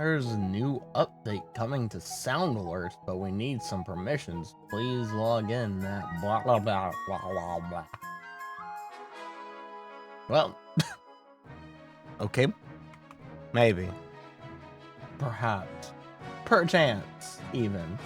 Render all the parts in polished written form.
There's a new update coming to sound alerts, but we need some permissions. Please log in at blah blah blah blah blah blah. Well, okay. Maybe. Perhaps. Perchance, even.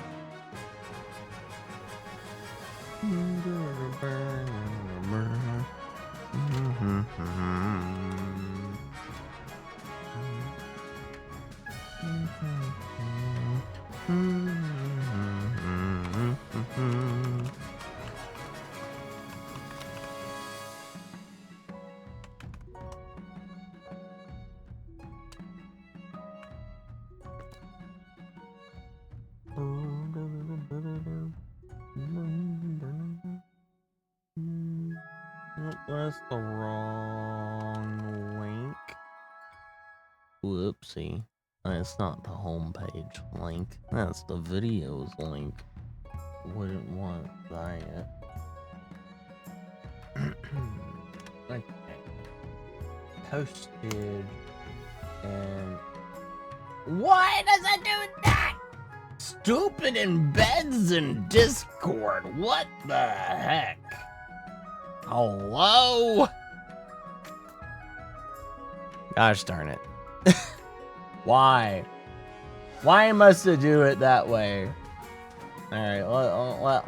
That's the wrong link. Whoopsie. It's not the homepage link. That's the videos link. Wouldn't want that. Okay. Posted and why does it do that? Stupid embeds in Discord. What the heck? Hello? Gosh darn it. Why? Why must it do it that way? Alright,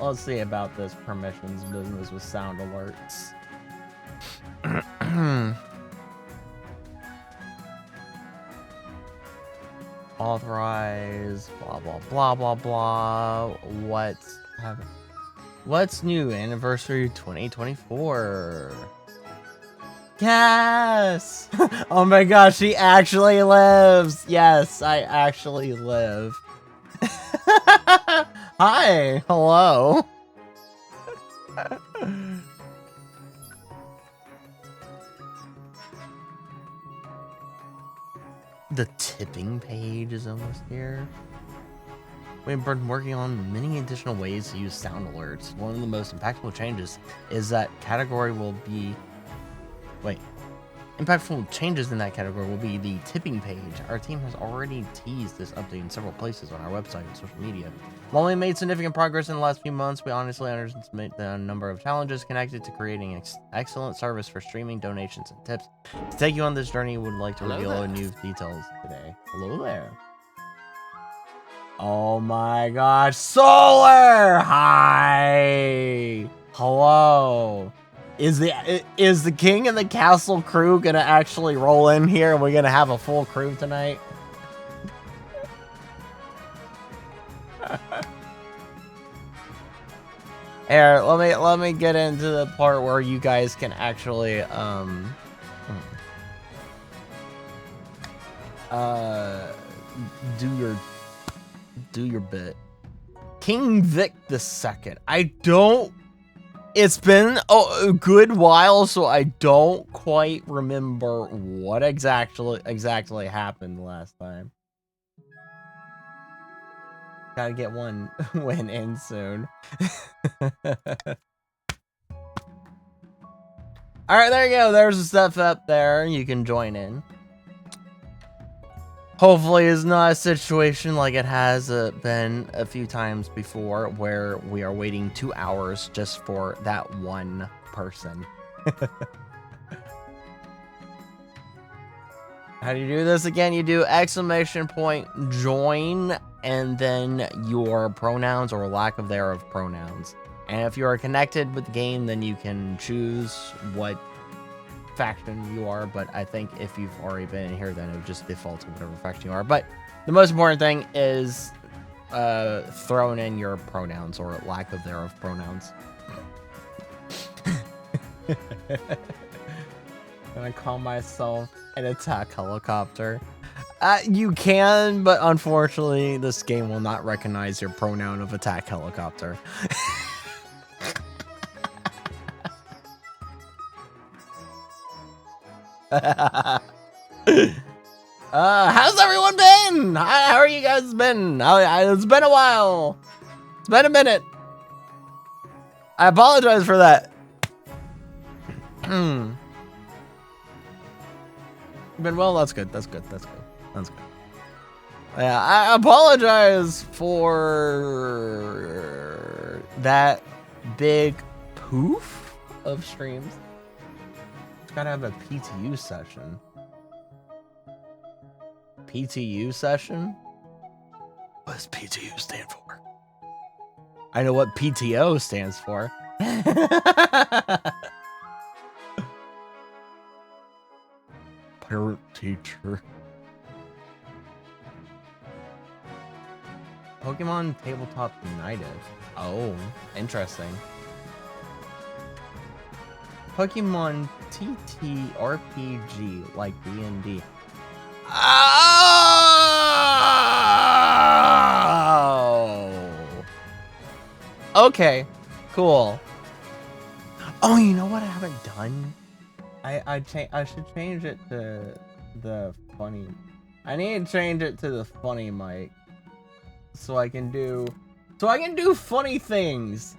let's see about this permissions business with sound alerts. Authorize, blah, blah, blah, blah, blah. What's new? Anniversary 2024. Yes! Oh my gosh, she actually lives! Yes, I actually live. Hi! Hello! The tipping page is almost here. We've been working on many additional ways to use sound alerts. One of the most impactful changes is that category will be... Impactful changes in that category will be the tipping page. Our team has already teased this update in several places on our website and social media. While we made significant progress in the last few months, we honestly underestimate the number of challenges connected to creating excellent service for streaming, donations, and tips. To take you on this journey, we would like to reveal new details today. Hello there. Oh my gosh, Solar! Hi! Hello. Is the king and the castle crew gonna actually roll in here and we're gonna have a full crew tonight? Here, let me get into the part where you guys can actually do your bit. King Vic II. It's been a good while, so I don't quite remember what exactly happened last time. Gotta get one win in soon. Alright, there you go. There's the stuff up there. You can join in. Hopefully it's not a situation like it has been a few times before where we are waiting 2 hours just for that one person. How do you do this again? You do ! join and then your pronouns or lack of thereof pronouns. And if you are connected with the game, then you can choose what faction you are, but I think if you've already been in here, then it would just default to whatever faction you are. But the most important thing is throwing in your pronouns or lack of thereof pronouns. Can I call myself an attack helicopter? You can, but unfortunately this game will not recognize your pronoun of attack helicopter. How's everyone been? How are you guys been? It's been a while. It's been a minute. I apologize for that. Been well? That's good. That's good. That's good. That's good. Yeah, I apologize for that big poof of streams. Just gotta have a PTU session. PTU session? What does PTU stand for? I know what PTO stands for. Parent teacher. Pokemon Tabletop United. Oh, interesting. Pokemon TTRPG like D&D. Oh! Okay, cool. Oh, you know what I haven't done? I should change it to the funny. I need to change it to the funny mic. So I can do funny things.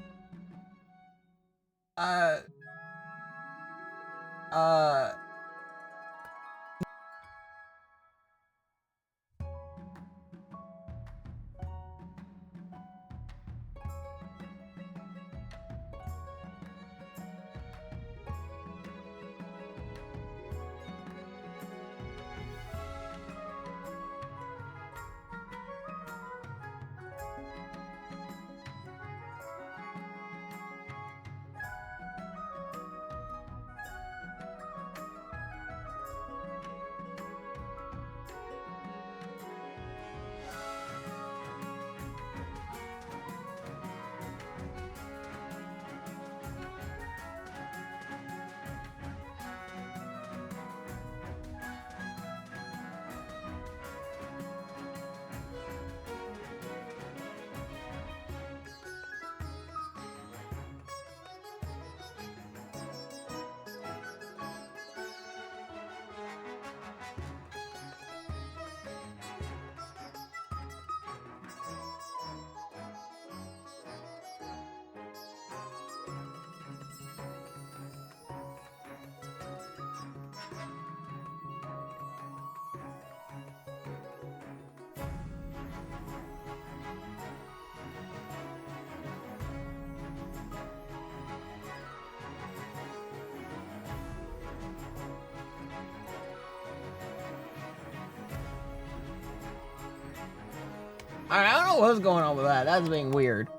I don't know what's going on with that. That's being weird.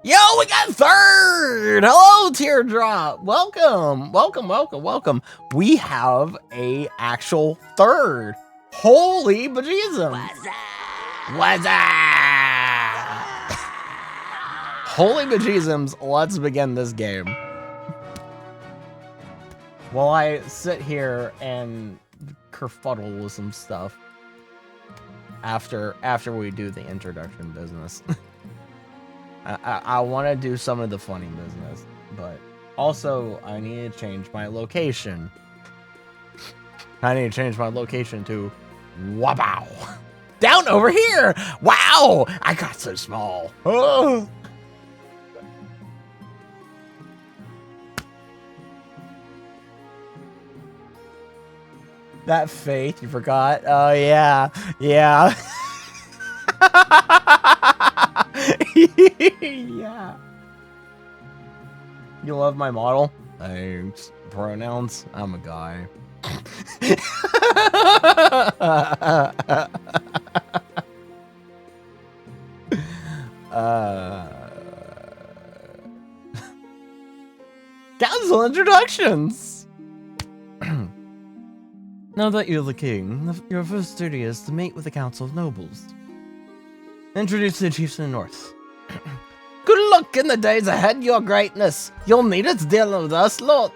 Yo, we got third! Hello, Teardrop! Welcome! Welcome. We have a actual third. Holy bejesus! What's up? Holy bejesus, let's begin this game. While I sit here and kerfuddle with some stuff. After we do the introduction business. I want to do some of the funny business, but also I need to change my location. I need to change my location to Wabow. Down over here! Wow! I got so small. Oh. That faith, you forgot? Oh, yeah. Yeah. Yeah. You love my model? Thanks. Pronouns? I'm a guy. Council introductions! Now that you're the king, your first duty is to meet with the Council of Nobles. Introduce the chiefs in the north. Good luck in the days ahead, your greatness. You'll need it to deal with us, Lord.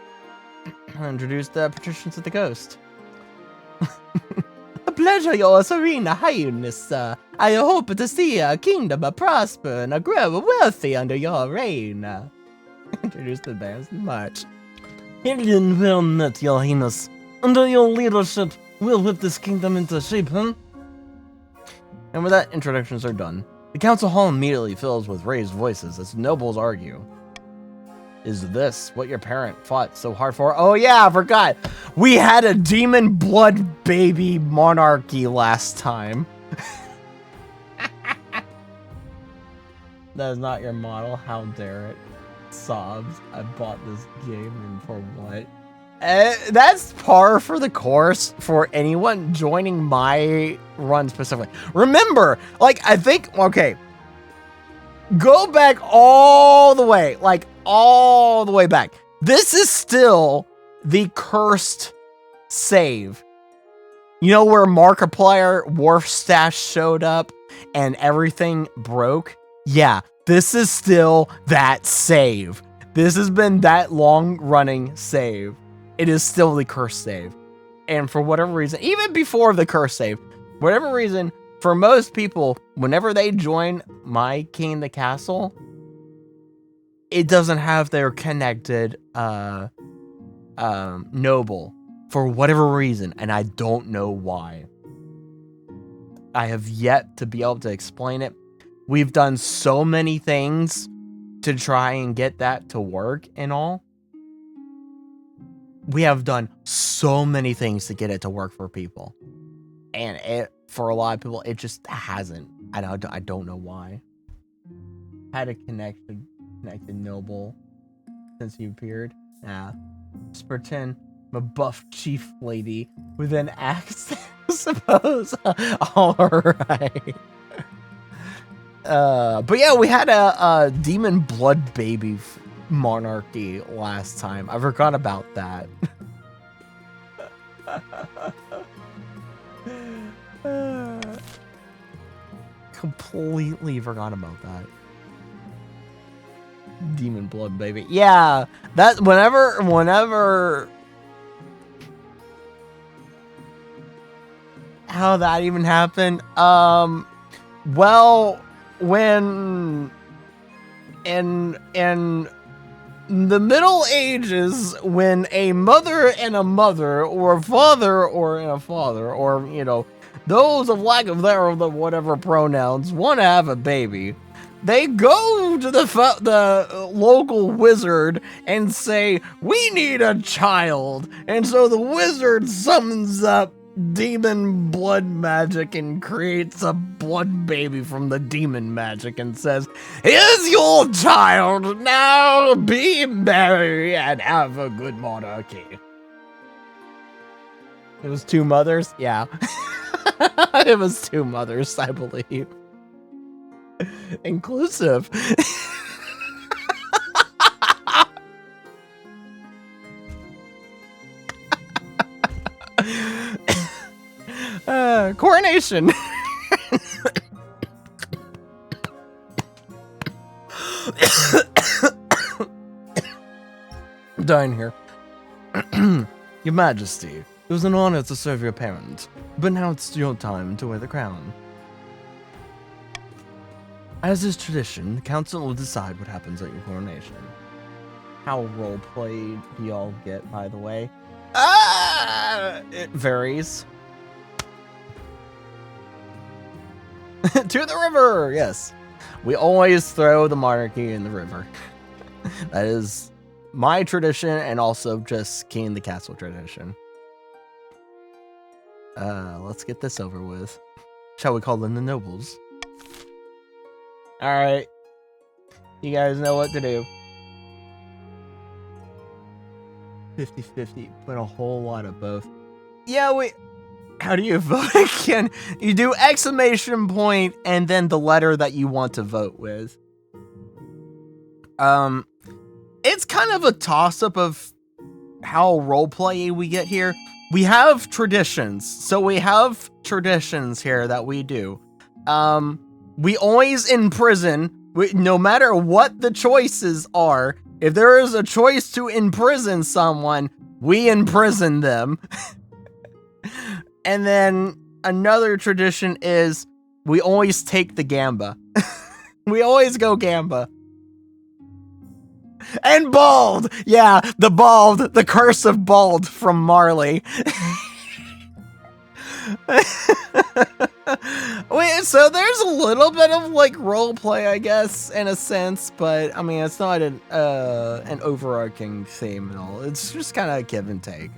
Introduce the patricians of the coast. A pleasure, your serene highness. I hope to see a kingdom prosper and grow wealthy under your reign. Introduce the bands in March. Indian well met, your highness. Under your leadership, we'll whip this kingdom into shape, huh? And with that, introductions are done. The council hall immediately fills with raised voices as nobles argue. Is this what your parent fought so hard for? Oh yeah, I forgot. We had a demon blood baby monarchy last time. That is not your model. How dare it? Sobs. I bought this game and for what? That's par for the course for anyone joining my run specifically. Remember, like, I think, okay, go back all the way, like all the way back. This is still the cursed save. You know where Markiplier Wharf Stash showed up and everything broke? Yeah, this is still that save. This has been that long running save. It is still the cursed save. And for whatever reason, even before the curse save, whatever reason, for most people, whenever they join my King in the Castle, it doesn't have their connected noble for whatever reason, and I don't know why. I have yet to be able to explain it. We've done so many things to try and get that to work and all. We have done so many things to get it to work for people. And it, for a lot of people, it just hasn't. I don't know why. Had a connected noble since you appeared. Yeah. Just pretend I'm a buff chief lady with an axe, I suppose. Alright. But yeah, we had a demon blood baby monarchy last time. I forgot about that. Completely forgot about that. Demon blood baby. Yeah, that whenever how that even happened? Well, when in the Middle Ages, when a mother and a mother, or a father or a father, or, you know, those of lack of their whatever pronouns want to have a baby, they go to the local wizard and say, we need a child. And so the wizard summons up demon blood magic and creates a blood baby from the demon magic and says, here's your child, now be merry and have a good monarchy. It was two mothers? Yeah. It was two mothers, I believe. Inclusive. Coronation. I'm dying here. Your Majesty, it was an honor to serve your parent, but now it's your time to wear the crown. As is tradition, the council will decide what happens at your coronation. How roleplay do y'all get, by the way? It varies. To the river, yes. We always throw the monarchy in the river. That is my tradition, and also just King in the Castle tradition. Let's get this over with. Shall we call in the nobles? Alright. You guys know what to do. 50-50, but a whole lot of both. Yeah, wait. How do you vote again? You do exclamation point and then the letter that you want to vote with. It's kind of a toss-up of how roleplay we get here. We have traditions. So we have traditions here that we do. We always imprison, no matter what the choices are. If there is a choice to imprison someone, we imprison them. And then another tradition is we always take the gamba. We always go gamba. And bald! Yeah, the bald, the curse of bald from Marley. Okay, so there's a little bit of like role play, I guess, in a sense, but I mean, it's not an overarching theme at all. It's just kind of give and take.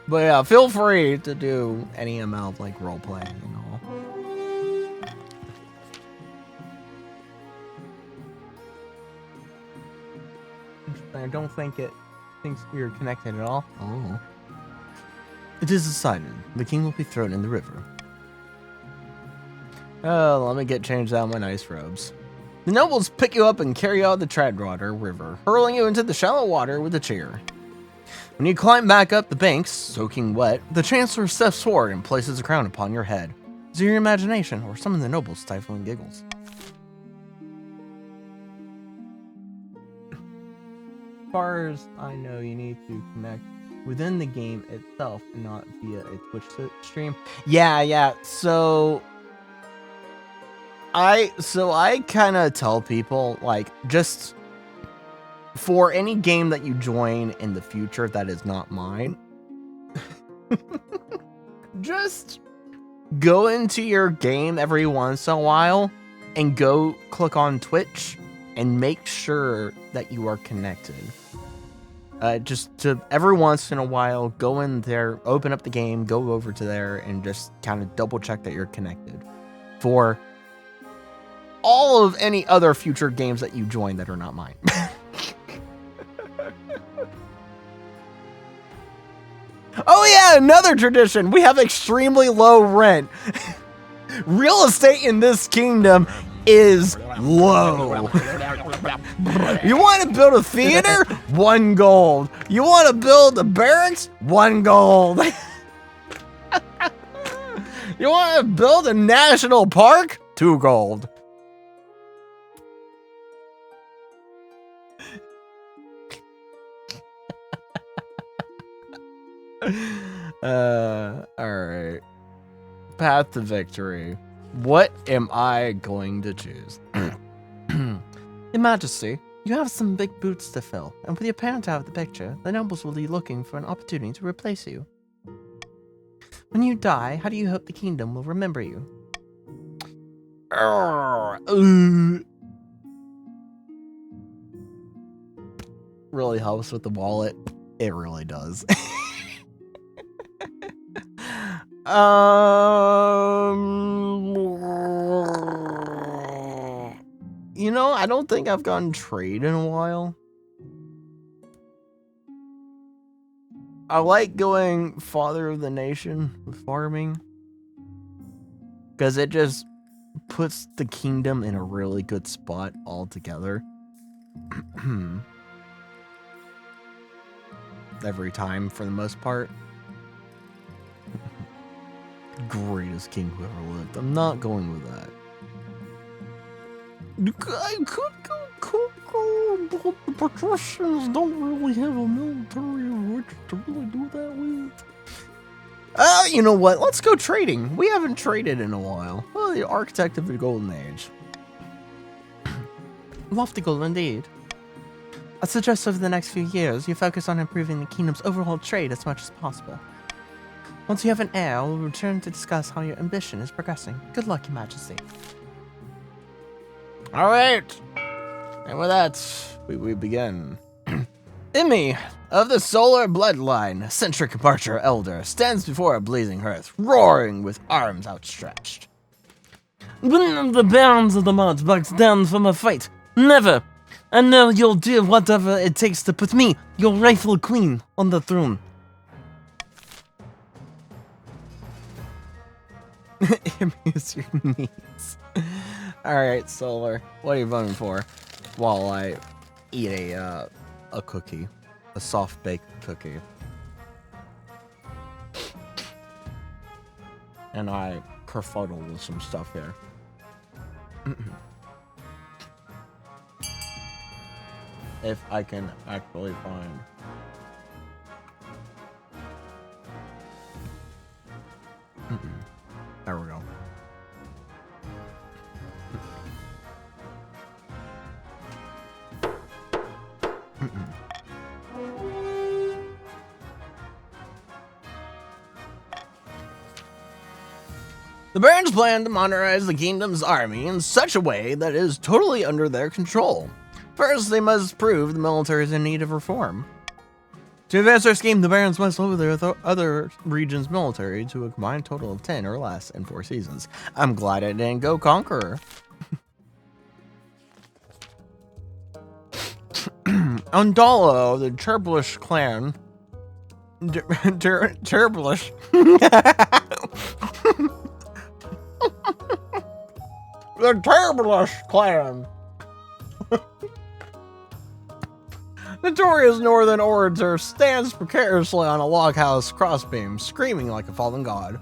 But yeah, feel free to do any amount of like role play and all. I don't think it thinks you're connected at all. Oh. It is decided. The king will be thrown in the river. Oh, let me get changed out of my nice robes. The nobles pick you up and carry you out of the Treadwater River, hurling you into the shallow water with a cheer. When you climb back up the banks, soaking wet, the chancellor steps forward and places a crown upon your head. Is it your imagination, or some of the nobles' stifling giggles? As far as I know, you need to connect within the game itself and not via a Twitch stream. Yeah. So I kind of tell people, like, just for any game that you join in the future that is not mine, just go into your game every once in a while and go click on Twitch and make sure that you are connected. Just to every once in a while, go in there, open up the game, go over to there, and just kind of double check that you're connected for all of any other future games that you join that are not mine. Oh yeah, another tradition. We have extremely low rent. Real estate in this kingdom is low. You want to build a theater? 1 gold. You want to build a barracks? 1 gold. You want to build a national park? 2 gold. Alright. Path to victory. What am I going to choose? Your Majesty, you have some big boots to fill, and with your parent out of the picture, the nobles will be looking for an opportunity to replace you. When you die, how do you hope the kingdom will remember you? Really helps with the wallet. It really does. You know, I don't think I've gotten trade in a while. I like going father of the nation with farming, because it just puts the kingdom in a really good spot altogether. Every time, for the most part. Greatest king who ever lived. I'm not going with that. I could go, but the patricians don't really have a military of which to really do that with. You know what? Let's go trading. We haven't traded in a while. Oh, the architect of the golden age. Lofty goal indeed. I suggest over the next few years, you focus on improving the kingdom's overall trade as much as possible. Once you have an heir, we'll return to discuss how your ambition is progressing. Good luck, Your Majesty. Alright. And with that, we begin. Emmy of the solar bloodline, eccentric archer elder, stands before a blazing hearth, roaring with arms outstretched. None of the bounds of the mud backs down from a fight. Never. I know you'll do whatever it takes to put me, your rightful queen, on the throne. Amuse your needs. Alright, Solar, what are you voting for? While I eat a cookie. A soft-baked cookie. And I kerfuddle with some stuff here. If I can actually find... There we go. The Barons plan to modernize the kingdom's army in such a way that it is totally under their control. First, they must prove the military is in need of reform. To advance their scheme, the Barons must lower their other regions' military to a combined total of 10 or less in 4 seasons. I'm glad I didn't go Conqueror. Undalo, the Turblish clan. Turblish. The Turblish clan. Notorious northern orator stands precariously on a loghouse crossbeam, screaming like a fallen god.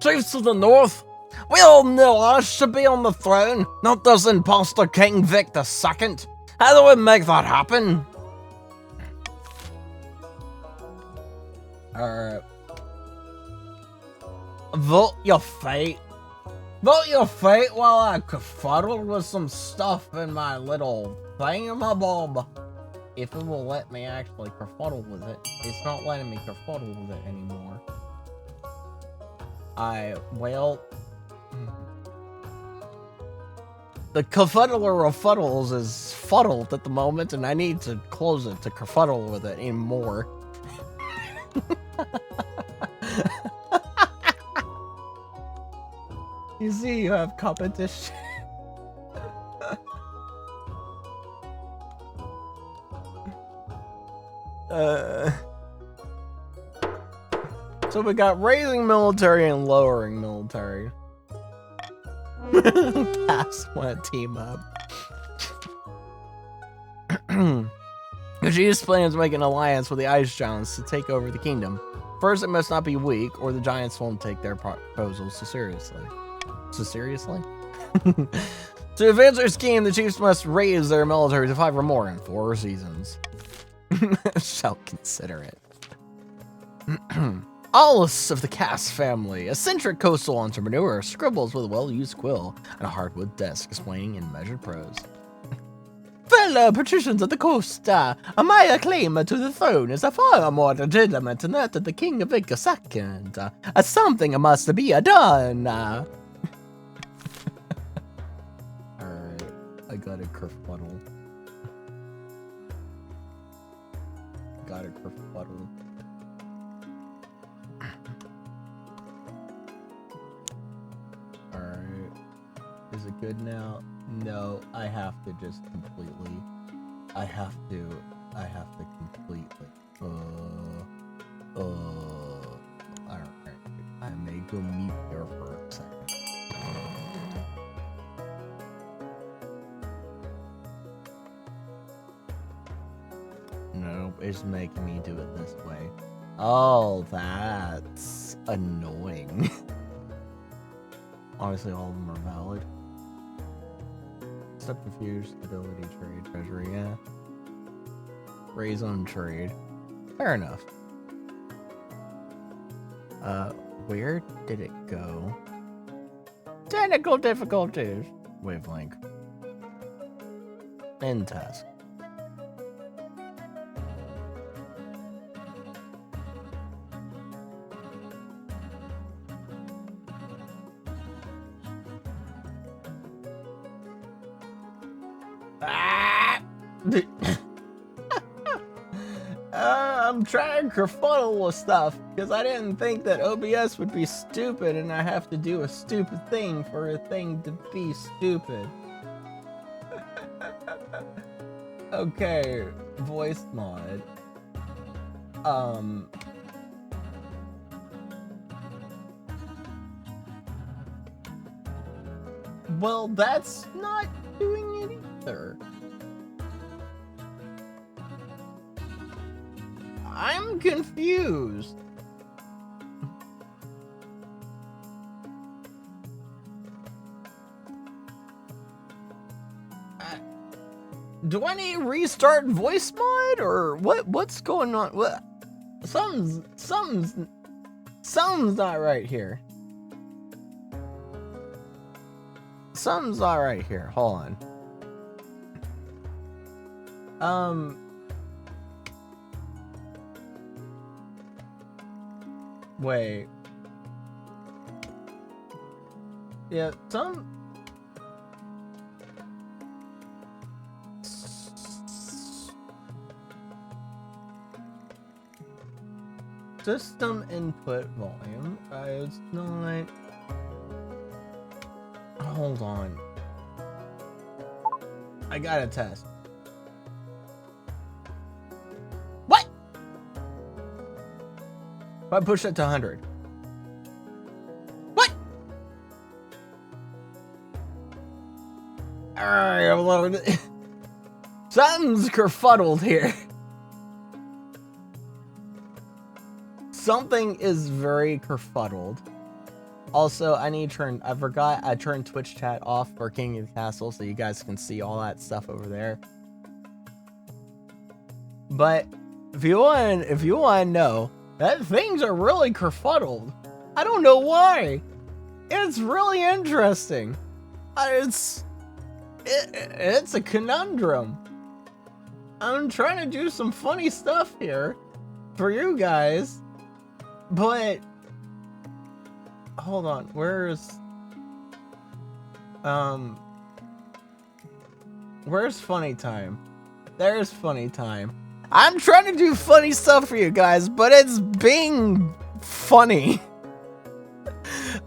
Chiefs of the North, we all know I should be on the throne, not this imposter King Vic II. How do we make that happen? Alright. Vote your fate. Vote your fate while I kerfuddle with some stuff in my little thingamabob. If it will let me actually kerfuddle with it. It's not letting me kerfuddle with it anymore. Well... The kerfuddler of fuddles is fuddled at the moment, and I need to close it to kerfuddle with it even more. You see, you have competition. So we got raising military and lowering military. Cast want to team up. Vegeta's plans to make an alliance with the Ice Giants to take over the kingdom. First, it must not be weak, or the Giants won't take their proposals so seriously. So seriously? To advance their scheme, the chiefs must raise their military to 5 or more in 4 seasons. Shall consider it. Alice of the Cass family, eccentric coastal entrepreneur, scribbles with a well-used quill and a hardwood desk, explaining in measured prose. Fellow patricians of the coast, my claim to the throne is far more legitimate than that of the King of Vic II. Something must be done. Alright, I got a kerfuddle. Got a kerfuddle. Alright. Is it good now? No, I have to just completely. I have to completely. Alright. I may go mute there for a second. Nope, it's making me do it this way. Oh, that's annoying. Honestly, all of them are valid. Step confused, stability, trade, treasury, yeah. Raise on trade. Fair enough. Where did it go? Technical difficulties. Wavelength. End task. I'm trying to kerfuddle with stuff because I didn't think that OBS would be stupid and I have to do a stupid thing for a thing to be stupid. Okay, voice mod. Well, that's not doing it either. I'm confused. Do I need to restart voice mod or what's going on? What? Something's not right here. Something's not right here. Hold on. Wait. Yeah, system input volume. It's not. Hold on. I gotta test. What? If I push it to 100. What? Alright, something's kerfuddled here. Something is very kerfuddled. Also, I forgot I turned Twitch chat off for King of the Castle so you guys can see all that stuff over there. But if you want to know, that things are really kerfuddled. I don't know why. It's really interesting. It's a conundrum. I'm trying to do some funny stuff here for you guys, but hold on, where's funny time? There's funny time. I'm trying to do funny stuff for you guys, but it's being funny.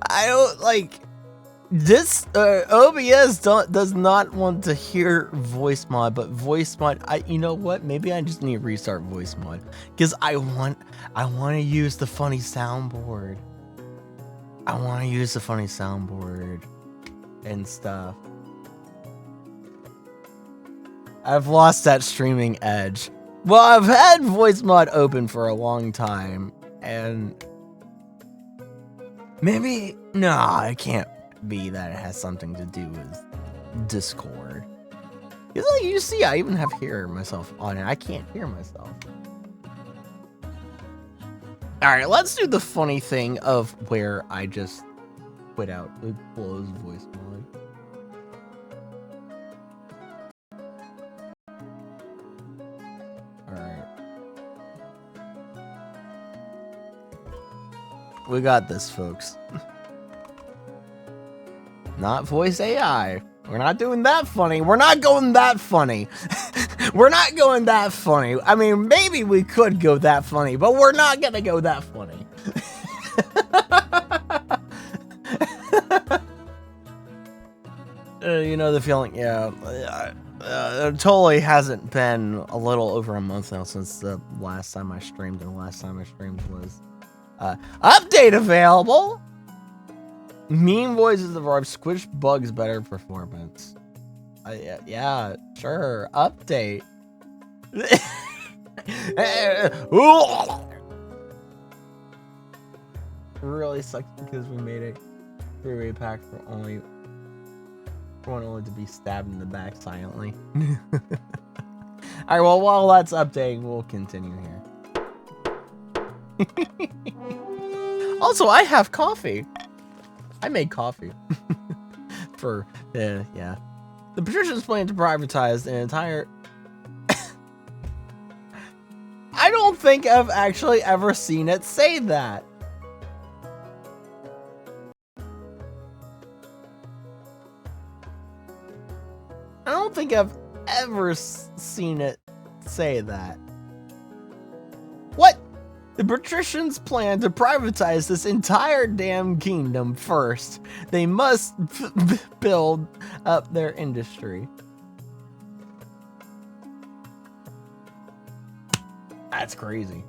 I don't like this. OBS does not want to hear voice mod, but voice mod. You know what? Maybe I just need to restart voice mod because I want to use the funny soundboard. I want to use the funny soundboard and stuff. I've lost that streaming edge. Well, I've had voice mod open for a long time, and maybe it can't be that it has something to do with Discord. Because like you see, I even have hear myself on it. I can't hear myself. Alright, let's do the funny thing of where I just quit out the close voice mod. Alright. We got this, folks. Not voice AI. We're not doing that funny. We're not going that funny. We're not going that funny. I mean, maybe we could go that funny, but we're not gonna go that funny. You know the feeling, yeah. It totally hasn't been a little over a month now since the last time I streamed, and the last time I streamed was update available. Mean voices of our squish bugs better performance. Yeah, sure. Update. Really sucks because we made a 3-way pack for one only to be stabbed in the back silently. Alright, well, while that's updating, we'll continue here. Also, I have coffee. I made coffee. For, yeah. The patricians plan to privatize the entire... I don't think I've actually ever seen it say that. I don't think I've ever seen it say that. What? The patricians plan to privatize this entire damn kingdom first. They must build up their industry. That's crazy.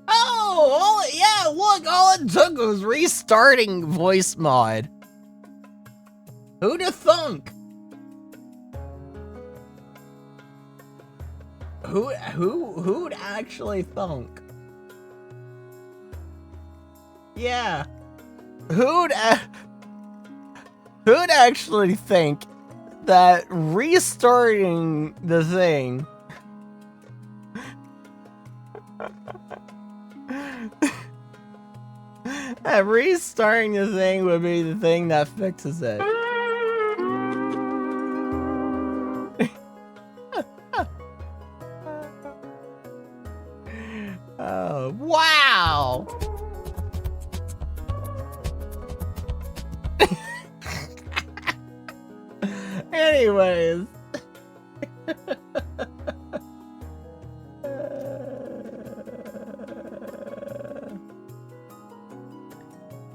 Oh, yeah, look, all it took was restarting voice mod. Who'da thunk? Who'd actually thunk? Yeah. Who'd actually think that restarting the thing that restarting the thing would be the thing that fixes it? Oh, wow! Anyways.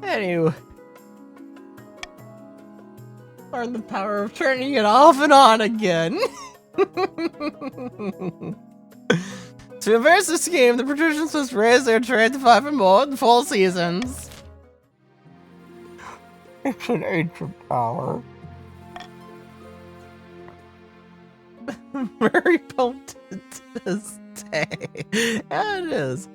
Anyway. Learn the power of turning it off and on again. To reverse this game, the producers must raise their trade to 5 or more in full seasons. It's an ancient power. Very potent to this day. Yeah, it is.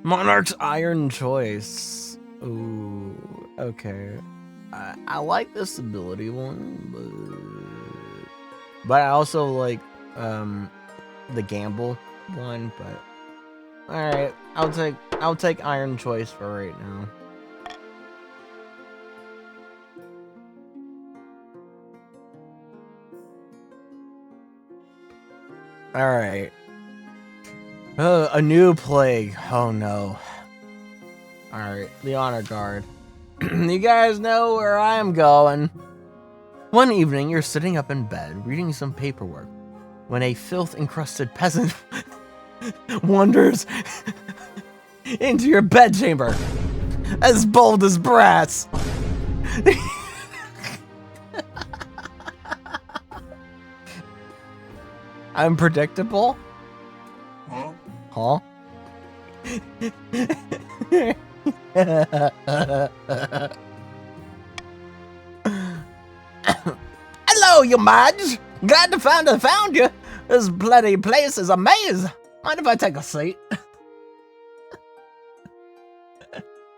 Monarch's Iron Choice. Ooh, okay. I like this ability one, but I also like the gamble one. But all right, I'll take Iron Choice for right now. All right. A new plague. Oh no. All right, the honor guard. You guys know where I'm going. One evening, you're sitting up in bed, reading some paperwork, when a filth-encrusted peasant wanders into your bedchamber, as bold as brass. Unpredictable? Huh? Hello, you Madge! Glad to find I found you. This bloody place is a maze. Mind if I take a seat?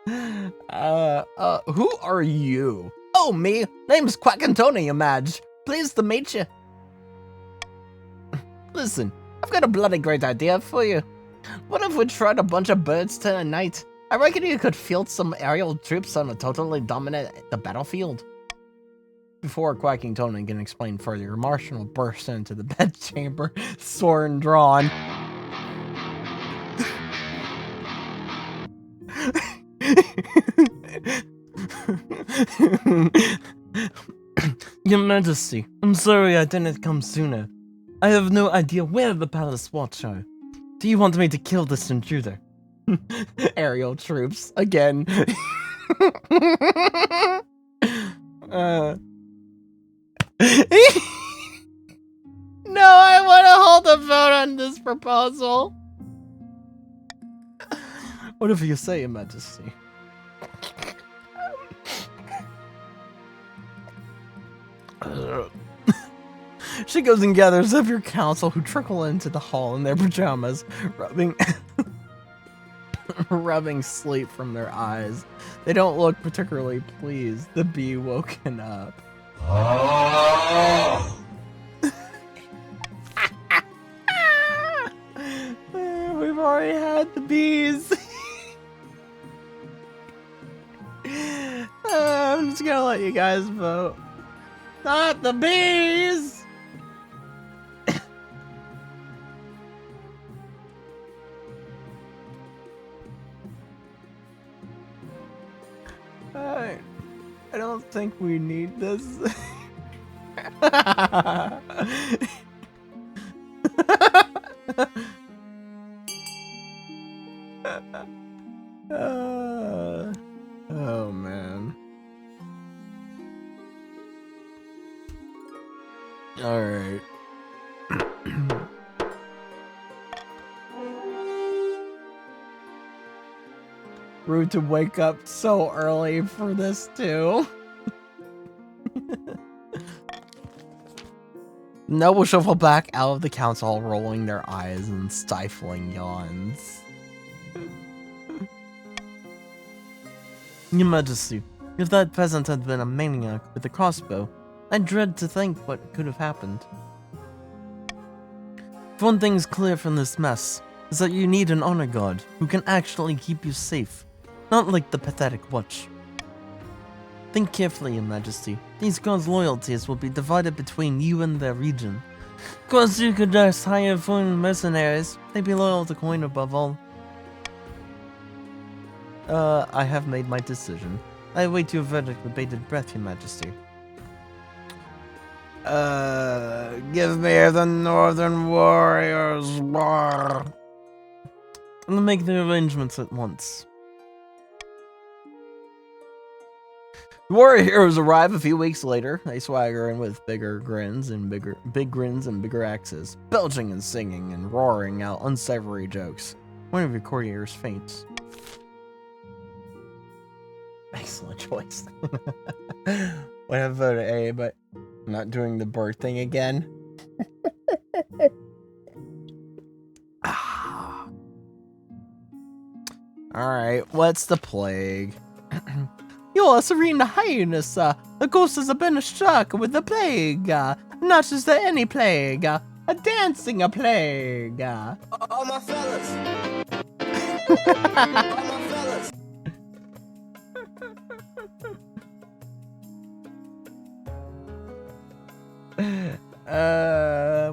Who are you? Oh, me. Name's Quack Tony, you Madge. Pleased to meet you. Listen, I've got a bloody great idea for you. What if we tried a bunch of birds tonight? I reckon you could field some aerial troops on a totally dominate the battlefield. Before Quacking Tony can explain further, Marshall bursts into the bedchamber, sword drawn. Your Majesty, I'm sorry I didn't come sooner. I have no idea where the palace watch are. Do you want me to kill this intruder? Aerial troops, again. No, I want to hold a vote on this proposal. Whatever you say, Your Majesty. She goes and gathers up your council who trickle into the hall in their pajamas, rubbing sleep from their eyes. They don't look particularly pleased to be woken up. We've already had the bees. I'm just gonna let you guys vote. Not the bees! I don't think we need this. Oh man. All right. Rude to wake up so early for this too. Noble shuffle back out of the council, rolling their eyes and stifling yawns. Your Majesty, if that peasant had been a maniac with a crossbow, I dread to think what could have happened. If one thing's clear from this mess, is that you need an honor guard who can actually keep you safe, not like the pathetic watch. Think carefully, Your Majesty. These guards' loyalties will be divided between you and their region. Of course, you could just hire foreign mercenaries. They'd be loyal to coin above all. I have made my decision. I await your verdict with bated breath, Your Majesty. Give me the Northern Warriors. Blah. I'll make the arrangements at once. The warrior heroes arrive a few weeks later. They swagger in with big grins and bigger axes, belching and singing and roaring out unsavory jokes. One of your courtiers faints. Excellent choice. Would have voted A, but I'm not doing the bird thing again. Alright, what's the plague? Your Serene Highness, the ghosts have been struck with the plague. Not just any plague, a dancing plague. All my fellas. All my fellas.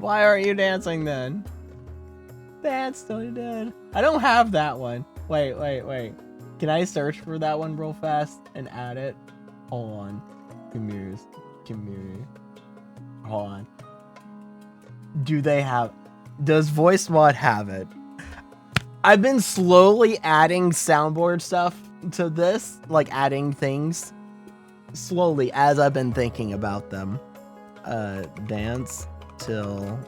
Why aren't you dancing then? Dance till you're dead. I don't have that one. Wait. Can I search for that one real fast and add it? Hold on. Community. Hold on. Does Voice Mod have it? I've been slowly adding soundboard stuff to this, like adding things slowly as I've been thinking about them. Dance till...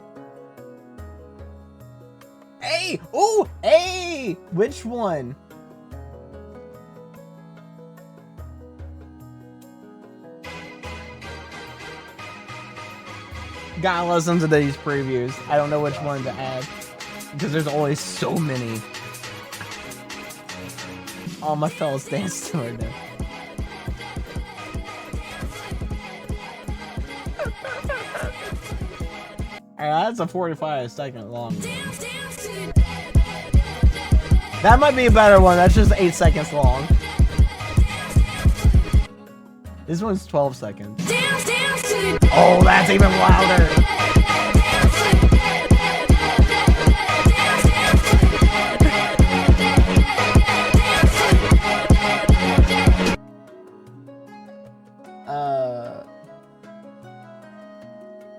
Hey! Oh! Hey! Which one? Gotta listen to these previews. I don't know which one to add because there's always so many. All my fellas dance to it. That's a 45-second long one. That might be a better one. That's just 8 seconds long. This one's 12 seconds. Oh, that's even louder.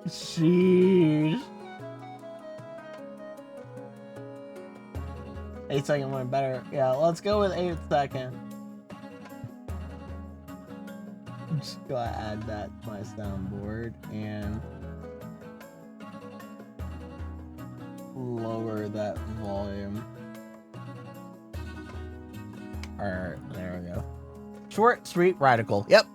Sheesh. 8-second one better. Yeah, let's go with 8 second. Just go add that to my soundboard and lower that volume. Alright, there we go. Short, sweet, radical. Yep.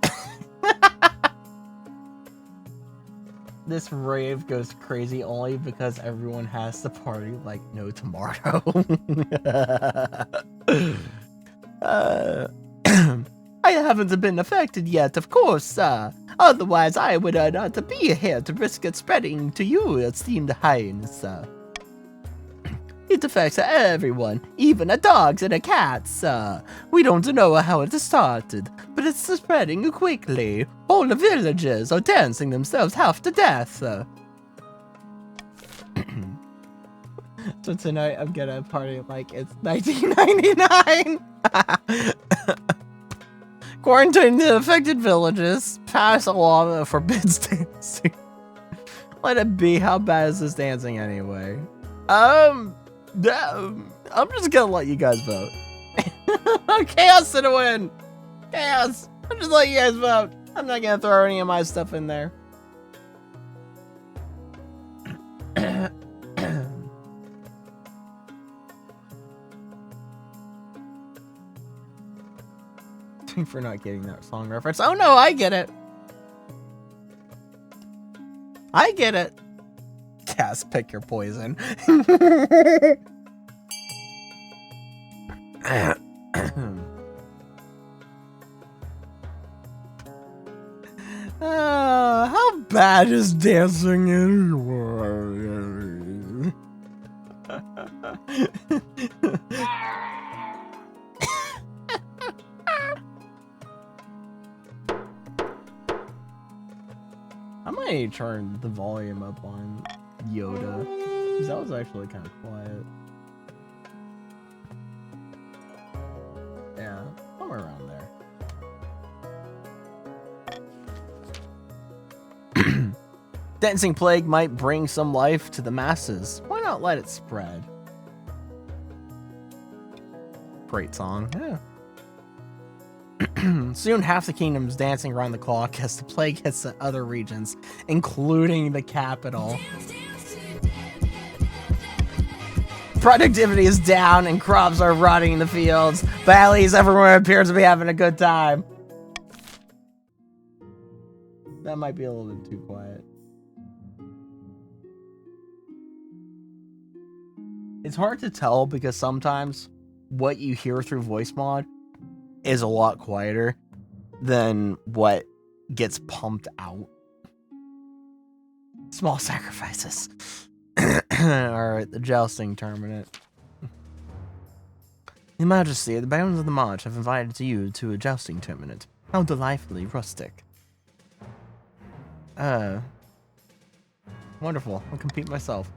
This rave goes crazy only because everyone has to party like no tomorrow. I haven't been affected yet, of course. Otherwise, I would not be here to risk it spreading to you, esteemed highness. It affects everyone, even the dogs and the cats. We don't know how it started, but it's spreading quickly. All the villages are dancing themselves half to death. So tonight I'm gonna party like it's 1999. Quarantine the affected villages. Pass a law that forbids dancing. Let it be. How bad is this dancing anyway? I'm just gonna let you guys vote. Chaos to the win. Chaos. I'm just letting you guys vote. I'm not gonna throw any of my stuff in there. For not getting that song reference. Oh no, I get it. I get it. Cass, pick your poison. How bad is dancing anyway? I might turn the volume up on Yoda, because that was actually kind of quiet. Yeah, somewhere around there. Dancing plague might bring some life to the masses. Why not let it spread? Great song, yeah. Soon half the kingdom's dancing around the clock as the plague hits the other regions, including the capital. Productivity is down and crops are rotting in the fields, but at least everyone appears to be having a good time. That might be a little bit too quiet. It's hard to tell because sometimes what you hear through voice mod is a lot quieter than what gets pumped out. Small sacrifices. Alright, the jousting tournament. Your Majesty, the Barons of the March have invited you to a jousting tournament. How delightfully rustic. Wonderful. I'll compete myself.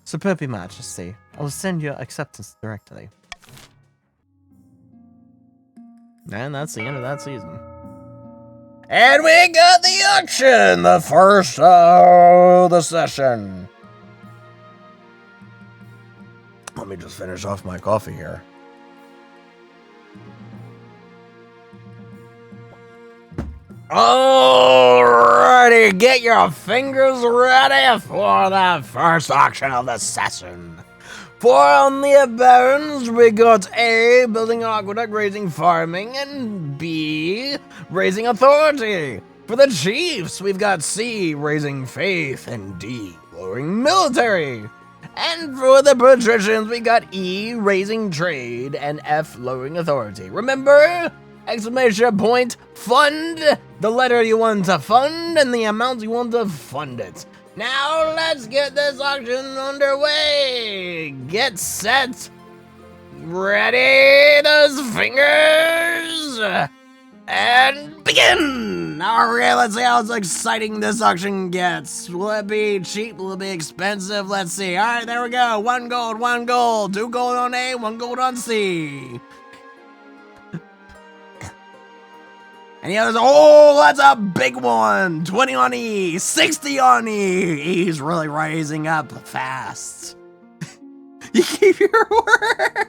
Superb, Your Majesty. I will send your acceptance directly. And that's the end of that season. And we got the auction! The first of the session. Let me just finish off my coffee here. Alrighty, get your fingers ready for the first auction of the session. For on the barons, we got A, building aqueduct, raising farming, and B, raising authority. For the chiefs, we've got C, raising faith, and D, lowering military. And for the patricians, we got E, raising trade, and F, lowering authority. Remember, exclamation point, fund, the letter you want to fund, and the amount you want to fund it. Now let's get this auction underway. Get set. Ready, those fingers, and begin. Alright, let's see how exciting this auction gets. Will it be cheap? Will it be expensive? Let's see. Alright, there we go. 1 gold, 1 gold. 2 gold on A, 1 gold on C. And the others, oh, that's a big one. 20 on E, 60 on E. E's really rising up fast. You keep your word.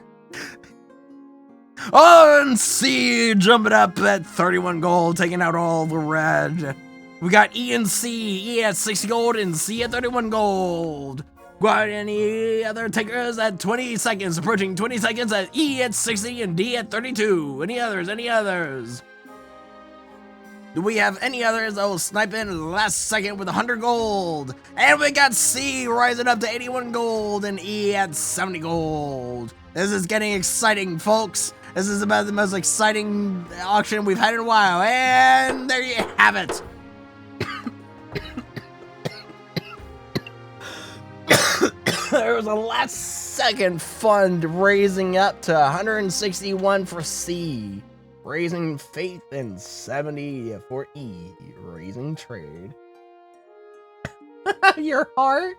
Oh, and C jumping up at 31 gold, taking out all the red. We got E and C. E at 60 gold and C at 31 gold. Got any other takers at 20 seconds, approaching 20 seconds at E at 60 and D at 32. Any others? Any others? Do we have any others that will snipe in last second with 100 gold? And we got C rising up to 81 gold and E at 70 gold. This is getting exciting, folks. This is about the most exciting auction we've had in a while. And there you have it. There was a last second fund raising up to 161 for C. Raising faith and 70 for E. Raising trade. Your heart?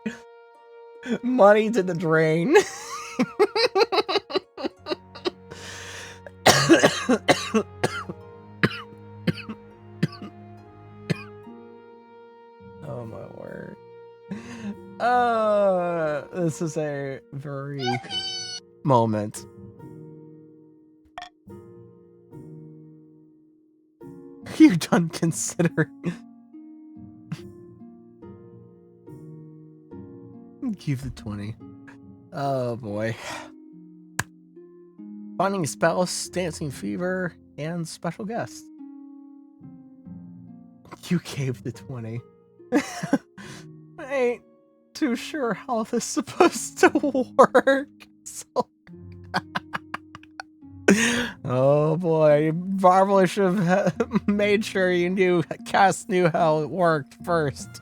Money to the drain. Oh my word. This is a very moment. You done considering? Keep the 20. Oh boy. Finding a spouse, dancing fever, and special guest. You gave the 20. I ain't too sure how this is supposed to work. So oh boy, you probably should have made sure you knew, Cass knew how it worked first.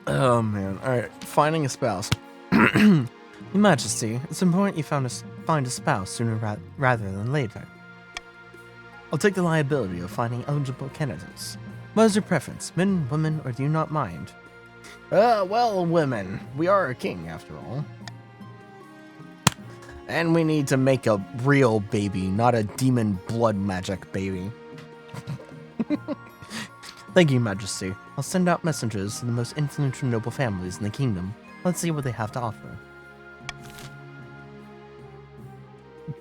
Oh man, alright, finding a spouse. Your Majesty, it's important you find a spouse sooner rather than later. I'll take the liability of finding eligible candidates. What is your preference, men, women, or do you not mind? Well, women. We are a king, after all. And we need to make a real baby, not a demon blood magic baby. Thank you, Majesty. I'll send out messengers to the most influential noble families in the kingdom. Let's see what they have to offer.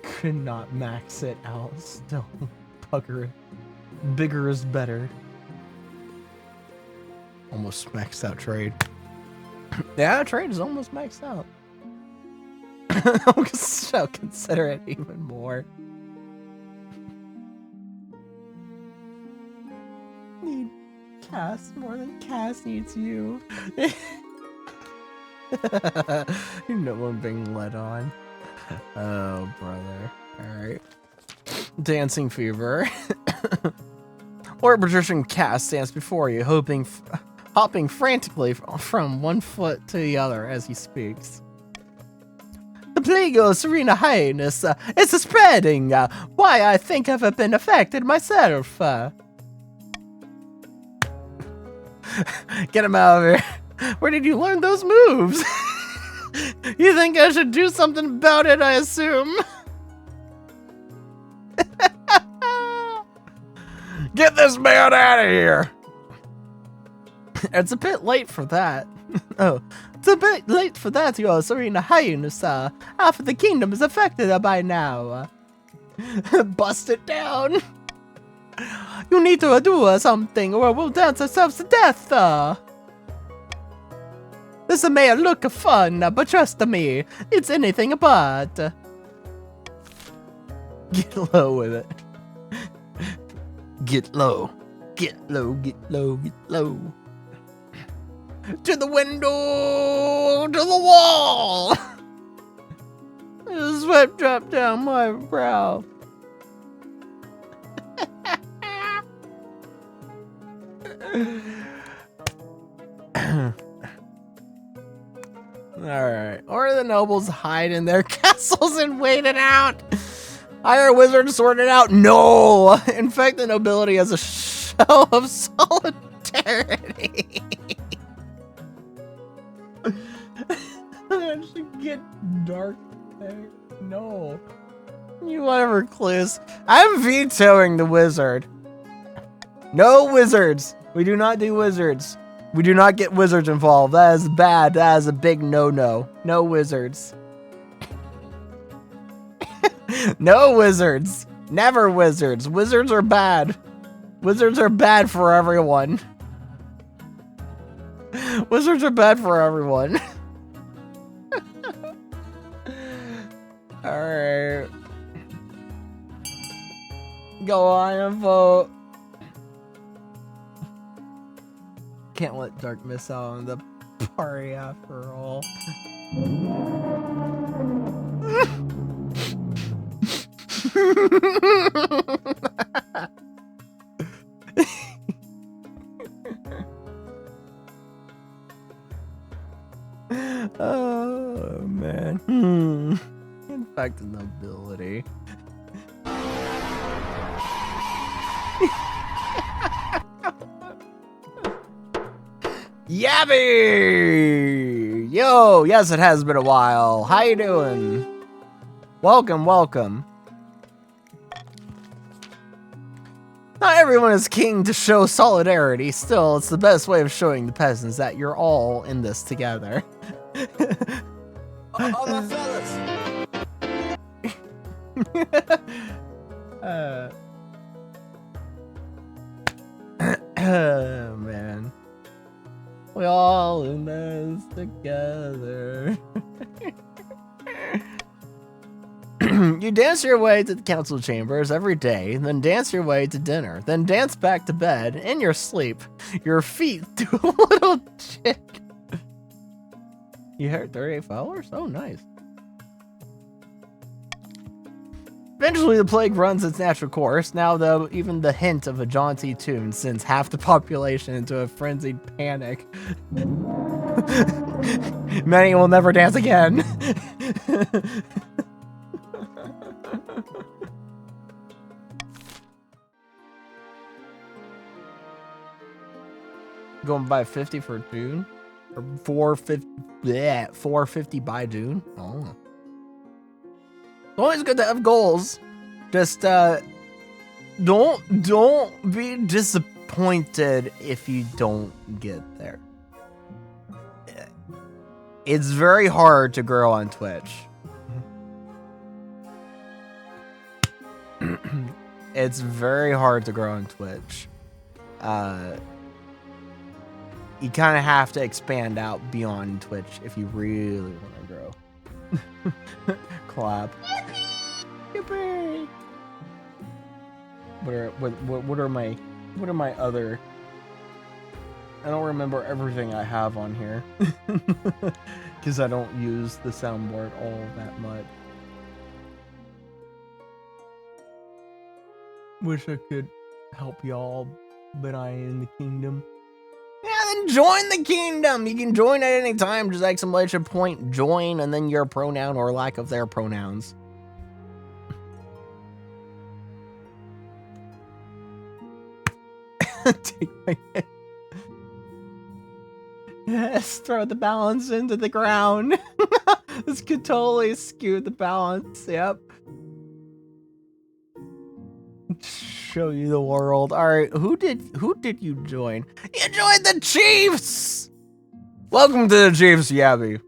Could not max it out still. Pucker. Bigger is better. Almost maxed out trade. Yeah, trade is almost maxed out. I'll consider it even more. Need Cass more than Cass needs you. No one being led on. Oh, brother. Alright. Dancing fever. Lord Patrician Cass stands before you, hopping frantically from one foot to the other as he speaks. The plague of Serena Highness is spreading. Why, I think I've been affected myself. Get him out of here. Where did you learn those moves? You think I should do something about it, I assume? Get this man out of here! It's a bit late for that. Oh, it's a bit late for that, your Serena Highness. Half of the kingdom is affected by now. Bust it down. You need to do something or we'll dance ourselves to death. This may look fun, but trust me, it's anything but. Get low with it. Get low. Get low, get low, get low. To the window, to the wall. Sweat drop down my brow. Alright. Or the nobles hide in their castles and wait it out. Hire a wizard to sort it out. No! In fact, the nobility has a show of solidarity. It should get dark there. No. You whatever, Clues. I'm vetoing the wizard. No wizards. We do not do wizards. We do not get wizards involved. That is bad. That is a big no-no. No wizards. No wizards. Never wizards. Wizards are bad. Wizards are bad for everyone. Wizards are bad for everyone. Alright. Go on and vote. Can't let Dark miss out on the party after all. Oh man. In fact, the nobility. Yabby! Yo, yes, it has been a while. How you doing? Welcome, welcome. Not everyone is keen to show solidarity. Still, it's the best way of showing the peasants that you're all in this together. All my fellas. Oh, man. We all in this together. You dance your way to the council chambers every day, then dance your way to dinner, then dance back to bed in your sleep. Your feet do a little chick. You heard 38 followers? Oh, nice. Eventually, the plague runs its natural course. Now, though, even the hint of a jaunty tune sends half the population into a frenzied panic. Many will never dance again. Going by 50 for June? Or 450, yeah, 450 by June? Oh. It's always good to have goals. Just, don't be disappointed if you don't get there. It's very hard to grow on Twitch. It's very hard to grow on Twitch. You kind of have to expand out beyond Twitch if you really want to grow. Clap. Yippee! What are my other? I don't remember everything I have on here because I don't use the soundboard all that much. Wish I could help y'all, but I am in the kingdom. Yeah, then join the kingdom. You can join at any time. Just exclamation point join, and then your pronoun or lack of their pronouns. Take my head. Yes, throw the balance into the ground. This could totally skew the balance. Yep. Show you the world. All right, who did you join? You joined the Chiefs. Welcome to the Chiefs, Yabby.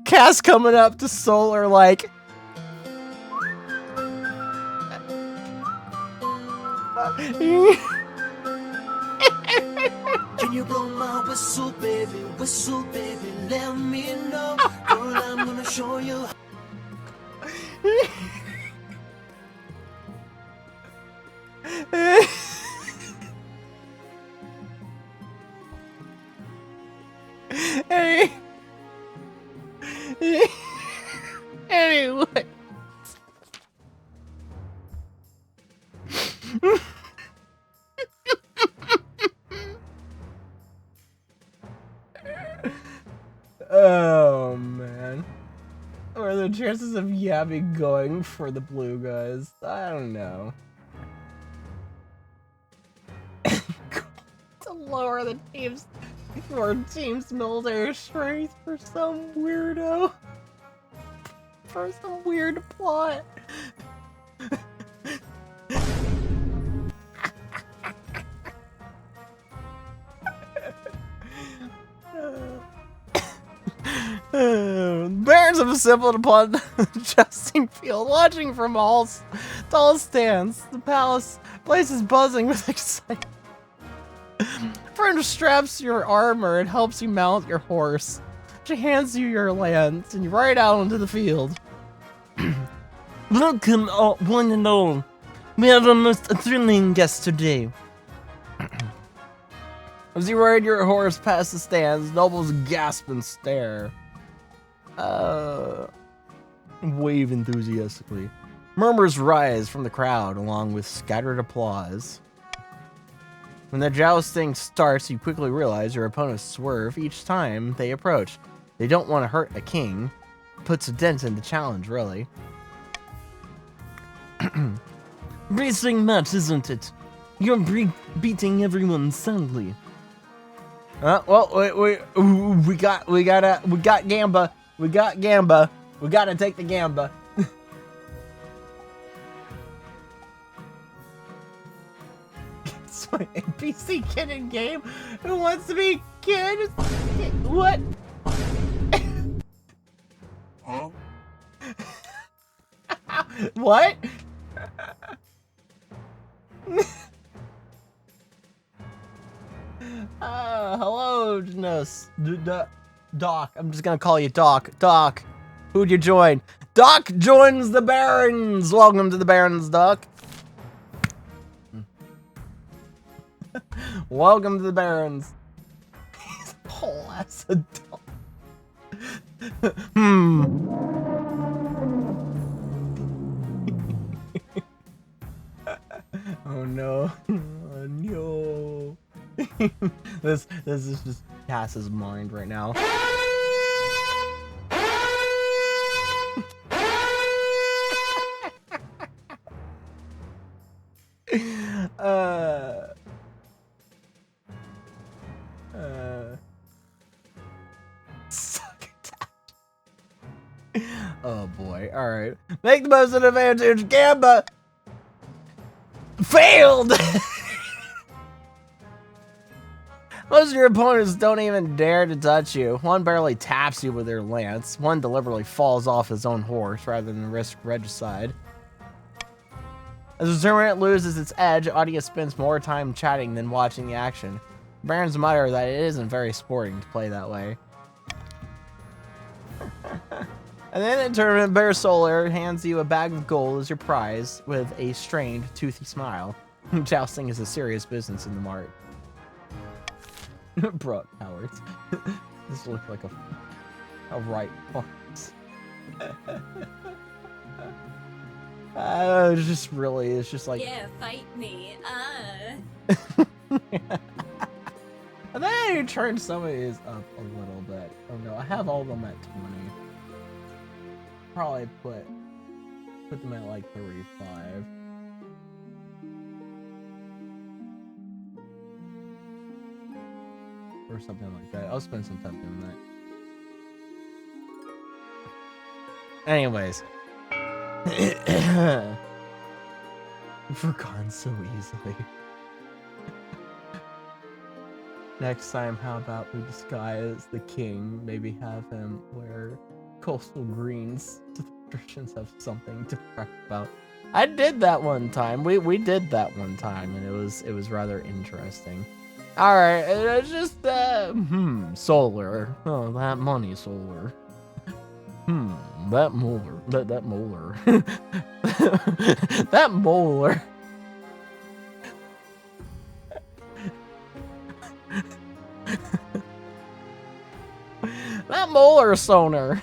Cass coming up to Solar like Can you blow my whistle, baby, let me know. Girl, I'm gonna show you. Anyway. Oh man. What are the chances of Yabby going for the blue guys? I don't know. To lower the team's military strength for some weirdo. For some weird plot. Barons have assembled upon the jousting field, watching from all tall stands. The place is buzzing with excitement. Friend straps your armor and helps you mount your horse. She hands you your lance and you ride out into the field. Welcome, one and all. We have a most thrilling guest today. As you ride your horse past the stands, nobles gasp and stare. Wave enthusiastically. Murmurs rise from the crowd along with scattered applause. When the jousting starts, you quickly realize your opponents swerve each time they approach. They don't want to hurt a king. Puts a dent in the challenge, really. Racing match, isn't it? You're beating everyone soundly. Well, we got Gamba. We got Gamba. We gotta take the Gamba. It's my NPC kid in game who wants to be kid. What? Huh? What? Hello, Doc. I'm just gonna call you Doc. Doc, who'd you join? Doc joins the Barons. Welcome to the Barons, Doc. Welcome to the Barons. He's a whole ass adult. Oh no. Oh no. This is just Cass's mind right now. Suck it. Oh boy. All right. Make the most of advantage. Gamba failed. Most of your opponents don't even dare to touch you. One barely taps you with their lance. One deliberately falls off his own horse rather than risk regicide. As the tournament loses its edge, audience spends more time chatting than watching the action. Barons mutter that it isn't very sporting to play that way. And then in tournament, Bear Solar hands you a bag of gold as your prize with a strained, toothy smile. Jousting is a serious business in the mart. Bro, cowards. This looks like a right horse. It's just really, it's just like... Yeah, fight me, And then you turn some of these up a little bit. Oh no, I have all of them at 20. Probably put them at like 35. Or something like that. I'll spend some time doing that. Anyways. Forgotten so easily. Next time, how about we disguise the king? Maybe have him wear coastal greens so the patricians have something to brag about. I did that one time. We did that one time, and it was rather interesting. All right, it's just Solar. Oh, that money, Solar. That molar. That molar. That molar. That molar sonar.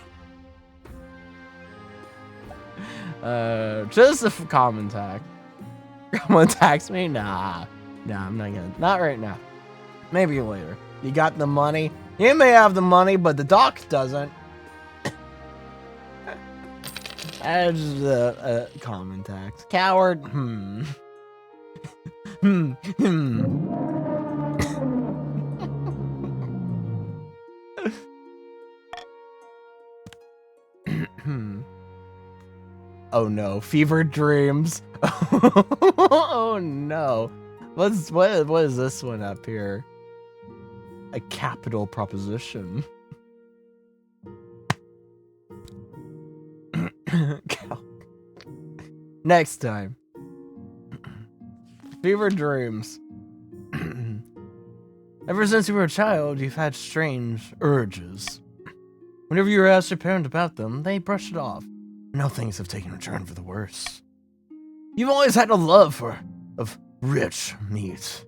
Just a common attack. Common attacks me? Nah, I'm not gonna. Not right now. Maybe later. You got the money? You may have the money, but the doc doesn't. That's a common tax. Coward. Oh no, fever dreams. Oh no. What is this one up here? A capital proposition. Next time. Fever dreams. Ever since you were a child, you've had strange urges. Whenever you were asked your parent about them, they brushed it off. Now things have taken a turn for the worse. You've always had a love of rich meat.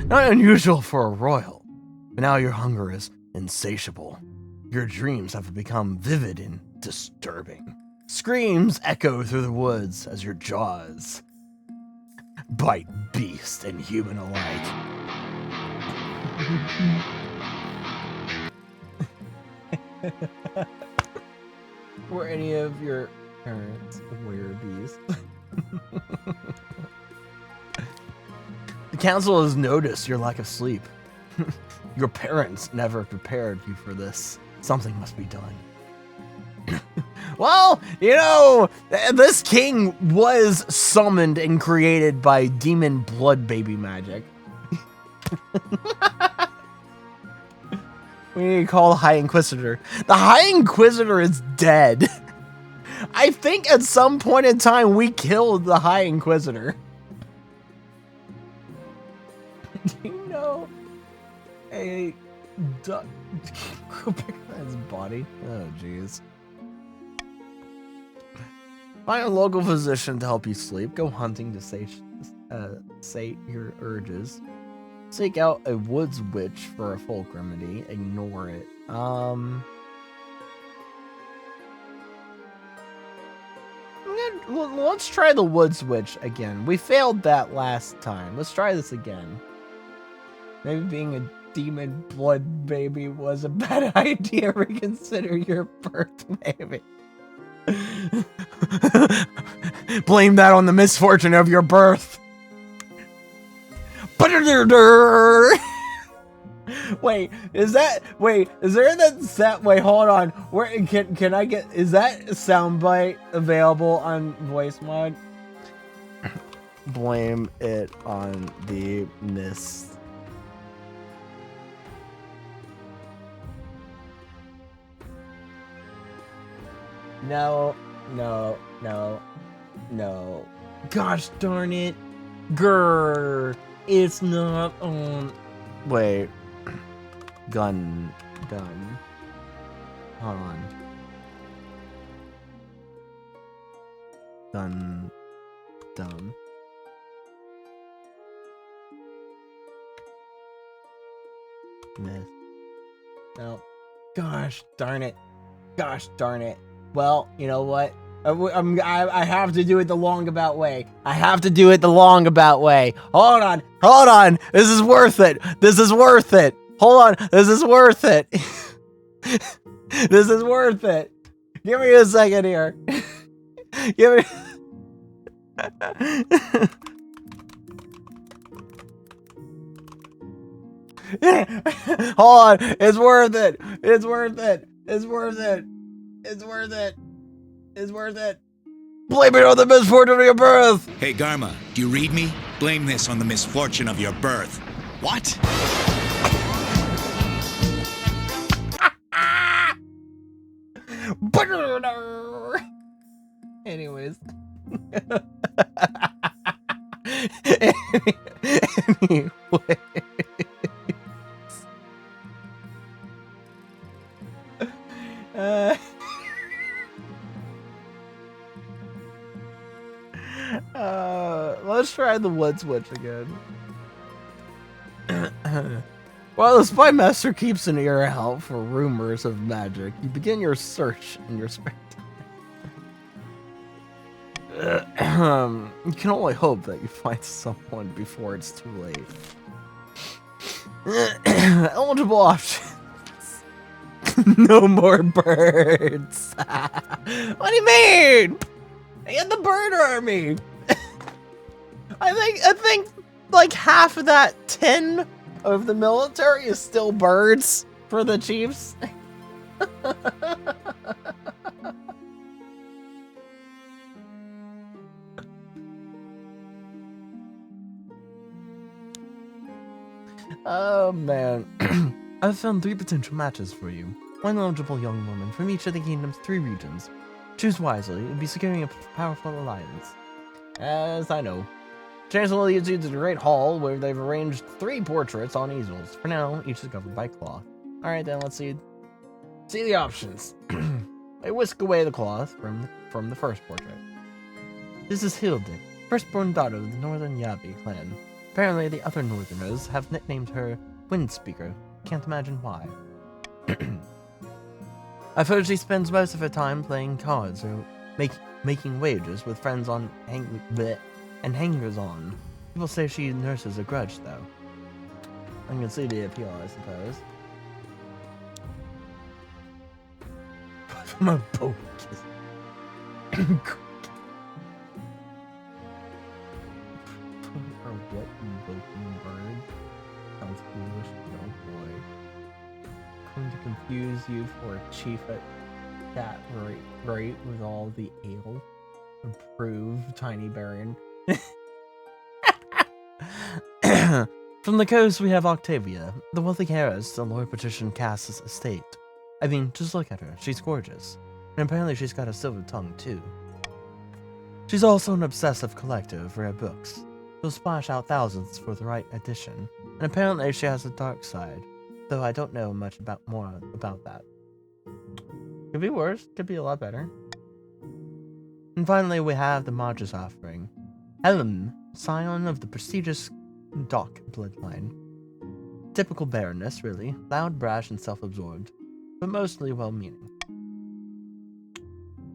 Not unusual for a royal, but now your hunger is insatiable. Your dreams have become vivid and disturbing. Screams echo through the woods as your jaws bite beast and human alike. Were any of your parents beasts? The council has noticed your lack of sleep. Your parents never prepared you for this. Something must be done. Well, you know, this king was summoned and created by demon blood baby magic. We need to call the High Inquisitor. The High Inquisitor is dead. I think at some point in time we killed the High Inquisitor. Do you know a duck? Go pick on his body. Oh, jeez. Find a local physician to help you sleep. Go hunting to sate your urges. Seek out a woods witch for a folk remedy. Ignore it. Let's try the woods witch again. We failed that last time. Let's try this again. Maybe being a demon blood baby was a bad idea. Reconsider your birth, maybe. Blame that on the misfortune of your birth. Wait, is there that set? Wait, hold on. Where can I get? Is that soundbite available on voice mod? Blame it on the mist. No. Gosh darn it. Grr. It's not on. Wait. Gun. Done. Hold on. Gun. Done. Miss. No. Gosh darn it. Well, you know what? I have to do it the longabout way. Hold on. This is worth it. Hold on. This is worth it. This is worth it. Give me a second here. Give me. Hold on. It's worth it. Blame it on the misfortune of your birth. Hey, Garma, do you read me? Blame this on the misfortune of your birth. What? Anyways. Let's try the wood switch again. While the spy master keeps an ear out for rumors of magic, you begin your search in your spare time. You can only hope that you find someone before it's too late. Eligible options. No more birds. What do you mean? I had the bird army. I think like half of that 10 of the military is still birds for the Chiefs. Oh man. I've found 3 potential matches for you. 1 eligible young woman from each of the kingdom's 3 regions. Choose wisely and be securing a powerful alliance. As I know. Chancellor leads you to the Great Hall, where they've arranged 3 portraits on easels. For now, each is covered by cloth. Alright then, let's see the options. I whisk away the cloth from the first portrait. This is Hilde, firstborn daughter of the Northern Yabi clan. Apparently, the other Northerners have nicknamed her Windspeaker. Can't imagine why. I've heard she spends most of her time playing cards or making wagers with friends on hangers-on. People say she nurses a grudge, though. I can see the appeal, I suppose. From a boat. Or what invoking bird? Sounds foolish, oh boy. Going to confuse you for a chief at that rate with all the ale. Improve, tiny baron. From the coast, we have Octavia, the wealthy heiress the Lord Patrician Cass's estate. I mean, just look at her. She's gorgeous. And apparently she's got a silver tongue, too. She's also an obsessive collector of rare books. She'll splash out thousands for the right edition. And apparently she has a dark side, though I don't know much more about that. Could be worse. Could be a lot better. And finally, we have the Magus offering. Helen, scion of the prestigious Dock bloodline. Typical baroness, really. Loud, brash, and self-absorbed, but mostly well-meaning.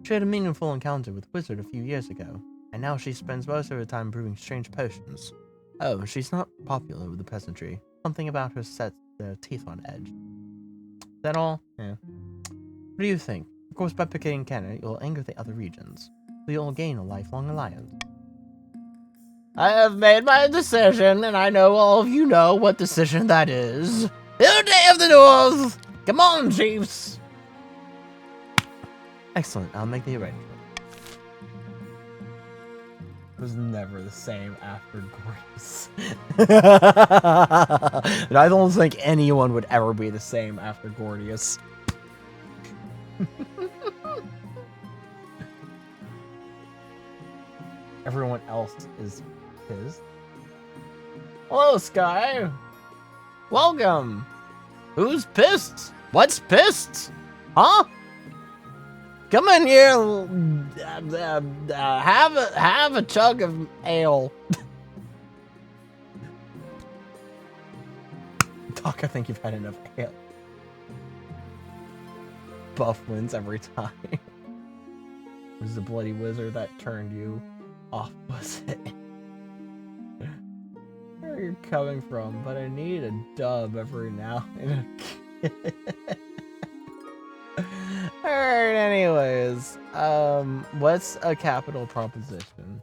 She had a meaningful encounter with a wizard a few years ago, and now she spends most of her time brewing strange potions. Oh, she's not popular with the peasantry. Something about her sets their teeth on edge. Is that all? Yeah. What do you think? Of course, by picketing Canada, you'll anger the other regions, so you'll gain a lifelong alliance. I have made my decision, and I know all of you know what decision that is. The Day of the North! Come on, chiefs! Excellent, I'll make the arrangement. It was never the same after Gordy's. And I don't think anyone would ever be the same after Gordius. Everyone else is pissed. Hello, Sky. Welcome. Who's pissed? What's pissed? Huh? Come in here. Have a chug of ale. Doc, I think you've had enough ale. Buff wins every time. It was the bloody wizard that turned you off, was it? Where are you coming from? But I need a dub every now and again. Alright, anyways. What's a capital proposition?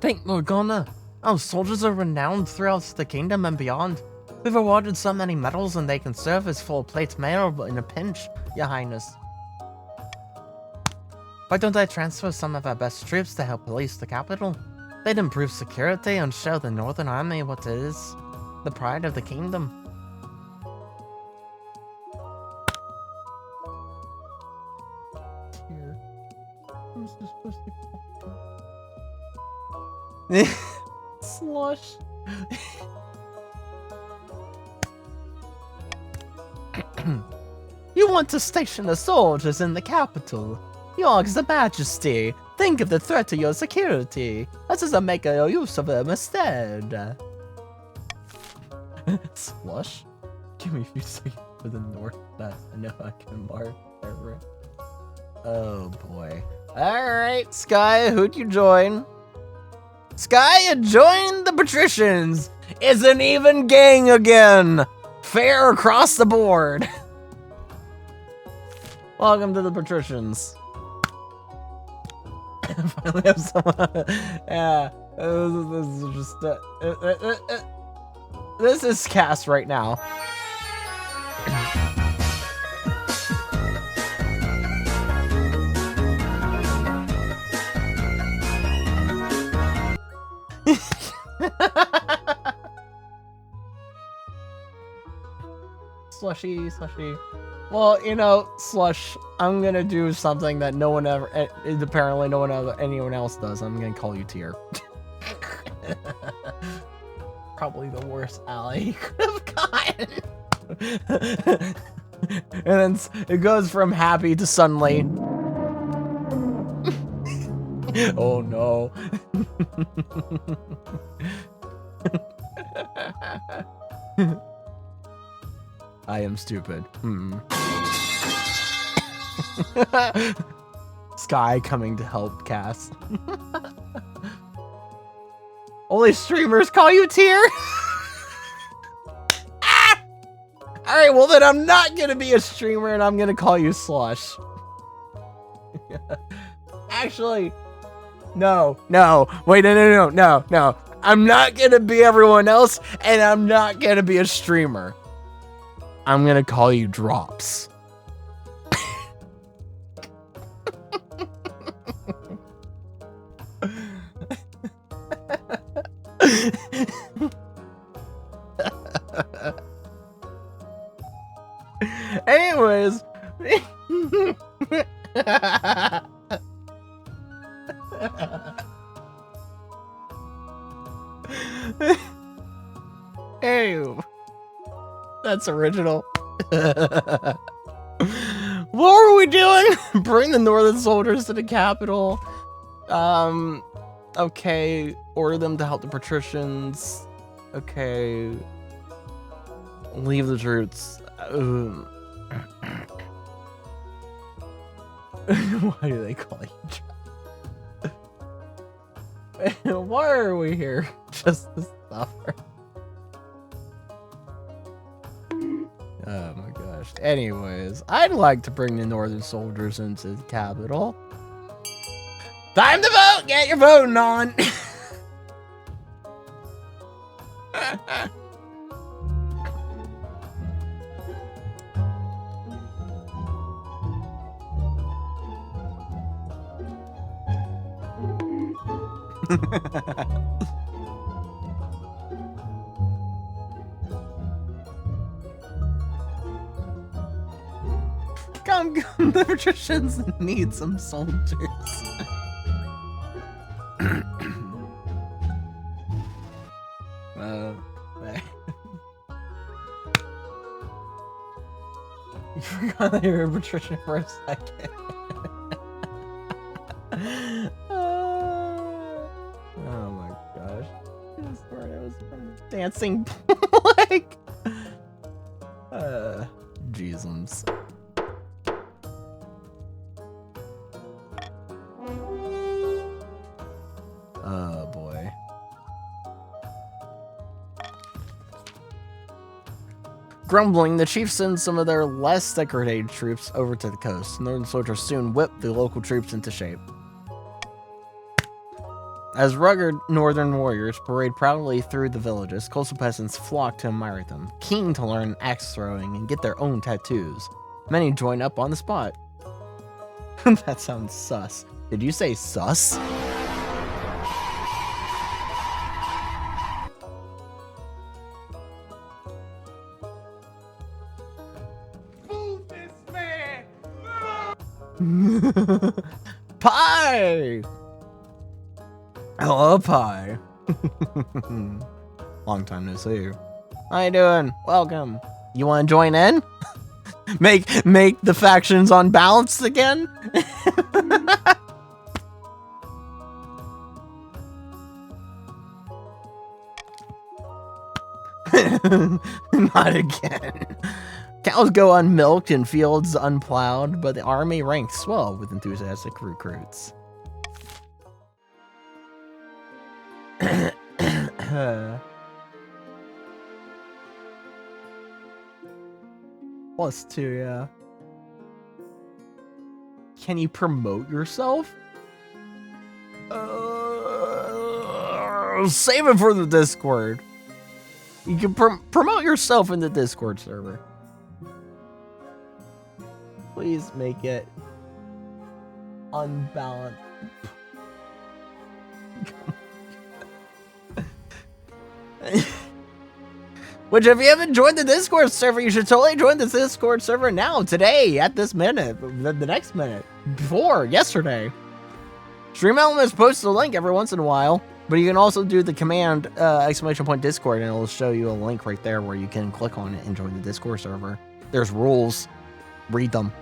Think Morgana. Our soldiers are renowned throughout the kingdom and beyond. We've awarded so many medals and they can serve as full plate mail in a pinch, your highness. Why don't I transfer some of our best troops to help police the capital? They'd improve security and show the Northern Army what it is, the pride of the kingdom. Here. Who's this supposed to go? Slush. You want to station the soldiers in the capital. Yours Majesty, think of the threat to your security. Let us make a use of them instead. Slush? Give me a few seconds for the north that I know I can mark over. Oh boy. Alright, Sky, who'd you join? Sky, you joined the patricians! It's an even gang again! Fair across the board! Welcome to the patricians. Finally have someone. Yeah, this is just this is cast right now. Slushy. Well, you know, Slush, I'm gonna do something that no one ever, apparently no one ever, anyone else does. I'm gonna call you Tier. Probably the worst ally he could have gotten. And then it goes from happy to suddenly. Oh no. I am stupid. Sky coming to help Cass. Only streamers call you Tier? Ah! Alright, well then I'm not gonna be a streamer and I'm gonna call you Slush. Actually, no. Wait, no. I'm not gonna be everyone else and I'm not gonna be a streamer. I'm gonna call you Drops. Anyways. Ew. That's original. What were we doing? Bring the northern soldiers to the capital. Okay. Order them to help the patricians. Okay. Leave the troops. Why do they call you? Why are we here? Just to suffer. Oh my gosh. Anyways, I'd like to bring the Northern soldiers into the capital. Time to vote! Get your voting on! Come, the patricians need some soldiers. You forgot that you were a patrician for a second. Oh my gosh. I swear it was from dancing like Jesus. Oh boy. Grumbling, the chief sends some of their less decorated troops over to the coast. Northern soldiers soon whip the local troops into shape. As rugged northern warriors parade proudly through the villages, coastal peasants flock to admire them, keen to learn axe throwing and get their own tattoos. Many join up on the spot. That sounds sus. Did you say sus? Pie! Hello, Pie. Long time no see. How you doing? Welcome. You want to join in? make the factions unbalanced again? Not again. Cows go unmilked and fields unplowed, but the army ranks swell with enthusiastic recruits. +2, yeah. Can you promote yourself? Save it for the Discord. You can promote yourself in the Discord server. Please make it unbalanced. Which, if you haven't joined the Discord server, you should totally join the Discord server now, today, at this minute, the next minute, before, yesterday. Stream Elements posts a link every once in a while, but you can also do the command !Discord, and it'll show you a link right there where you can click on it and join the Discord server. There's rules. Read them.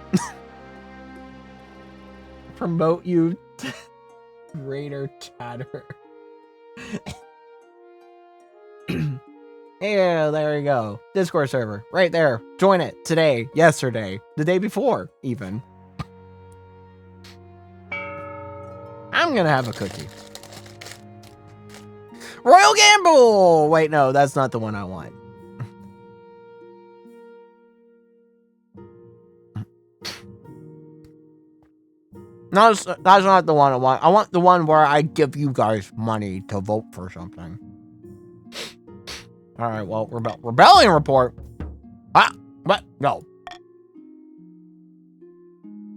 Promote you, Raider Chatter. Yeah, there you go. Discord server, right there. Join it today, yesterday, the day before, even. I'm gonna have a cookie. Royal Gamble! Wait, no, that's not the one I want. No, that's not the one I want. I want the one where I give you guys money to vote for something. All right, well, rebellion report. Ah, what? No.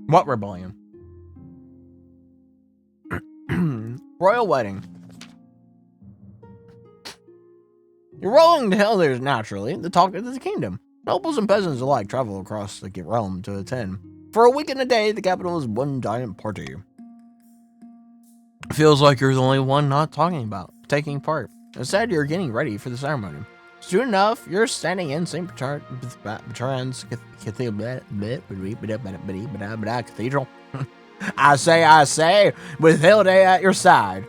What rebellion? Royal wedding. You're rolling the Hellers naturally, the talk of the kingdom. Nobles and peasants alike travel across the realm to attend. For a week and a day, the capital is one giant party. Feels like you're the only one not taking part. Instead, you're getting ready for the ceremony. Soon enough, you're standing in St. Bertrand's Cathedral. I say, with Hilde at your side.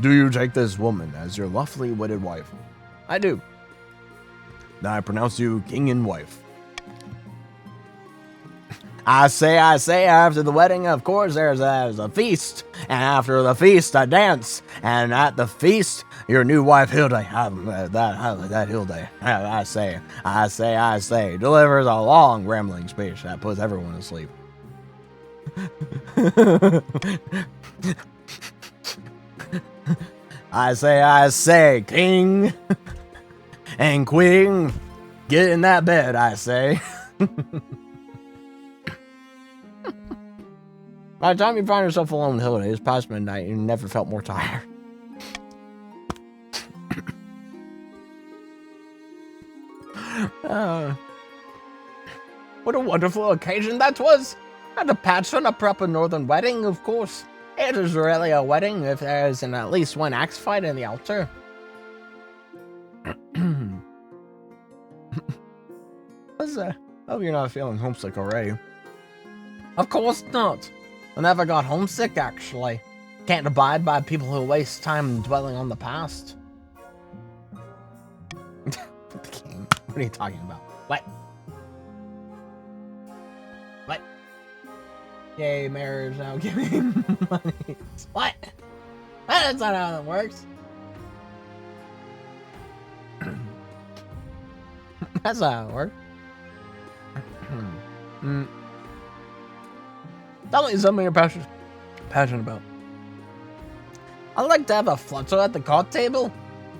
Do you take this woman as your lawfully wedded wife? I do. Then I pronounce you king and wife. I say, after the wedding, of course, there's a feast. And after the feast, a dance. And at the feast, your new wife, Hilda, that Hilda, I say, delivers a long, rambling speech that puts everyone to sleep. I say, king and queen, get in that bed, I say. By the time you find yourself alone with Hilda, it's past midnight and you never felt more tired. What a wonderful occasion that was! And a patron, a proper northern wedding, of course. It is really a wedding if there isn't at least one axe fight in the altar. What's that? Hope you're not feeling homesick already. Of course not. I never got homesick, actually. Can't abide by people who waste time dwelling on the past. The king. What are you talking about? What? What? Yay, marriage now giving money. What? That's not how that works. That's not how it works. Tell me something you're passionate about. I like to have a flutter at the card table.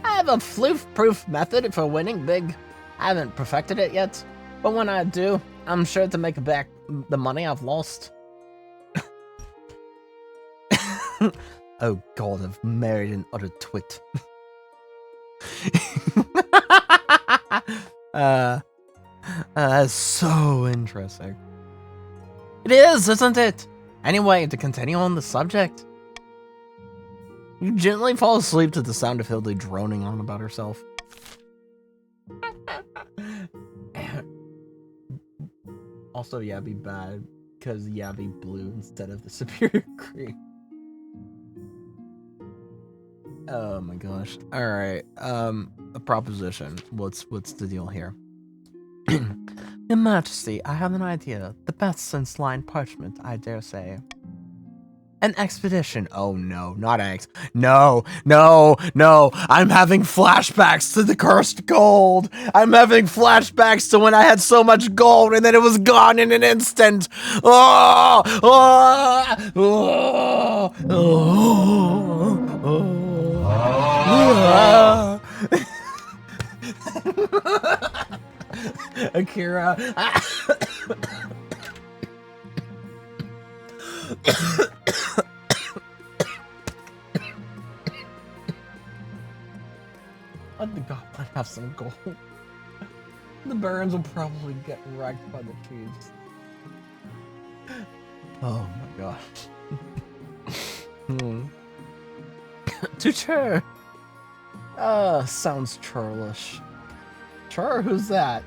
I have a floof-proof method for winning big. I haven't perfected it yet, but when I do, I'm sure to make back the money I've lost. Oh God, I've married an utter twit. That's so interesting. It is, isn't it? Anyway, to continue on the subject, you gently fall asleep to the sound of Hildy droning on about herself. Also, Yabby bad, because Yabby blue instead of the superior green. Oh my gosh. Alright, a proposition. What's the deal here? Your Majesty, I have an idea. The best since lined parchment, I dare say. An expedition. Oh no, not X. No. I'm having flashbacks to the cursed gold. I'm having flashbacks to when I had so much gold and then it was gone in an instant. Oh! Oh! Oh! Oh! Oh! Akira. I think I might have some gold. The Barons will probably get wrecked by the Chiefs. Oh my gosh. To Chur. Sounds churlish. Chur, who's that?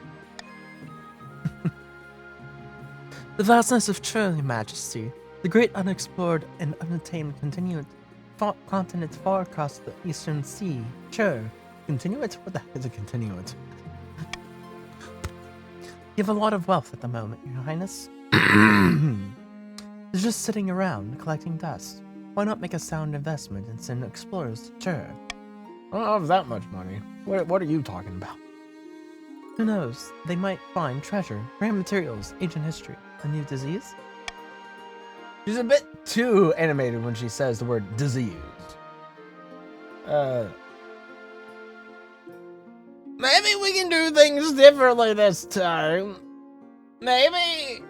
The vastness of Chur, Your Majesty. The great unexplored and unattained continent far across the eastern sea. Chur. Continuate? What the heck is a continuate? You have a lot of wealth at the moment, Your Highness. It's just sitting around, collecting dust. Why not make a sound investment and send explorers to Chur? I don't have that much money. What are you talking about? Who knows? They might find treasure, rare materials, ancient history, a new disease? She's a bit too animated when she says the word disease. Maybe we can do things differently this time. Maybe.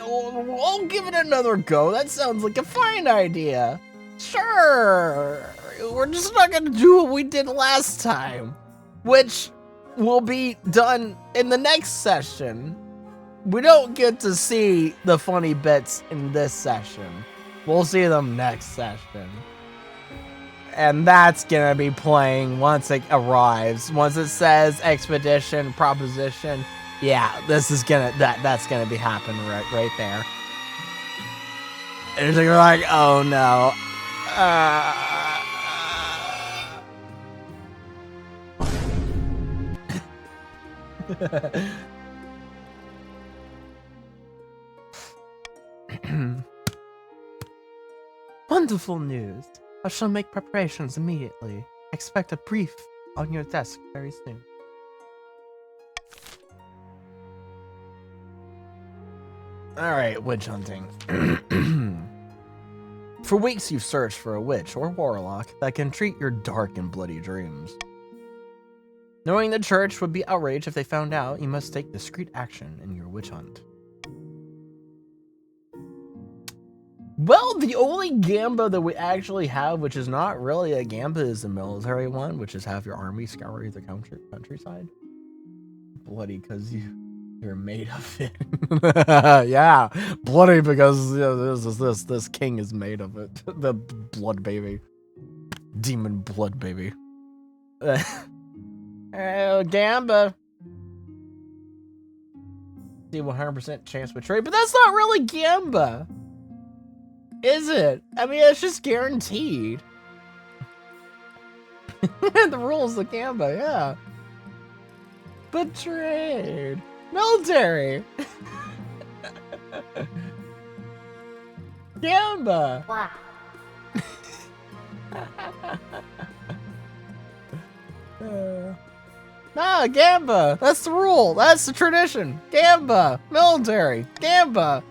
We'll give it another go. That sounds like a fine idea. Sure. We're just not gonna do what we did last time, which will be done in the next session. We don't get to see the funny bits in this session. We'll see them next session. And that's gonna be playing once it arrives. Once it says expedition, proposition. Yeah, this is gonna that's gonna be happening right there. And you're like, oh no. Wonderful news. I shall make preparations immediately. Expect a brief on your desk very soon. Alright, witch hunting. For weeks you've searched for a witch or warlock that can treat your dark and bloody dreams. Knowing the church would be outraged if they found out, you must take discreet action in your witch hunt. Well, the only gamba that we actually have, which is not really a gamba, is the military one, which is have your army scour the countryside. Bloody because you're made of it. Yeah, bloody because this king is made of it. The blood baby. Demon blood baby. Gamba. See 100% chance betrayed, but that's not really gamba. Is it? I mean, it's just guaranteed. The rules of gamba, yeah. Betrayed. Military. Gamba. Nah, gamba. That's the rule. That's the tradition. Gamba. Military. Gamba.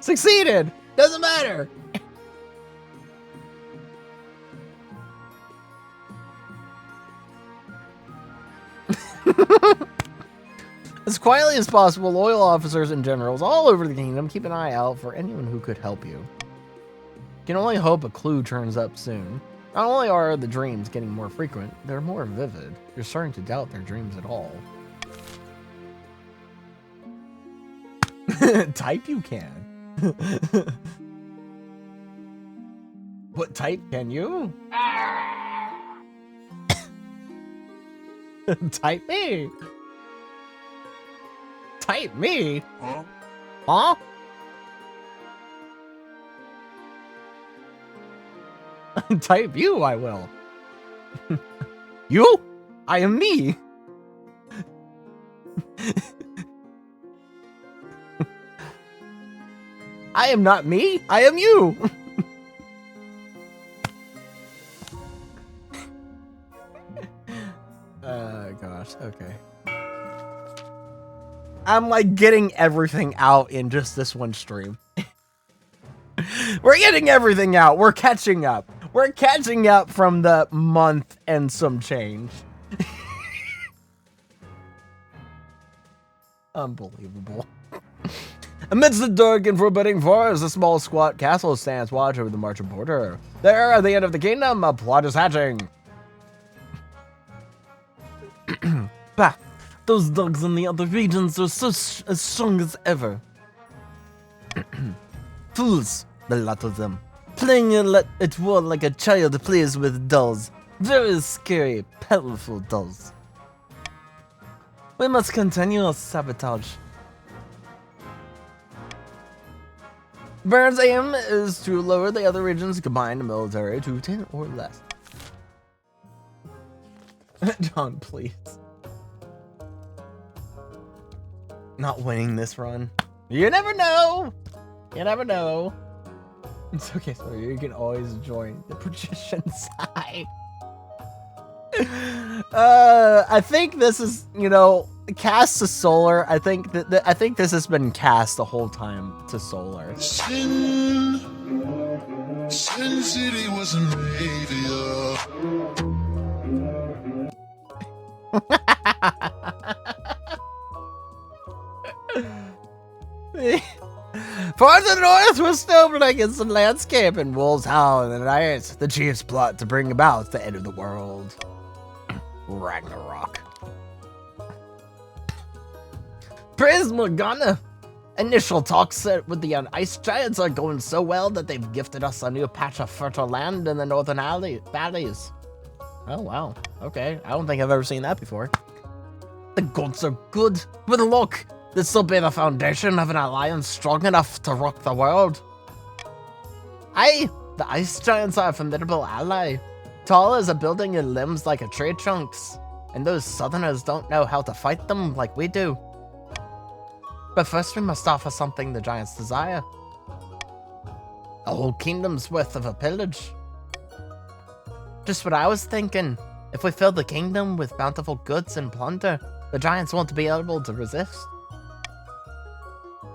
Succeeded. Doesn't matter. As quietly as possible, loyal officers and generals all over the kingdom keep an eye out for anyone who could help you. You can only hope a clue turns up soon. Not only are the dreams getting more frequent, they're more vivid. You're starting to doubt their dreams at all. Type you can. What type can you? Type me. Type me? Huh? Huh? Type you, I will. You? I am me. I am not me. I am you. Gosh. Okay. I'm like getting everything out in just this one stream. We're getting everything out. We're catching up. We're catching up from the month and some change. Unbelievable. Amidst the dark and forbidding forest, a small squat castle stands watch over the marching border. There, at the end of the kingdom, a plot is hatching. Bah, those dogs in the other regions are as strong as ever. Fools, the lot of them. Playing at war like a child plays with dolls. Very scary, powerful dolls. We must continue our sabotage. Baron's aim is to lower the other region's combined military to 10 or less. John, please. Not winning this run. You never know. You never know. It's okay, so you can always join the magician side. I think this is, you know, cast to solar. I think I think this has been cast the whole time to solar. Sin City was a radio. Far to the north, we're stumbling against the landscape, and wolves howl in the night. The chiefs plot to bring about the end of the world. Ragnarok. Praise Morgana! Initial talks set with the ice giants are going so well that they've gifted us a new patch of fertile land in the northern valleys. Oh, wow. Okay. I don't think I've ever seen that before. The gods are good. With luck, this will be the foundation of an alliance strong enough to rock the world. Aye, the ice giants are a formidable ally. Tall as a building and limbs like a tree trunks. And those southerners don't know how to fight them like we do. But first we must offer something the giants desire. A whole kingdom's worth of a pillage. Just what I was thinking. If we fill the kingdom with bountiful goods and plunder, the giants won't be able to resist.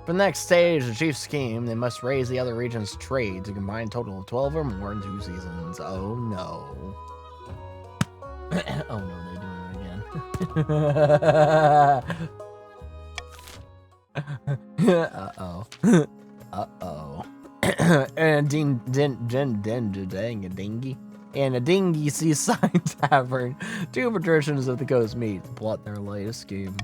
For the next stage, the chief's scheme, they must raise the other region's trade to a combined total of 12 or more in 2 seasons. Oh no. Oh no, they're doing it again. Uh-oh. Uh-oh. And in a dingy seaside tavern, 2 patricians of the coast meet to plot their latest scheme.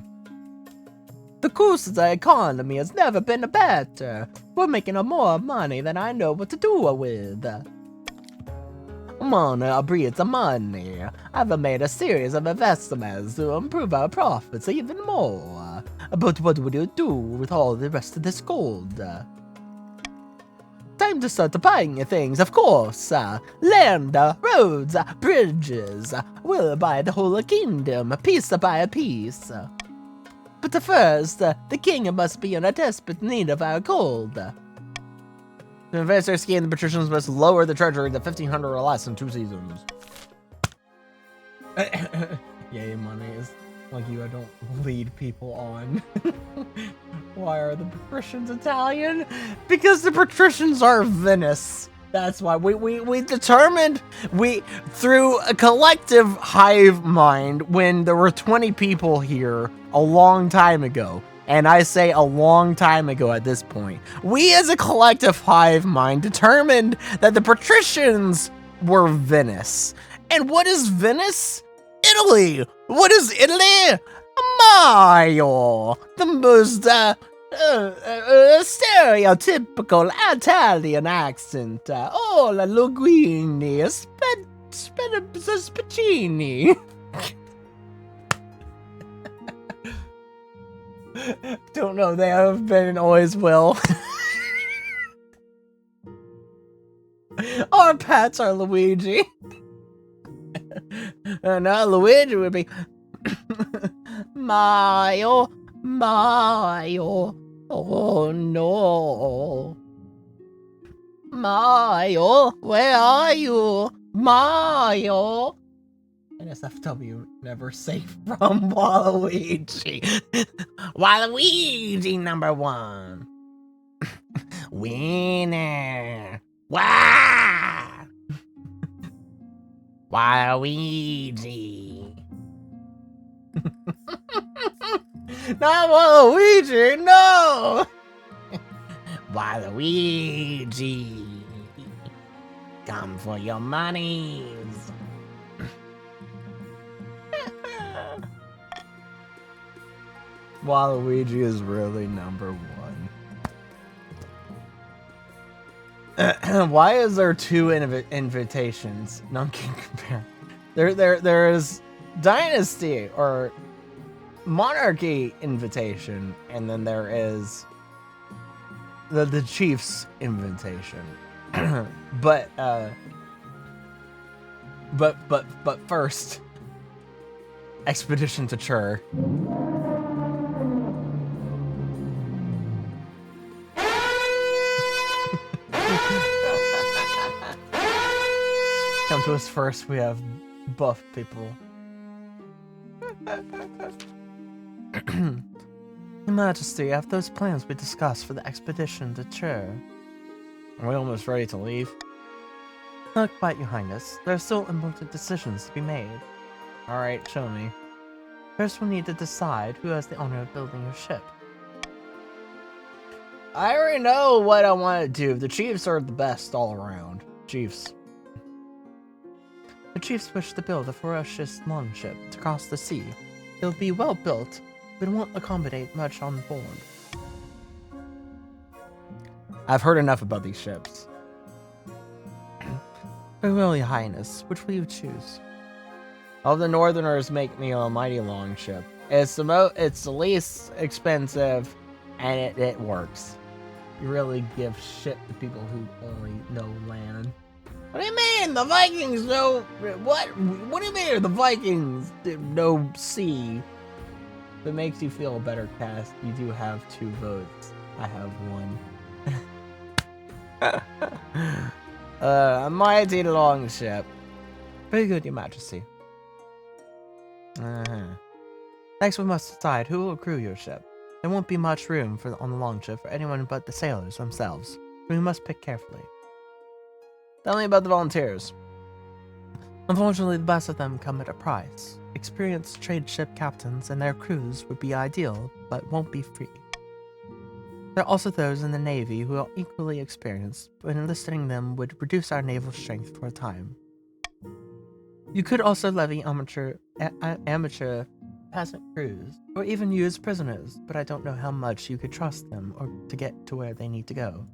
The coast's economy has never been better. We're making more money than I know what to do with. Money breeds money. I've made a series of investments to improve our profits even more. But what will you do with all the rest of this gold? Time to start buying things, of course. Land, roads, bridges. We'll buy the whole kingdom, piece by piece. But first, the king must be in a desperate need of our gold. To advance their scheme, the patricians must lower the treasury to 1,500 or less in 2 seasons. Yay, monies. Like you, I don't lead people on. Why are the patricians Italian? Because the patricians are Venice. That's why we determined, through a collective hive mind, when there were 20 people here a long time ago, and I say a long time ago at this point, we as a collective hive mind determined that the patricians were Venice. And what is Venice? Italy! What is Italy? Mario! The most, stereotypical Italian accent. Oh, la linguini, spicini. Don't know, they have been and always will. Our pets are Luigi. No, Luigi would be Mario, Mario. Oh no. Mario, where are you? Mario. NSFW, never safe from Waluigi. Waluigi #1. Winner. Wah! Waluigi. Not Waluigi, no! Waluigi. Come for your monies. Waluigi is really #1. Why is there 2 invitations? None can compare. There is Dynasty or Monarchy invitation, and then there is the Chief's invitation. But first, Expedition to Chur. Come to us first, we have buff people. Your Majesty, I have those plans we discussed for the expedition to Chur. Are we almost ready to leave? Not quite, Your Highness. There are still important decisions to be made. Alright, show me. First, we'll need to decide who has the honor of building your ship. I already know what I want to do. The Chiefs are the best all around. Chiefs. The Chiefs wish to build a ferocious longship to cross the sea. It will be well built, but it won't accommodate much on board. I've heard enough about these ships. Very well, Your Highness. Which will you choose? All the Northerners make me a mighty long ship. It's the least expensive, and it works. You really give shit to people who only know land. What do you mean? The Vikings know what? What do you mean the Vikings know sea? If it makes you feel better, Cast, you do have 2 votes. I have 1. A mighty longship. Very good, Your Majesty. Next, we must decide who will crew your ship. There won't be much room on the longship for anyone but the sailors themselves. We must pick carefully. Tell me about the volunteers. Unfortunately, the best of them come at a price. Experienced trade ship captains and their crews would be ideal, but won't be free. There are also those in the Navy who are equally experienced, but enlisting them would reduce our naval strength for a time. You could also levy amateur peasant crews, or even use prisoners, but I don't know how much you could trust them or to get to where they need to go.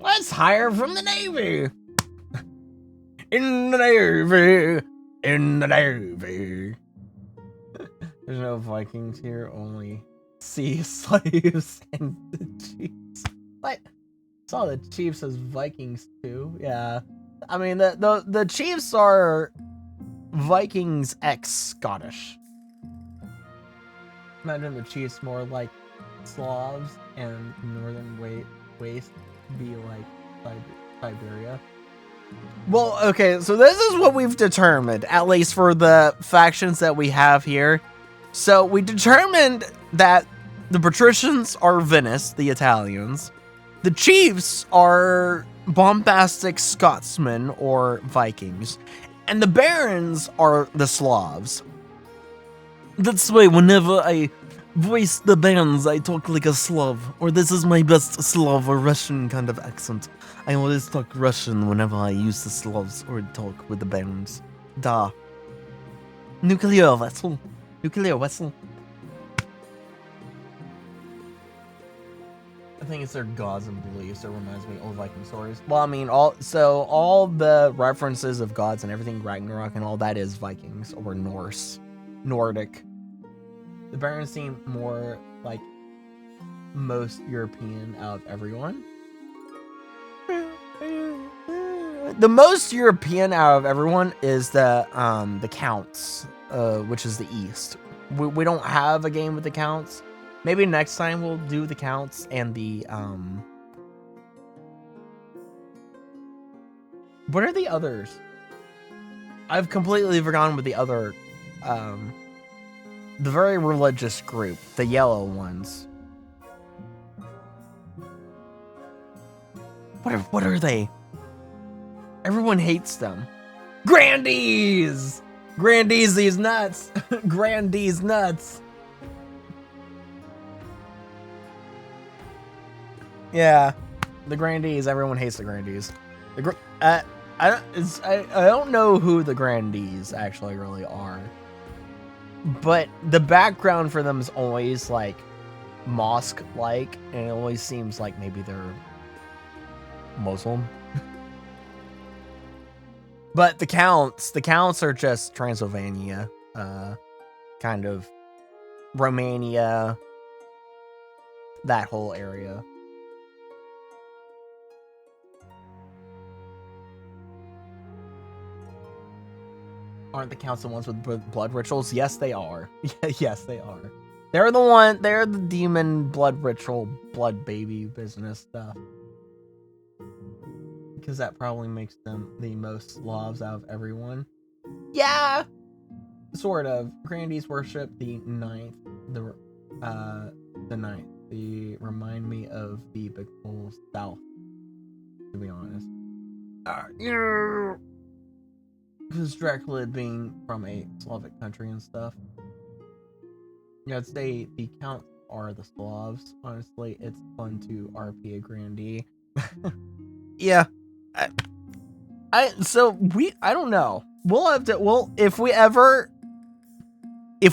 Let's hire from the Navy! In the Navy! In the Navy! There's no Vikings here, only sea slaves and the Chiefs. What? I saw the Chiefs as Vikings too. Yeah. I mean, the Chiefs are Vikings ex-Scottish. Imagine the Chiefs more like Slavs and northern waste be like Siberia. Well, okay, so this is what we've determined, at least for the factions that we have here. So we determined that the patricians are Venice, the Italians. The chiefs are bombastic Scotsmen or Vikings. And the barons are the Slavs. That's why whenever I voice the barons, I talk like a Slav. Or this is my best Slav or Russian kind of accent. I always talk Russian whenever I use the Slavs or talk with the barons. Da. Nuclear vessel. Nuclear vessel. I think it's their gods and beliefs that reminds me of old Viking stories. Well, I mean, all the references of gods and everything, Ragnarok and all that is Vikings or Norse, Nordic. The barons seem more like most European out of everyone. The most European out of everyone is the counts, which is the East. We don't have a game with the counts. Maybe next time we'll do the counts and the what are the others? I've completely forgotten what the other the very religious group, the yellow ones. What are they? Everyone hates them. Grandees! Grandees, these nuts! Grandees nuts! Yeah, the Grandees. Everyone hates the Grandees. I don't know who the Grandees actually really are, but the background for them is always like mosque-like, and it always seems like maybe they're Muslim. But the counts are just Transylvania, kind of Romania, that whole area. Aren't the counts the ones with blood rituals? Yes, they are. Yes, they are. They're the demon blood ritual, blood baby business stuff. Because that probably makes them the most Slavs out of everyone. Yeah! Sort of. Grandees worship the ninth. The ninth. They remind me of the big bull south, to be honest. Because Dracula being from a Slavic country and stuff. Yeah, I'd say the counts are the Slavs. Honestly, it's fun to RP a Grandee. Yeah. I don't know. If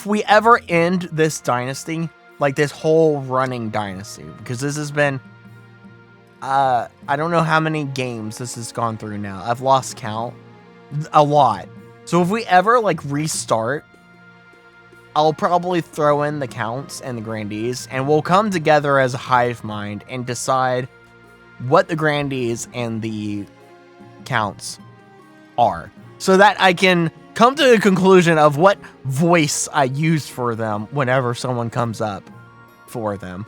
we ever end this dynasty, like this whole running dynasty, because this has been I don't know how many games this has gone through now. I've lost count. A lot. So if we ever like restart, I'll probably throw in the counts and the Grandees, and we'll come together as a hive mind and decide what the Grandees and the counts are, so that I can come to a conclusion of what voice I use for them whenever someone comes up for them.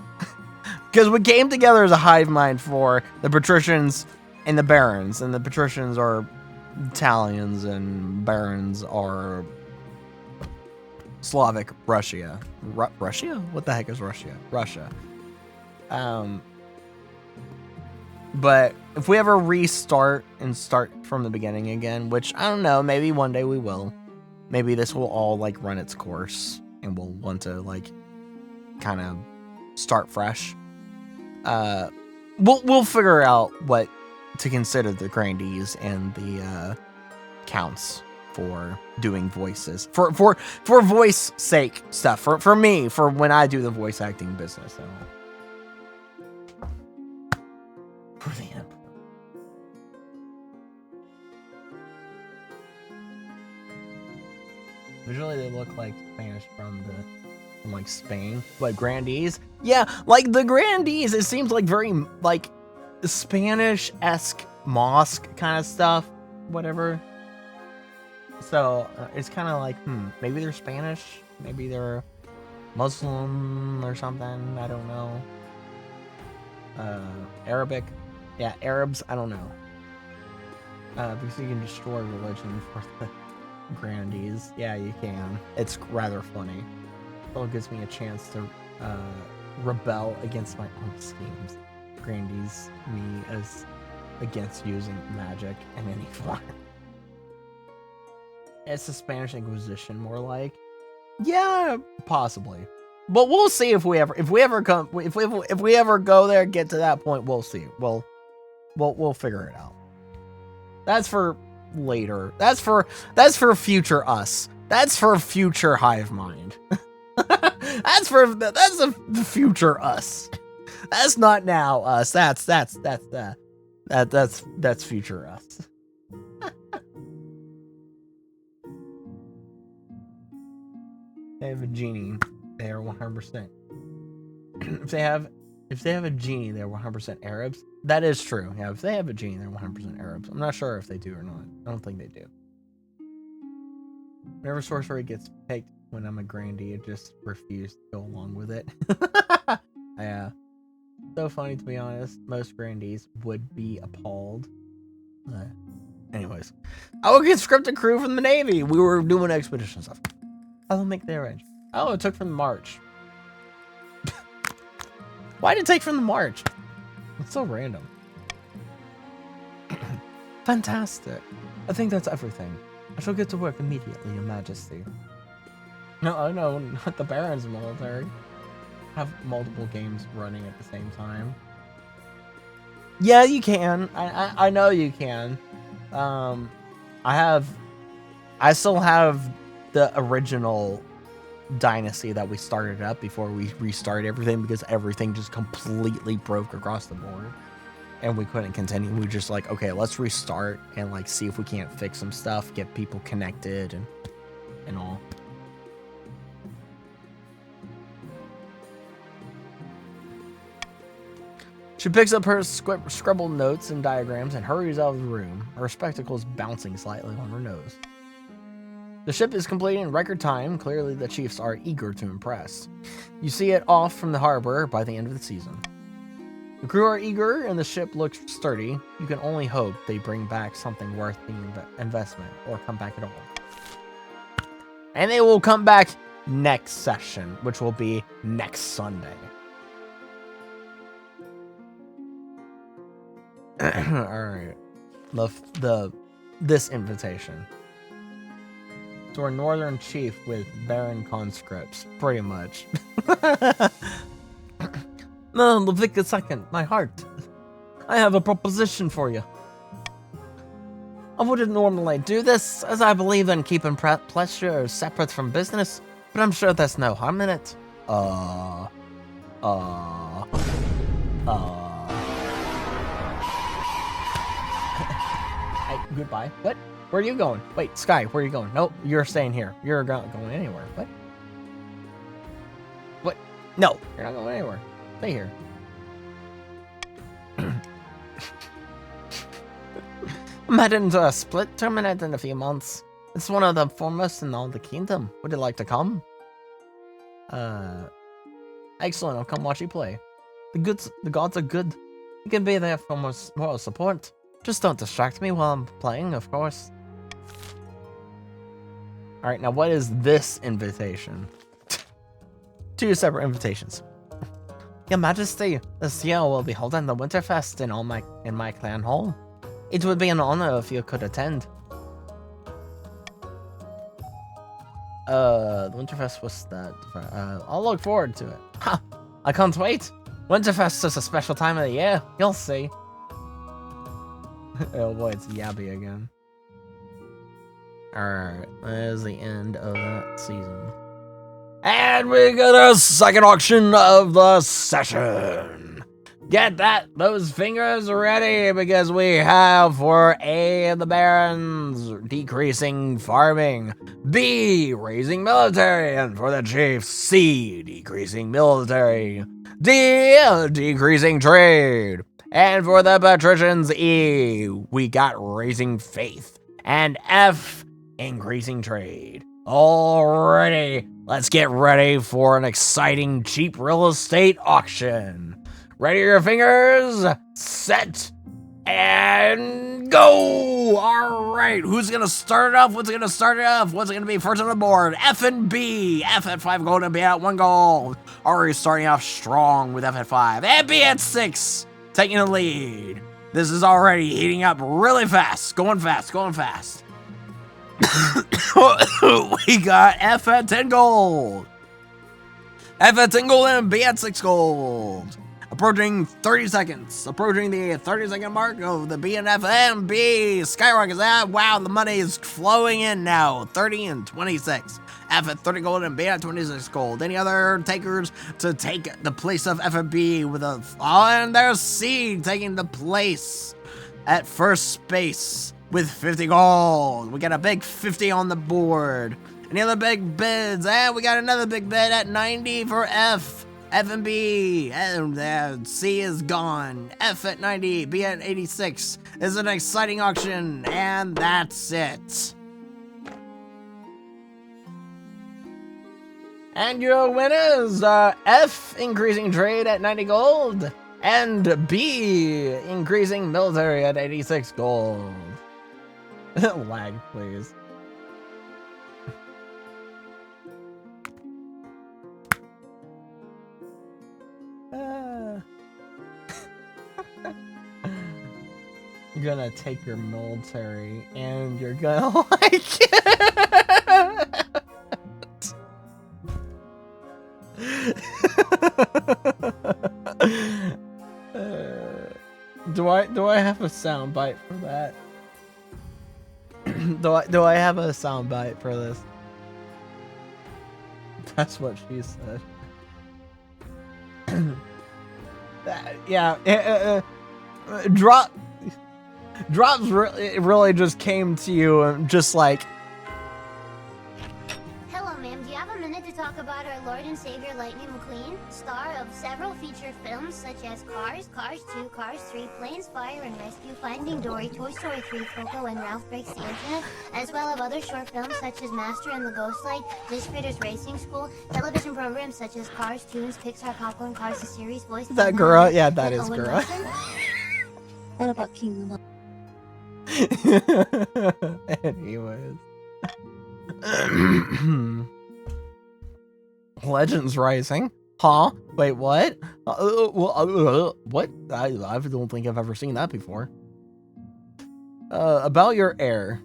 Because we came together as a hive mind for the patricians and the barons, and the patricians are Italians and barons are Slavic Russia. Russia? What the heck is Russia? Russia. But if we ever restart and start from the beginning again, which I don't know, maybe one day we will. Maybe this will all like run its course and we'll want to like kind of start fresh. We'll figure out what to consider the grandees and the counts for doing voices for voice sake stuff for me for when I do the voice acting business. So. For the emperor. Visually, they look like Spanish from like Spain, but grandees, yeah, like the grandees. It seems like very like Spanish-esque mosque kind of stuff, whatever. So it's kind of like, maybe they're Spanish, maybe they're Muslim or something. I don't know. Arabic. Yeah, Arabs, I don't know. Because you can destroy religion for the grandees. Yeah, you can. It's rather funny. It gives me a chance to rebel against my own schemes. Grandees me as against using magic in any form. It's the Spanish Inquisition, more like. Yeah, possibly. But we'll see if we ever go there, get to that point. We'll see. We'll figure it out. That's for later. That's for future us. That's for future hive mind. that's the future us. That's not now us. That's future us. They have a genie. They are 100%. If they have a genie, they're 100% Arabs. That is true. Yeah, if they have a genie, they're 100% Arabs. I'm not sure if they do or not. I don't think they do. Whenever sorcery gets picked when I'm a grandee, it just refused to go along with it. Yeah. So funny, to be honest. Most grandees would be appalled. Anyways. I will get scripted crew from the Navy. We were doing expedition stuff. I will make the arrange. Oh, it took from the March. Why did it take from the March? It's so random. Fantastic. I think that's everything. I shall get to work immediately, Your Majesty. No, not the Baron's military. Have multiple games running at the same time. Yeah, you can. I know you can. I still have the original dynasty that we started up before we restarted everything, because everything just completely broke across the board and we couldn't continue. We were just like, okay, let's restart and like see if we can't fix some stuff, get people connected and all. She picks up her scribbled notes and diagrams and hurries out of the room, her spectacles bouncing slightly on her nose. The ship is completed in record time. Clearly, the chiefs are eager to impress. You see it off from the harbor by the end of the season. The crew are eager and the ship looks sturdy. You can only hope they bring back something worth the investment or come back at all. And they will come back next session, which will be next Sunday. Alright. This invitation. To our northern chief with barren conscripts, pretty much. No, Levick II, my heart. I have a proposition for you. I wouldn't normally do this, as I believe in keeping pleasure separate from business, but I'm sure there's no harm in it. Hey, goodbye. What? Where are you going? Wait, Sky, where are you going? Nope, you're staying here. You're not going anywhere. What? What? No, you're not going anywhere. Stay here. I'm heading into a split tournament in a few months. It's one of the foremost in all the kingdom. Would you like to come? Excellent, I'll come watch you play. The gods are good. You can be there for moral support. Just don't distract me while I'm playing, of course. Alright, now what is this invitation? 2 separate invitations. Your Majesty, this year we'll be holding the Winterfest in my clan hall. It would be an honor if you could attend. The Winterfest was that. I'll look forward to it. Ha! I can't wait. Winterfest is a special time of the year. You'll see. Oh boy, it's Yabby again. Alright, that is the end of that season. And we got a second auction of the session. Get those fingers ready, because we have for A, the barons, decreasing farming, B, raising military, and for the chiefs, C, decreasing military, D, decreasing trade, and for the patricians, E, we got raising faith, and F, increasing trade. Alrighty, let's get ready for an exciting cheap real estate auction. Ready your fingers, set, and go! Alright, who's gonna start it off? What's it gonna be first on the board? F and B. F at 5 gold and B at 1 gold. Already starting off strong with F at 5. And B at 6, taking the lead. This is already heating up really fast. Going fast. We got F at 10 gold. F at 10 gold and B at 6 gold. Approaching 30 seconds. Approaching the 30-second mark of the B and F and B. Skyrockets. Wow, the money is flowing in now. 30 and 26. F at 30 gold and B at 26 gold. Any other takers to take the place of F and B with a... Oh, and there's C taking the place at first space with 50 gold. We got a big 50 on the board. Any other big bids? And we got another big bid at 90 for F. F and B, and C is gone. F at 90, B at 86 is an exciting auction, and that's it. And your winners are F, increasing trade at 90 gold, and B, increasing military at 86 gold. Lag, please. You're gonna take your military and you're gonna like it. Do I have a sound bite for that? do I have a sound bite for this? That's what she said. Yeah, Drops really just came to you and just like... Hello, ma'am. Do you have a minute to talk about our Lord and Savior Lightning McQueen, star of several feature films such as Cars, Cars 2, Cars 3, Planes, Fire and Rescue, Finding Dory, Toy Story 3, Coco, and Ralph Breaks the Internet, as well as other short films such as Master and the Ghost Light, Misfiters Racing School, television programs such as Cars, Tunes, Pixar, Popcorn, Cars, the series, voice. That girl? Yeah, that is girl. What about King? Anyways. Legends Rising? Huh? Wait, what? What? I don't think I've ever seen that before. About your heir.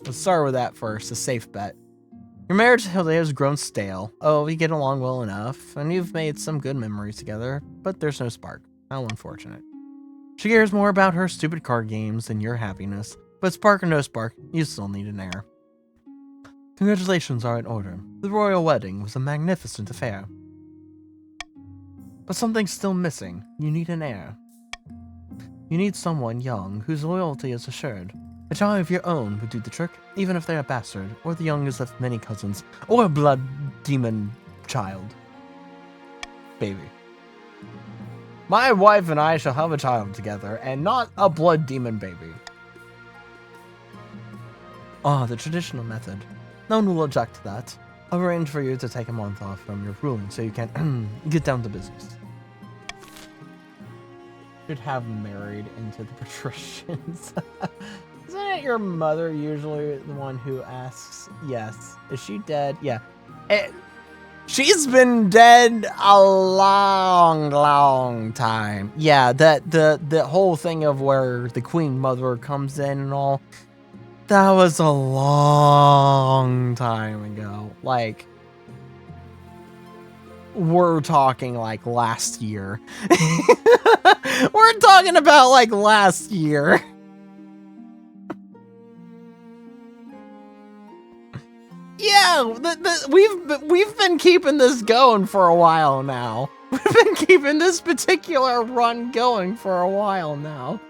Let's start with that first, a safe bet. Your marriage to Hilda has grown stale. Oh, we get along well enough, and you've made some good memories together, but there's no spark. How unfortunate. She cares more about her stupid card games than your happiness, but spark or no spark, you still need an heir. Congratulations are in order. The royal wedding was a magnificent affair. But something's still missing. You need an heir. You need someone young whose loyalty is assured. A child of your own would do the trick, even if they're a bastard, or the youngest of many cousins, or a blood demon child. Baby. My wife and I shall have a child together, and not a blood demon baby. Ah, the traditional method. No one will object to that. I'll arrange for you to take a month off from your ruling so you can get down to business. should have married into the patricians. Isn't it your mother usually the one who asks? Yes. Is she dead? Yeah. She's been dead a long time. Yeah, the whole thing of where the Queen Mother comes in and all, that was a long time ago. Like, we're talking like last year. We're talking about like last year. Yeah, we've been keeping this going for a while now. We've been keeping this particular run going for a while now.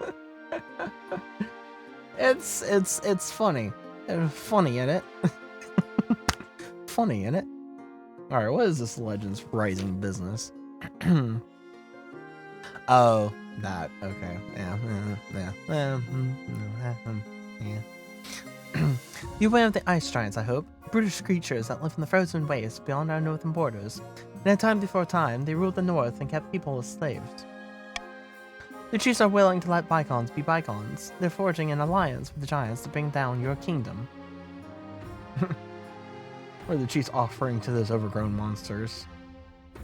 It's funny. Funny in it. Funny in it. All right, what is this Legends Rising business? Oh, that. Okay. Yeah. You went of the ice giants, I hope. Brutish creatures that live in the frozen wastes beyond our northern borders. In a time before time, they ruled the north and kept people as slaves. The chiefs are willing to let bygones be bygones. They're forging an alliance with the giants to bring down your kingdom. What are the chiefs offering to those overgrown monsters?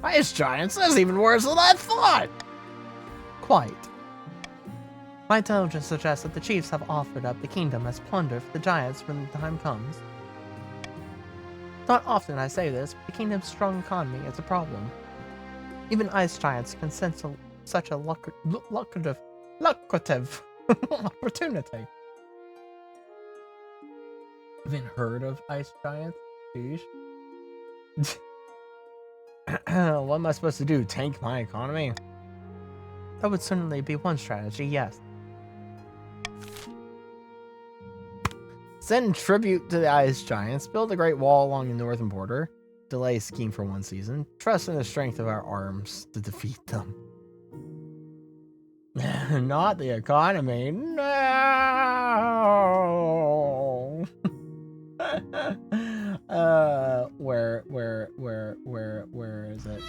Ice giants? That's even worse than I thought! Quite. My intelligence suggests that the chiefs have offered up the kingdom as plunder for the giants when the time comes. Not often I say this, but the kingdom's strong economy is a problem. Even ice giants can sense such a lucrative opportunity. Even heard of ice giants? Sheesh. What am I supposed to do? Tank my economy? That would certainly be one strategy, yes. Send tribute to the ice giants, build a great wall along the northern border, delay scheme for one season, trust in the strength of our arms to defeat them. Not the economy, no! Where is it?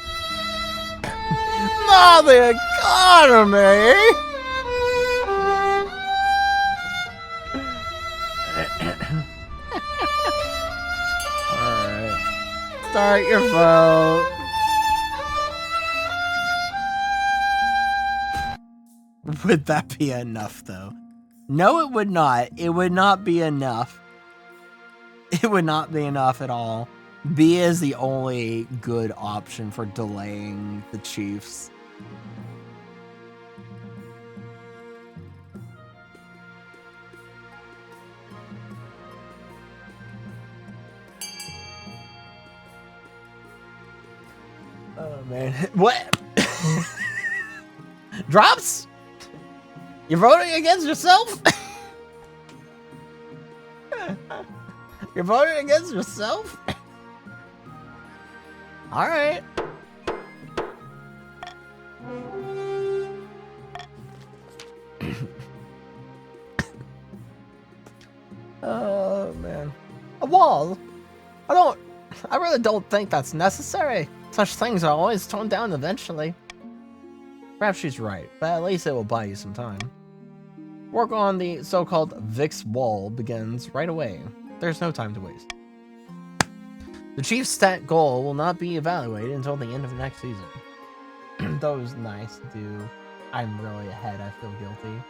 Not the economy! Alright. Start your vote. Would that be enough, though? No, it would not. It would not be enough. It would not be enough at all. B is the only good option for delaying the Chiefs. Oh, man. What? Drops? You're voting against yourself? You're voting against yourself? Alright. Oh, man. A wall? I really don't think that's necessary. Such things are always toned down eventually. Perhaps she's right, but at least it will buy you some time. Work on the so-called Vix wall begins right away. There's no time to waste. The chief's stat goal will not be evaluated until the end of next season. That was nice to do. I'm really ahead, I feel guilty.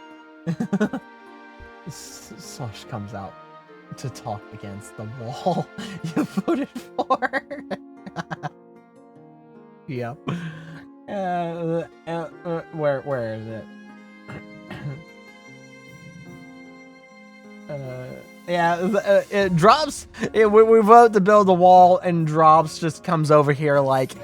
Slush comes out to talk against the wall you voted for. Yep. Where is it? Yeah, it drops. We vote to build a wall, and drops just comes over here like.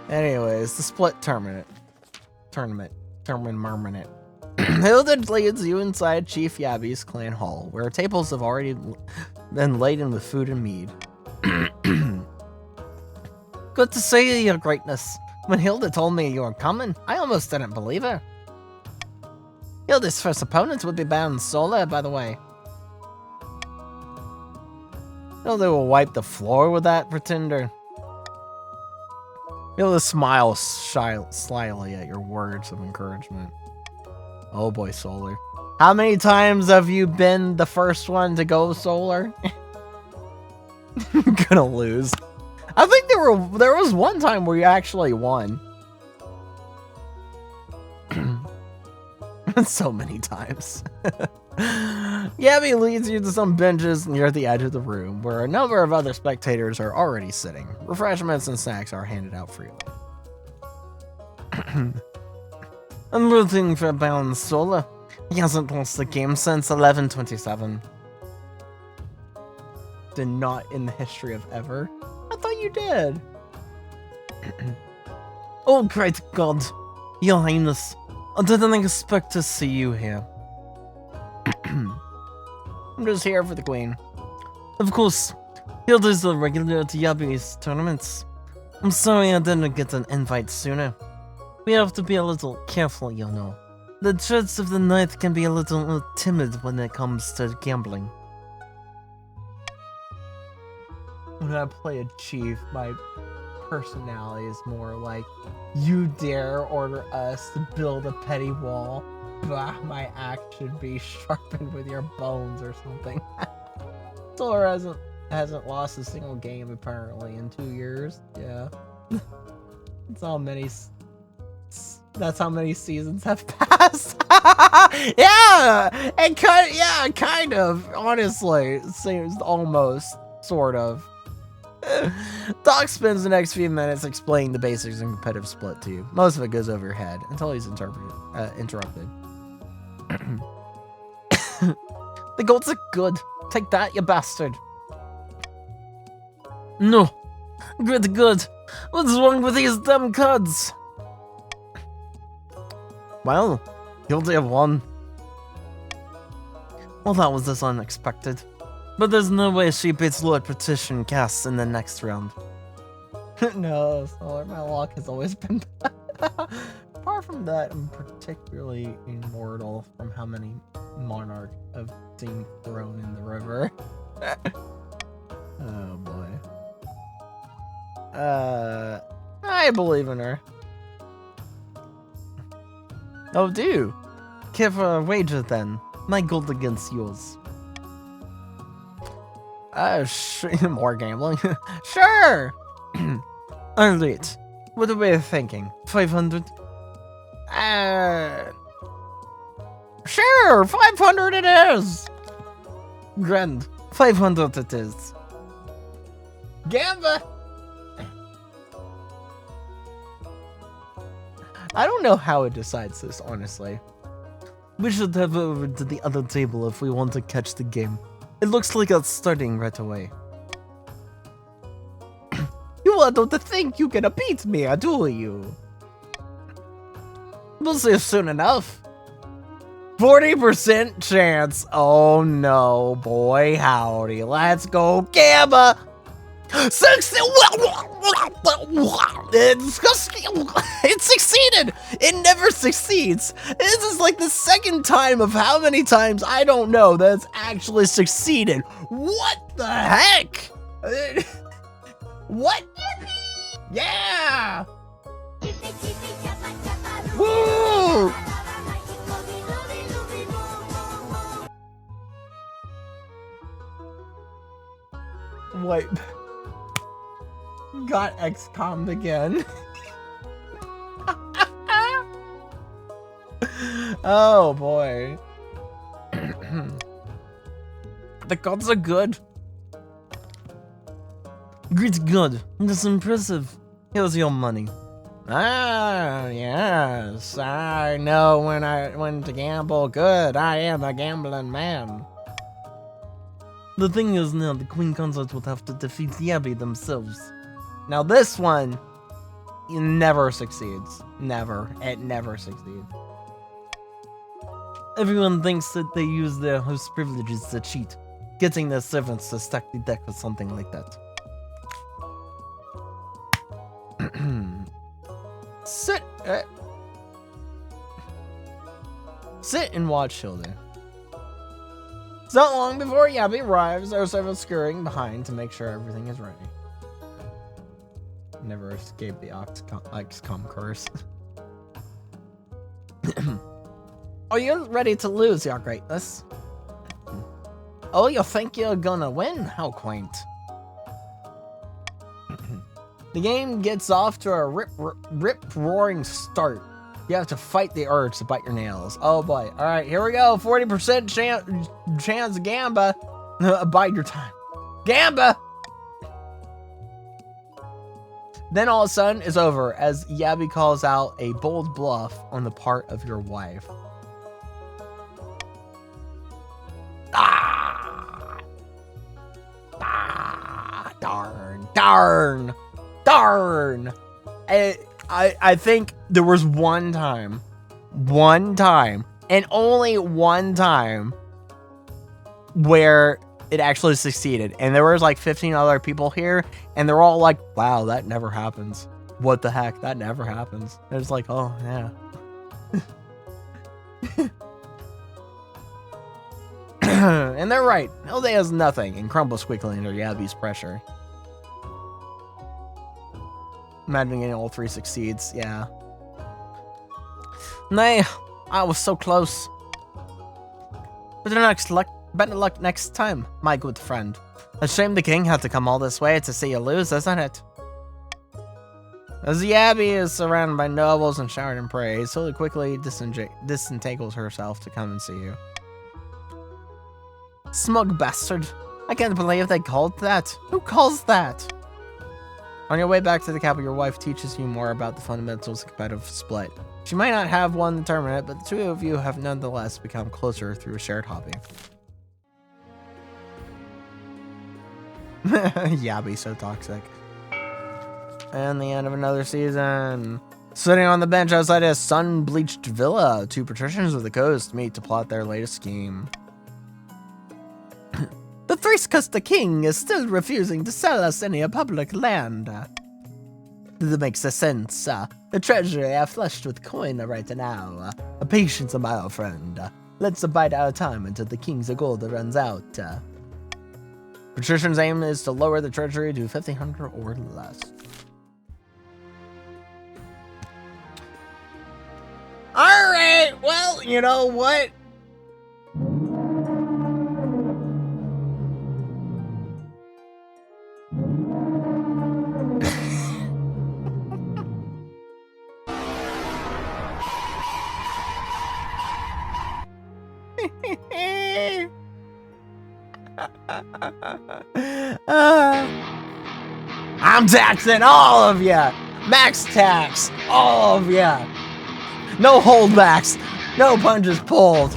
Anyways, the split tournament. Hildred leads you inside Chief Yabby's clan hall, where tables have already been laden with food and mead. Good to see you, your greatness. When Hilda told me you were coming, I almost didn't believe her. Hilda's first opponent would be Baron Sola, by the way. Hilda will wipe the floor with that pretender. Hilda smiles slyly at your words of encouragement. Oh boy, Solar. How many times have you been the first one to go Solar? Gonna lose. I think there was one time where you actually won. So many times. Yabby leads you to some benches near the edge of the room where a number of other spectators are already sitting. Refreshments and snacks are handed out freely. I'm rooting for Baron Sola. He hasn't lost the game since 1127. Did not in the history of ever. I thought you did. Oh, great God. Your Highness. I didn't expect to see you here. I'm just here for the Queen. Of course, Hilda's a regular to Yabby's tournaments. I'm sorry I didn't get an invite sooner. We have to be a little careful, you know. The Judge of the Night can be a little timid when it comes to gambling. When I play a chief, my personality is more like, you dare order us to build a petty wall? Bah, my axe should be sharpened with your bones or something. Solar hasn't lost a single game apparently in 2 years. Yeah. That's how many seasons have passed. Yeah, and kind of. Honestly, it seems almost, sort of. Doc spends the next few minutes explaining the basics of competitive split to you. Most of it goes over your head until he's interrupted. The goats are good. Take that, you bastard. No. Good. What's wrong with these damn cards? Well, Hilda won. Well, that was as unexpected. But there's no way she beats Lord Petition Cass in the next round. No, Solar, my luck has always been bad. Apart from that, I'm particularly immortal from how many monarchs have seen thrown in the river. Oh boy. I believe in her. Oh, do. Give her a wager then. My gold against yours. More gambling. Sure! Alright. What are we thinking? 500? Sure! 500 it is! Grand. 500 it is. Gamba! I don't know how it decides this, honestly. We should head over to the other table if we want to catch the game. It looks like it's starting right away. You don't think you gonna beat me, do you? We'll see soon enough. 40% chance. Oh no, boy, howdy. Let's go, Gamba. 60. It succeeded. It never succeeds. This is like the second time of how many times I don't know that's actually succeeded. What the heck? What? Yeah. Woo! Wait. Got XCOM'd again. Oh boy. The gods are good. Great God, that's impressive. Here's your money. Ah, yes. I know when to gamble good. I am a gambling man. The thing is now, the Queen Consort would have to defeat Yabby themselves. Now this one, it never succeeds. Never. It never succeeds. Everyone thinks that they use their host privileges to cheat, getting their servants to stack the deck or something like that. Sit. Sit and watch, children. It's not long before Yabby arrives. There are several scurrying behind to make sure everything is ready. Never escape the XCOM curse. Are you ready to lose, your greatness? Oh, you think you're gonna win? How quaint. The game gets off to a rip-roaring start. You have to fight the urge to bite your nails. Oh boy. Alright, here we go. 40% chance Gamba. Bide your time. Gamba! Then all of a sudden, it's over as Yabby calls out a bold bluff on the part of your wife. Darn. I think there was one time, and only one time, where it actually succeeded. And there was like 15 other people here, and they're all like, wow, that never happens. What the heck? That never happens. And it's like, oh, yeah. And they're right. Hilde has nothing and crumbles quickly under Yabby's pressure. Imagining getting all three succeeds, yeah. Nay, I was so close. Better luck next time, my good friend. A shame the king had to come all this way to see you lose, isn't it? As Yabby is surrounded by nobles and showered in praise, Hilda quickly disentangles herself to come and see you. Smug bastard. I can't believe they called that. Who calls that? On your way back to the capital, your wife teaches you more about the fundamentals of competitive split. She might not have one determinant, but the two of you have nonetheless become closer through a shared hobby. Yabby, so toxic. And the end of another season. Sitting on the bench outside a sun-bleached villa, two patricians of the coast meet to plot their latest scheme. The Threescosta king is still refusing to sell us any public land. That makes sense. The treasury are flushed with coin right now. Patience, my old friend. Let's bide our time until the king's gold runs out. Patrician's aim is to lower the treasury to 1,500 or less. Alright, well, you know what? I'm taxing all of ya! Max tax! All of ya! No holdbacks! No punches pulled!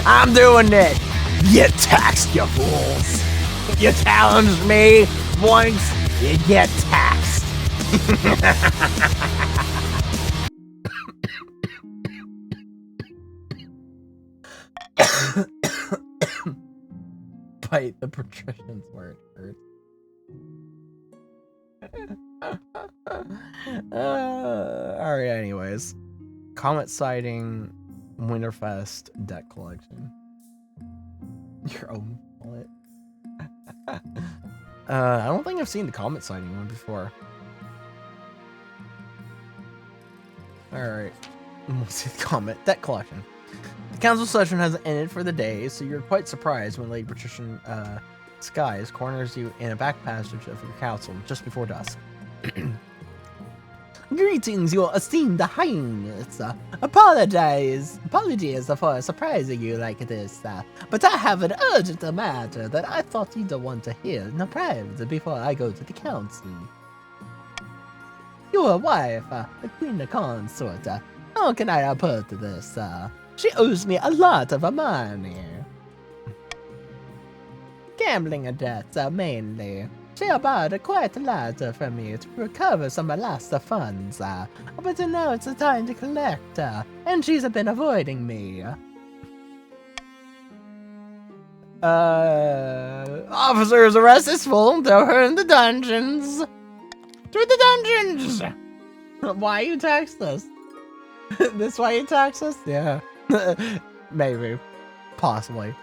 I'm doing it! Get taxed, you fools! You challenged me once, you get taxed! Bite the patricians where it hurts. Alright, anyways. Comet sighting, Winterfest deck collection. Your own wallet. I don't think I've seen the comet sighting one before. Alright. We'll see the comet deck collection. The council session has ended for the day, so you're quite surprised when Lady Patrician Skies corners you in a back passage of your council just before dusk. Greetings, your esteemed highness. Apologies for surprising you like this, but I have an urgent matter that I thought you'd want to hear in private before I go to the council. Your wife, the queen consort, how can I put this? She owes me a lot of money. Gambling debts, mainly. She borrowed quite a lot from me to recover some last funds, but now it's the time to collect, and she's been avoiding me. Officers, arrest this fool, throw her in the dungeons. To the dungeons! Why you text us? This why you text us? Yeah. Maybe. Possibly.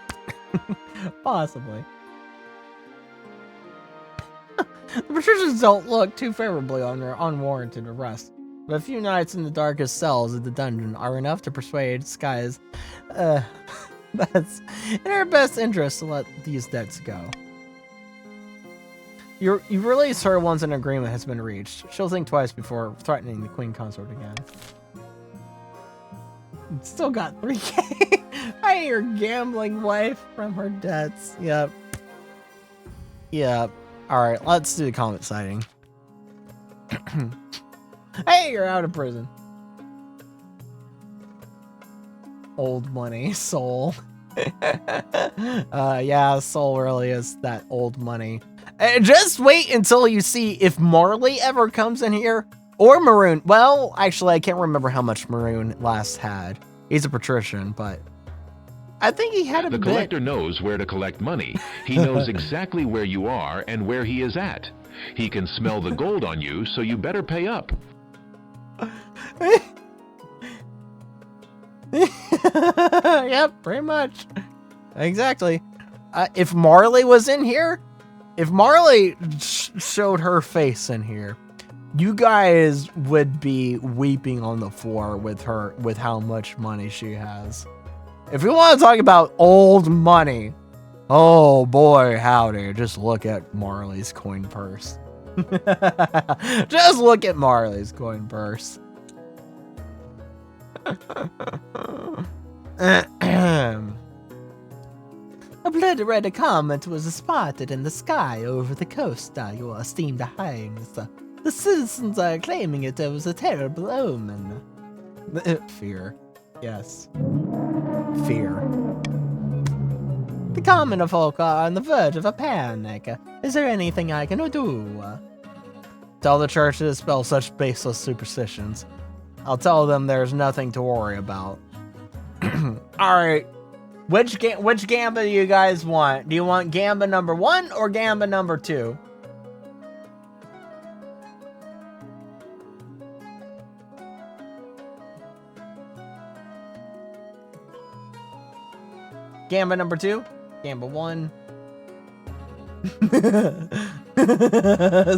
Possibly. The patricians don't look too favorably on their unwarranted arrest, but a few nights in the darkest cells of the dungeon are enough to persuade Skies that's in her best interest to let these debts go. You release her once an agreement has been reached. She'll think twice before threatening the queen consort again. Still got 3K. Pay your gambling wife from her debts. Yep. Yep. Alright, let's do the comment sighting. Hey, you're out of prison. Old money, soul. Yeah, soul really is that old money. Just wait until you see if Marley ever comes in here. Or Maroon. Well, actually, I can't remember how much Maroon last had. He's a patrician, but I think he had a bit. The collector knows where to collect money. He knows exactly where you are and where he is at. He can smell the gold on you, so you better pay up. Yep, pretty much. Exactly. If Marley was in here, if Marley showed her face in here, you guys would be weeping on the floor with her, with how much money she has. If you want to talk about old money, oh boy, howdy. Just look at Marley's coin purse. Just look at Marley's coin purse. A blood-red comet was spotted in the sky over the coast, your esteemed highness. The citizens are claiming it was a terrible omen. Fear. Yes. Fear. The common folk are on the verge of a panic. Is there anything I can do? Tell the church to dispel such baseless superstitions. I'll tell them there's nothing to worry about. Alright. Which gamba do you guys want? Do you want gamba number 1 or gamba number 2? Gamba number 2? Gamba 1?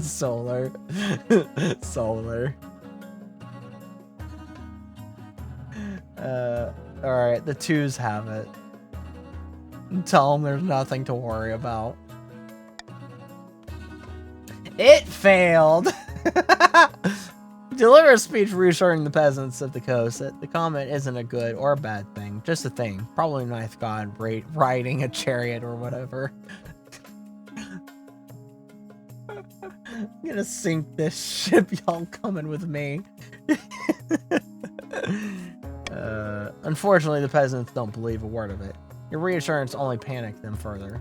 Solar. Solar. Alright, the 2s have it. Tell them there's nothing to worry about. It failed! Deliver a speech reassuring the peasants of the coast that the comet isn't a good or a bad thing, just a thing. Probably ninth god riding a chariot or whatever. I'm gonna sink this ship, y'all coming with me. Unfortunately, the peasants don't believe a word of it. Your reassurance only panicked them further.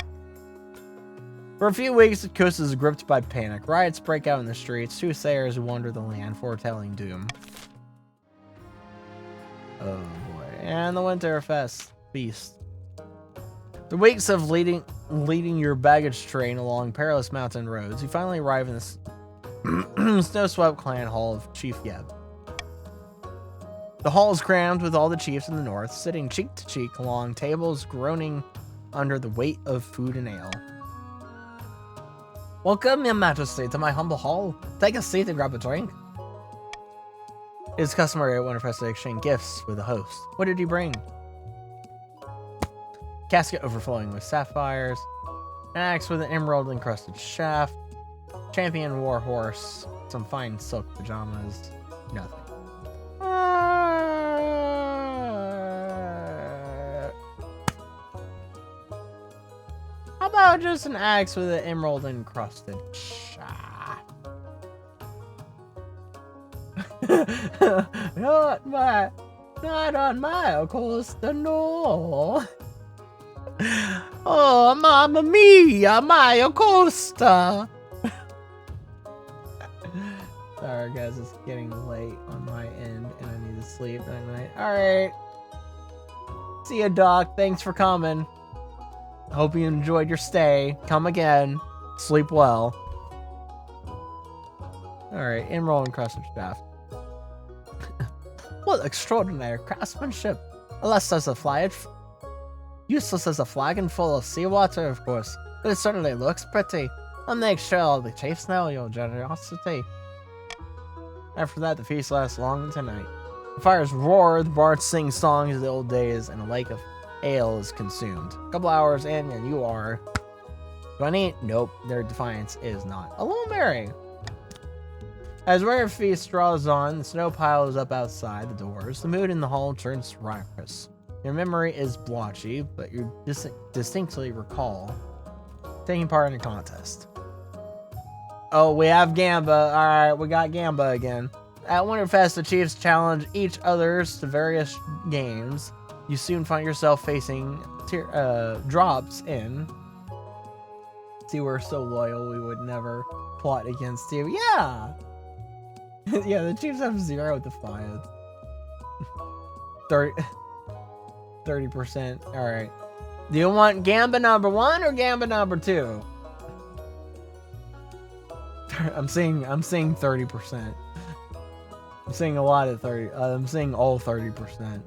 For a few weeks, the coast is gripped by panic. Riots break out in the streets. Soothsayers wander the land, foretelling doom. Oh boy. And the Winterfest feast. The weeks of leading your baggage train along perilous mountain roads, you finally arrive in the snow-swept clan hall of Chief Yeb. The hall is crammed with all the chiefs in the north, sitting cheek to cheek along tables, groaning under the weight of food and ale. Welcome, your majesty, to my humble hall. Take a seat and grab a drink. It is customary at Winterfest to exchange gifts with the host. What did you bring? Casket overflowing with sapphires, an axe with an emerald-encrusted shaft, champion war horse, some fine silk pajamas, nothing. How about just an axe with an emerald-encrusted shaft? Not on my Costa, no. Oh, mamma mia, Maya Costa. Sorry, guys, it's getting late on my end, and I need to sleep that night. All right. See ya, Doc. Thanks for coming. Hope you enjoyed your stay. Come again. Sleep well. All right, emerald encrusted shaft. What extraordinary craftsmanship! Useless as a flagon full of seawater, of course, but it certainly looks pretty. I'll make sure all the chiefs know your generosity. After that, the feast lasts long into night. The fires roar, the bards sing songs of the old days, and a lake of ale is consumed. A couple hours in, and you are... Do I need? Nope, their defiance is not. A little merry. As rare feast draws on, the snow piles up outside the doors. The mood in the hall turns raucous. Your memory is blotchy, but you distinctly recall taking part in a contest. Oh, we have Gamba. Alright, we got Gamba again. At Winterfest, the Chiefs challenge each others to various games. You soon find yourself facing drops in. See, we're so loyal, we would never plot against you. Yeah! Yeah, the Chiefs have 0 defiance. 30%. Alright. Do you want Gamba number 1 or Gamba number 2? I'm seeing 30%. I'm seeing a lot of 30. I'm seeing all 30%.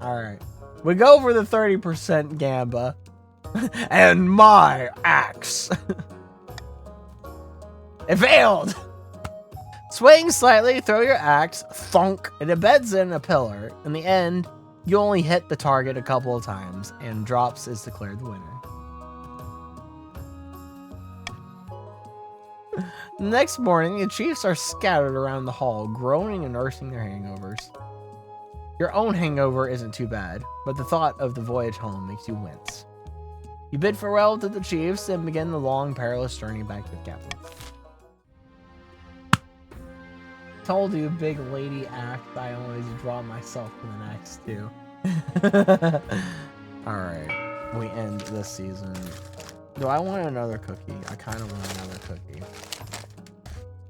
Alright. We go for the 30% Gamba. And my axe. It failed! Swaying slightly, throw your axe, thunk, it embeds in a pillar. In the end, you only hit the target a couple of times, and Drops is declared the winner. The next morning, the Chiefs are scattered around the hall, groaning and nursing their hangovers. Your own hangover isn't too bad, but the thought of the voyage home makes you wince. You bid farewell to the Chiefs and begin the long, perilous journey back to the capital. Told you, big lady act, I always draw myself to the next two. Alright, we end this season. Do I want another cookie? I kind of want another cookie.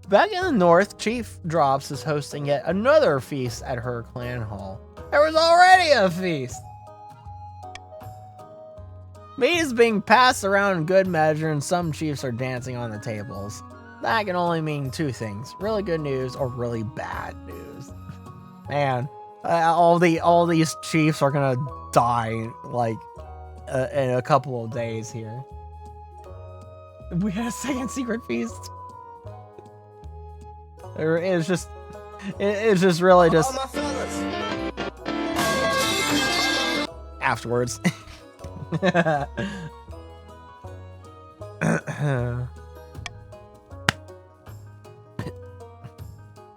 Back in the north, Chief Drops is hosting yet another feast at her clan hall. There was already a feast! Meat is being passed around in good measure, and some chiefs are dancing on the tables. That can only mean two things: really good news or really bad news. Man, all these chiefs are gonna die like in a couple of days here. We had a second secret feast. It's just really just afterwards.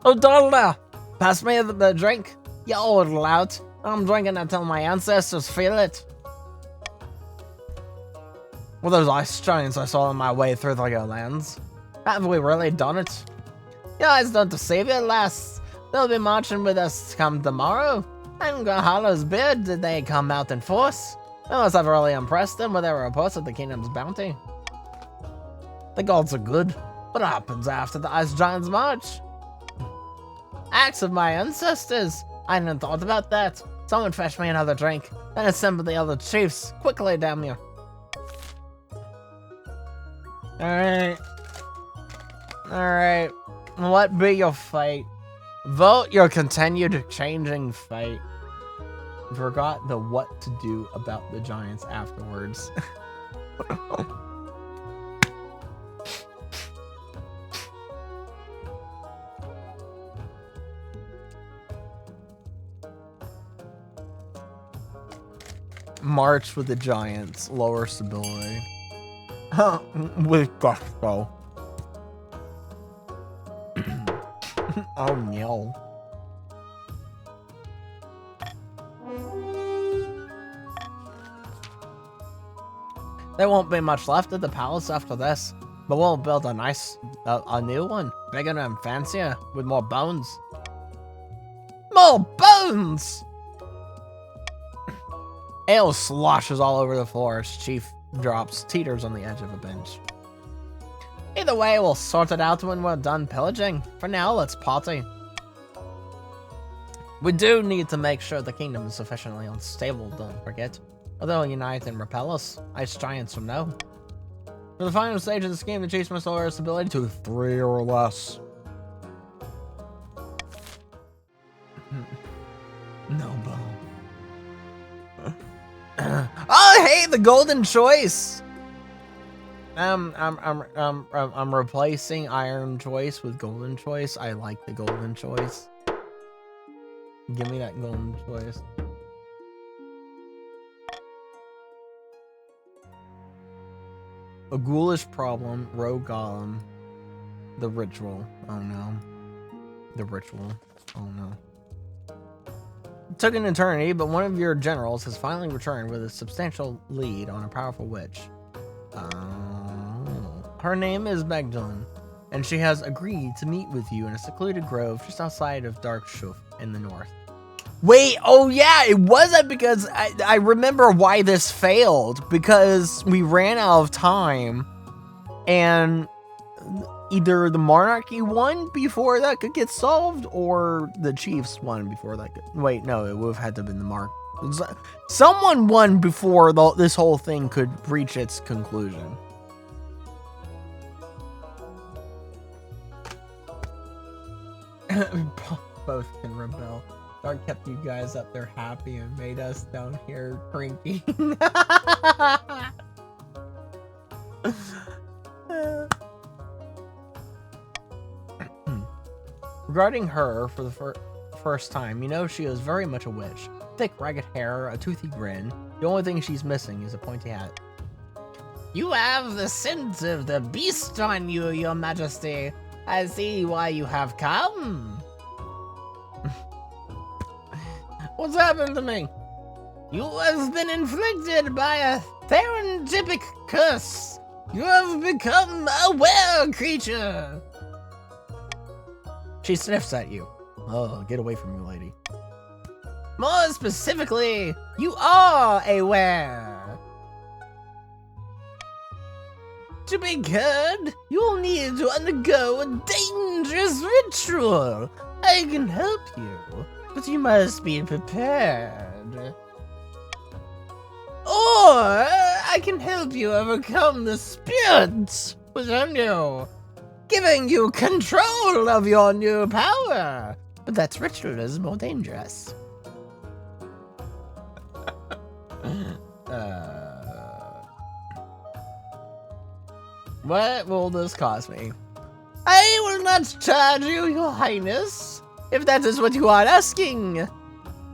Oh, Donald, pass me the drink, you old lout. I'm drinking until my ancestors feel it. Well, those ice giants I saw on my way through the lands. Have we really done it? You guys don't deceive you, lass. They'll be marching with us come tomorrow. And Hollow's bid, did they come out in force? I must have really impressed them with their reports of the kingdom's bounty. The gods are good. What happens after the ice giants march? Acts of my ancestors. I hadn't thought about that. Someone fetch me another drink, then assemble the other chiefs. Quickly, damn you. Alright. Alright. What be your fate? Vote your continued changing fate. Forgot the what to do about the giants afterwards. March with the giants, lower stability. With gusto. Oh no. There won't be much left of the palace after this, but we'll build a nice, a new one, bigger and fancier, with more bones. More bones! Ale sloshes all over the floor as Chief Drops teeters on the edge of a bench. Either way, we'll sort it out when we're done pillaging. For now, let's party. We do need to make sure the kingdom is sufficiently unstable, don't forget. Or they'll unite and repel us. Ice giants will know. For the final stage of this game, the Chiefs must lower its ability to 3 or less. hey, the golden choice. I'm replacing iron choice with golden choice. I like the golden choice. Give me that golden choice. A ghoulish problem, rogue golem, the ritual. Oh no. The ritual. Oh no. It took an eternity, but one of your generals has finally returned with a substantial lead on a powerful witch. Her name is Magdalene, and she has agreed to meet with you in a secluded grove just outside of Dark Shuf in the north. Wait, oh yeah, it wasn't because I remember why this failed, because we ran out of time, and either the monarchy won before that could get solved, or the chiefs won before that could... Wait, no, it would have had to have been the mark. Someone won before this whole thing could reach its conclusion. Both can rebel. Dark kept you guys up there happy and made us down here cranky. Regarding her for the first time, you know she is very much a witch. Thick, ragged hair, a toothy grin. The only thing she's missing is a pointy hat. You have the scent of the beast on you, your majesty. I see why you have come. What's happened to me? You have been inflicted by a therapeutic curse. You have become a were-creature. She sniffs at you. Oh, get away from me, lady. More specifically, you are a were. To be cured, you'll need to undergo a dangerous ritual. I can help you, but you must be prepared. Or I can help you overcome the spirits within you, giving you control of your new power. But that ritual is more dangerous. What will this cost me? I will not charge you, your highness, if that is what you are asking.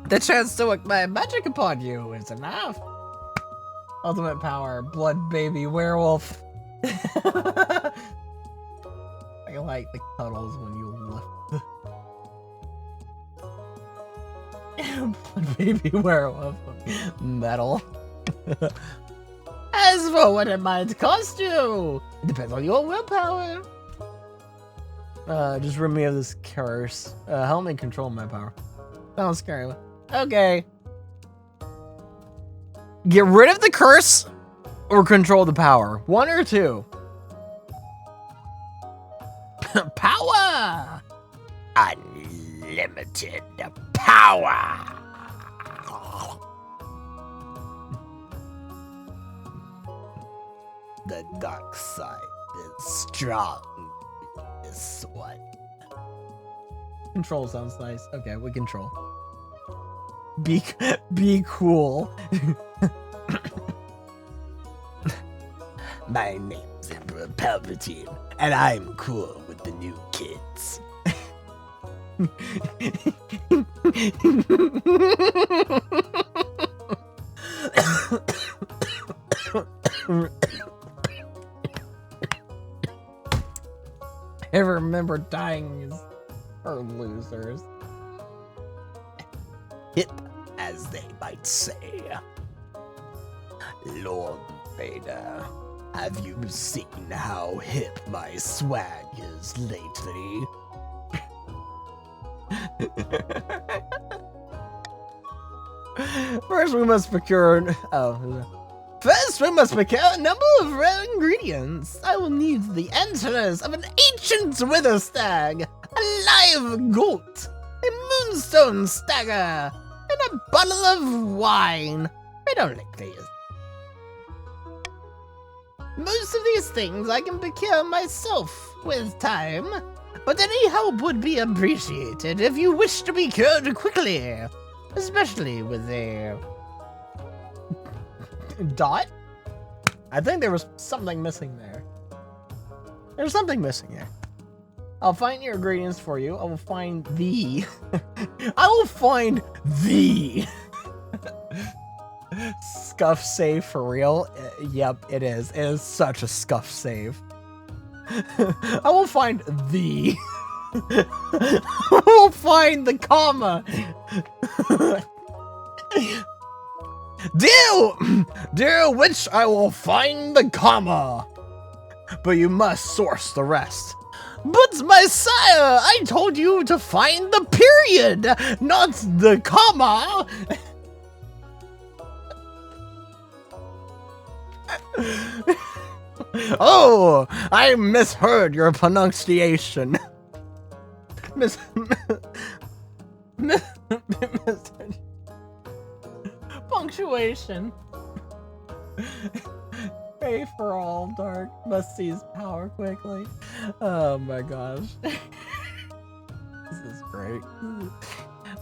The chance to work my magic upon you is enough. Ultimate power, blood baby werewolf. I like the cuddles when you lift. Blood baby werewolf. Metal. As for what it might cost you, it depends on your willpower. Just rid me of this curse. Help me control my power. Sounds scary. Okay. Get rid of the curse or control the power. One or two. Power! Unlimited power! The dark side is strong. This one. Control sounds nice. Okay, we control. Be cool. My name's Emperor Palpatine, and I'm cool with the new kids. I remember dying are losers. Hip, as they might say. Lord Vader, have you seen how hip my swag is lately? First we must procure a number of rare ingredients. I will need the antlers of an ancient wither stag, a live goat, a moonstone stagger, and a bottle of wine. I don't like these. Most of these things I can procure myself with time, but any help would be appreciated if you wish to be cured quickly, especially with a Dot? I think there was something missing there. There's something missing there. I'll find your ingredients for you. I will find the... I will find the... Scuff save for real? Yep, it is. It is such a scuff save. I will find the... I will find the comma. Do which I will find the comma. But you must source the rest. But my sire, I told you to find the period, not the comma. Oh, I misheard your pronunciation. Punctuation. Pray for all dark must seize power quickly. Oh my gosh. This is great.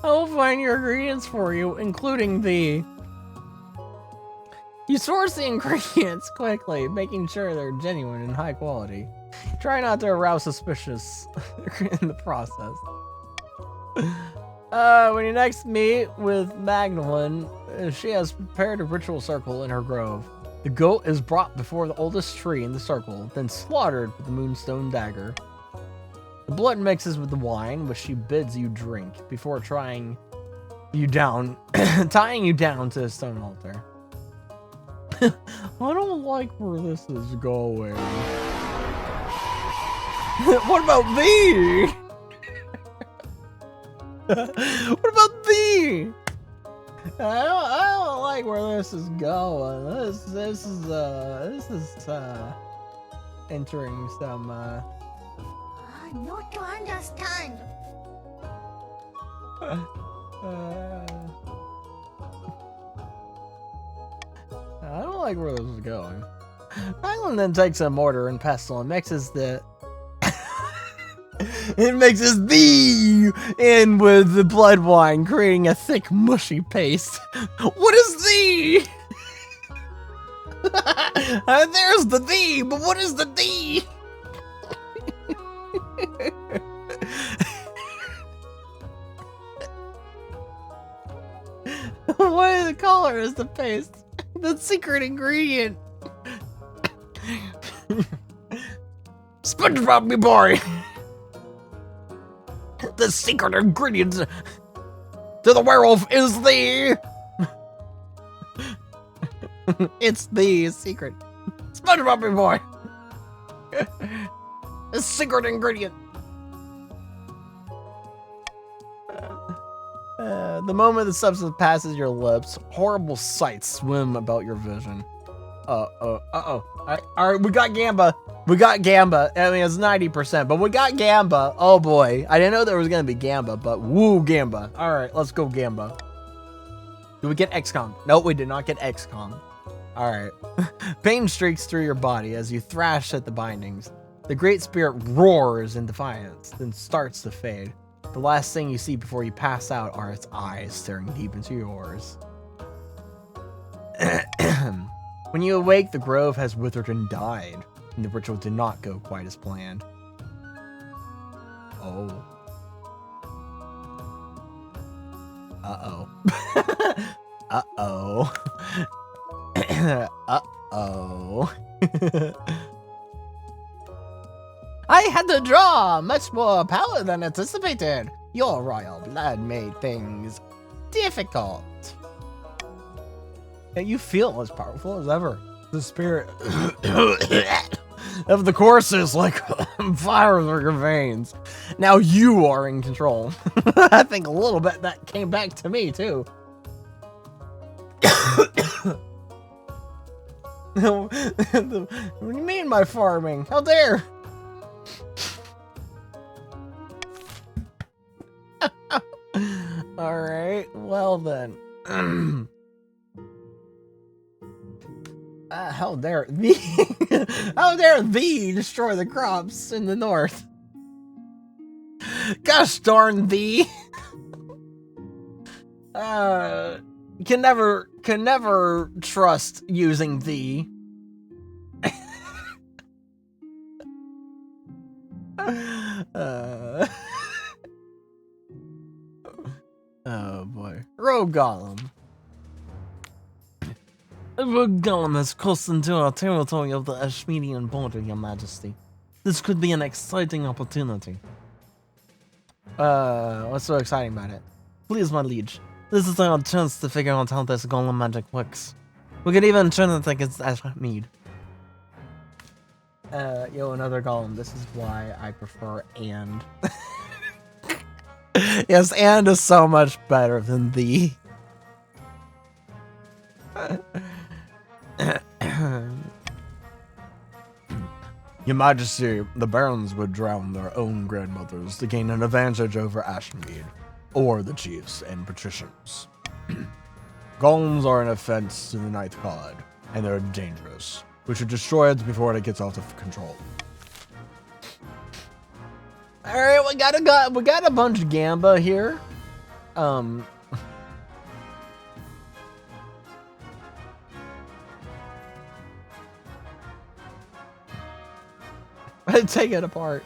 I'll find your ingredients for you, including the... You source the ingredients quickly, making sure they're genuine and high quality. Try not to arouse suspicious in the process. When you next meet with Magdalene, she has prepared a ritual circle in her grove. The goat is brought before the oldest tree in the circle, then slaughtered with the moonstone dagger. The blood mixes with the wine, which she bids you drink, before tying you down to the stone altar. I don't like where this is going. What about thee? What about thee? I don't like where this is going. This is entering some Not to understand. I don't like where this is going. Franklin then takes a mortar and pestle and mixes the it mixes the in with the blood wine, creating a thick, mushy paste. What is the? There's the thee, but what is the thee? What color is the paste? The secret ingredient. SpongeBob, me boy. The secret ingredient to the werewolf is the... It's the secret. SpongeBob, me boy. The secret ingredient. The moment the substance passes your lips, horrible sights swim about your vision. All right, we got Gamba. We got Gamba. I mean, it's 90%, but we got Gamba. Oh boy, I didn't know there was gonna be Gamba, but woo, Gamba. All right, let's go Gamba. Did we get XCOM? Nope, we did not get XCOM. All right. Pain streaks through your body as you thrash at the bindings. The Great Spirit roars in defiance, then starts to fade. The last thing you see before you pass out are its eyes staring deep into yours. When you awake, the grove has withered and died, and the ritual did not go quite as planned. Oh. Uh-oh. Uh-oh. Uh-oh. I had to draw much more power than anticipated. Your royal blood made things difficult. And you feel as powerful as ever. The spirit of the course is like fire through your veins. Now you are in control. I think a little bit that came back to me too. What do you mean by farming? How dare? Alright, well then. How dare thee? How dare thee destroy the crops in the north? Gosh darn thee! You can never can never trust using the. Oh boy. Rogue Golem. Rogue Golem has crossed into our territory of the Ashmedian border, Your Majesty. This could be an exciting opportunity. What's so exciting about it? Please, my liege. This is our chance to figure out how this golem magic works. We could even turn it against Ashmead. Yo, another golem. This is why I prefer and. Yes, and is so much better than the. Your Majesty, the barons would drown their own grandmothers to gain an advantage over Ashmead, or the chiefs and patricians. Golems are an offense to the Ninth God, and they're dangerous. We should destroy it before it gets out of control. Alright, we got a bunch of Gamba here. Take it apart.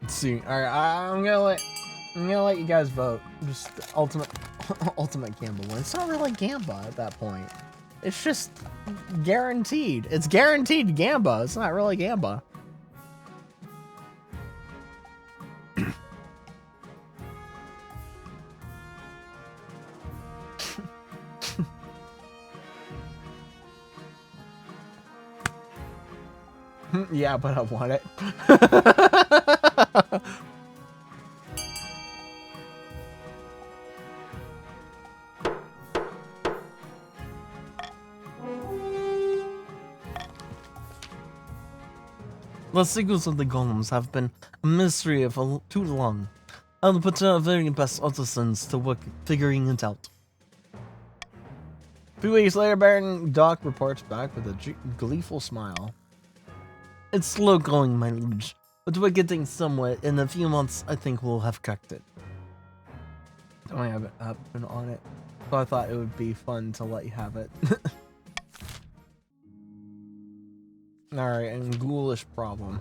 Let's see. Alright, I'm gonna let you guys vote. Just ultimate Gamba win. It's not really Gamba at that point. It's just guaranteed. It's guaranteed Gamba. It's not really Gamba. Yeah, but I want it. The secrets of the golems have been a mystery for too long. I'll put our very best artisans to work figuring it out. 2 weeks later, Baron Doc reports back with a gleeful smile. It's slow going, my liege, but we're getting somewhere. In a few months, I think we'll have cracked it. I haven't been on it, so I thought it would be fun to let you have it. Alright, and ghoulish problem.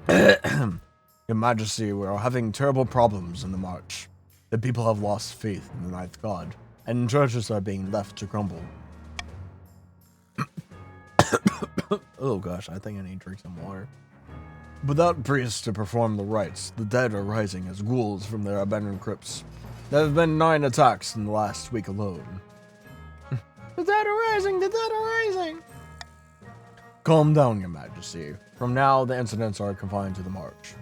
Your Majesty, we are having terrible problems in the march. The people have lost faith in the Ninth God, and churches are being left to crumble. Oh gosh, I think I need to drink some water. Without priests to perform the rites, the dead are rising as ghouls from their abandoned crypts. There have been 9 attacks in the last week alone. The dead are rising! The dead are rising! Calm down, Your Majesty. From now, the incidents are confined to the march.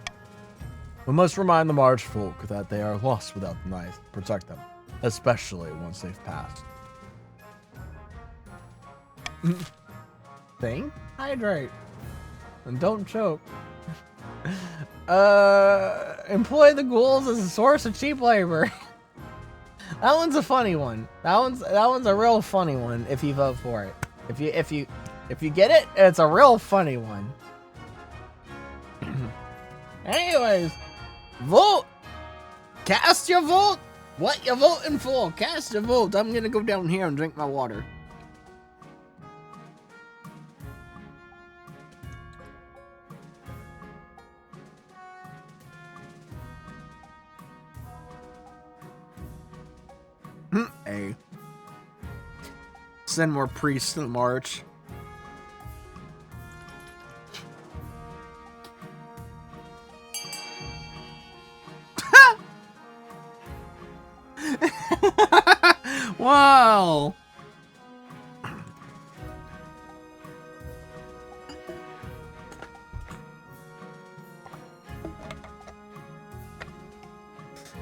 We must remind the march folk that they are lost without the knife to protect them, especially once they've passed. Think? Hydrate. And don't choke. Employ the ghouls as a source of cheap labor. That one's a funny one. That one's a real funny one if you vote for it. If you get it, it's a real funny one. Anyways, vote. Cast your vote. What you voting for? Cast your vote. I'm gonna go down here and drink my water. A. Send more priests to the march. Wow.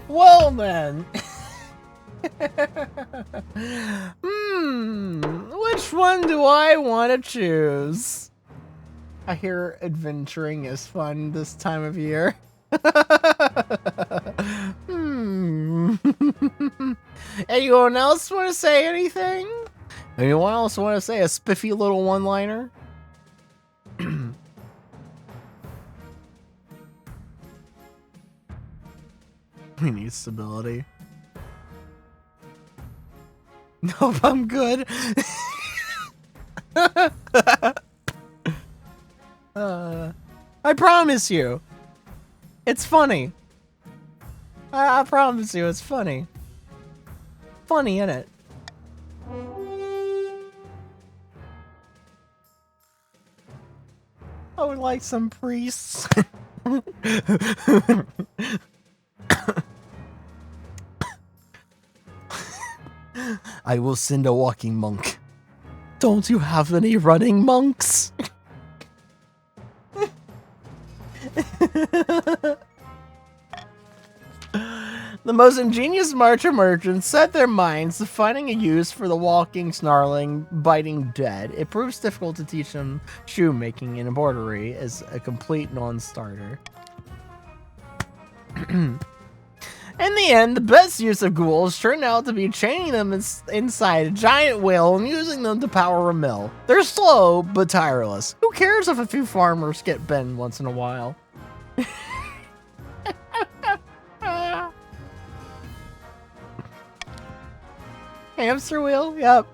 Well then. Which one do I want to choose? I hear adventuring is fun this time of year. Anyone else want to say anything? Anyone else want to say a spiffy little one-liner? We need stability. Nope, I'm good. I promise you. It's funny. I promise you, it's funny. Funny, innit? I would like some priests. I will send a walking monk. Don't you have any running monks? The most ingenious marcher merchants set their minds to finding a use for the walking, snarling, biting dead. It proves difficult to teach them shoemaking and embroidery as a complete non-starter. In the end, the best use of ghouls turned out to be chaining them inside a giant whale and using them to power a mill. They're slow, but tireless. Who cares if a few farmers get bent once in a while? Hamster wheel? Yep.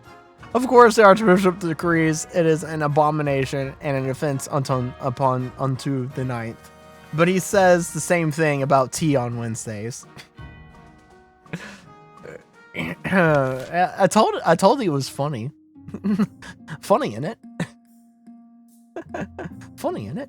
Of course, the Archbishop decrees it is an abomination and an offense unto the ninth. But he says the same thing about tea on Wednesdays. I told you it was funny. Funny, innit? Funny, innit?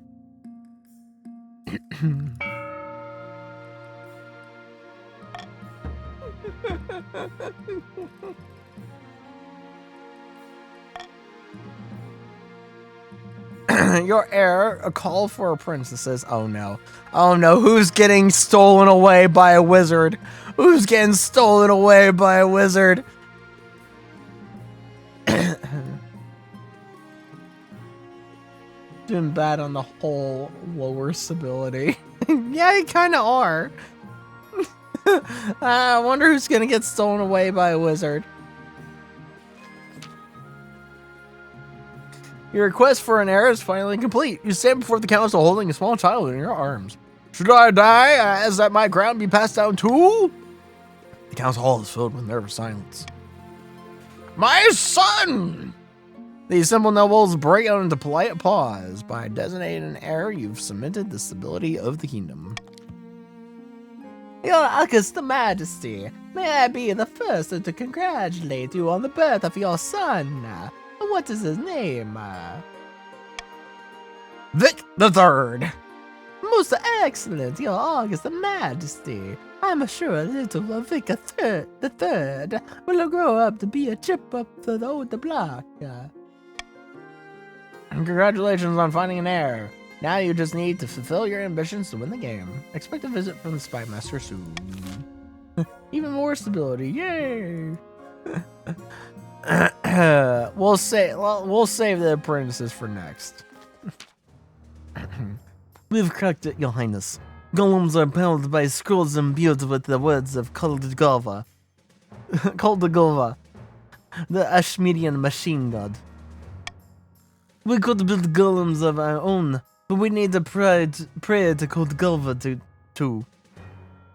Your heir, a call for a princess. Oh no. Oh no, who's getting stolen away by a wizard? Who's getting stolen away by a wizard? Doing bad on the whole lower stability. Yeah, you kind of are. I wonder who's gonna get stolen away by a wizard. Your request for an heir is finally complete. You stand before the council holding a small child in your arms. Should I die, as that my crown be passed down too? The council hall is filled with nervous silence. My son! The assembled nobles break out into polite applause. By designating an heir, you've cemented the stability of the kingdom. Your August Majesty, may I be the first to congratulate you on the birth of your son. What is his name? Vic the Third. Most excellent, Your August Majesty. I'm sure little Vic the Third will grow up to be a chip up the old block. Congratulations on finding an heir. Now you just need to fulfill your ambitions to win the game. Expect a visit from the Spy Master soon. Even more stability, yay! We'll save the apprentices for next. We've cracked it, Your Highness. Golems are bound by scrolls imbued with the words of Kuldgova. Kuldgova, the Ashmedian machine god. We could build golems of our own, but we need to pray to Kuldgova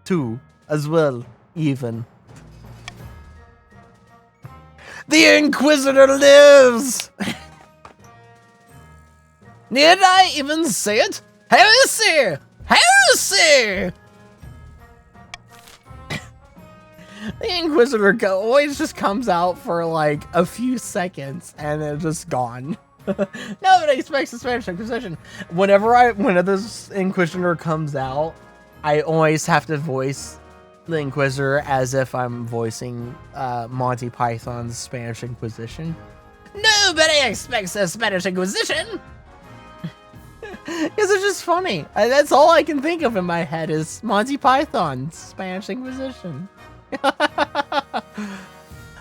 too, as well, even. The Inquisitor lives! Need I even say it? Heresy! Heresy! The Inquisitor always just comes out for like a few seconds and then just gone. Nobody expects the Spanish Inquisition. Whenever this Inquisitor comes out, I always have to voice the Inquisitor as if I'm voicing Monty Python's Spanish Inquisition. Nobody expects the Spanish Inquisition! Because it's just funny. That's all I can think of in my head is Monty Python's Spanish Inquisition.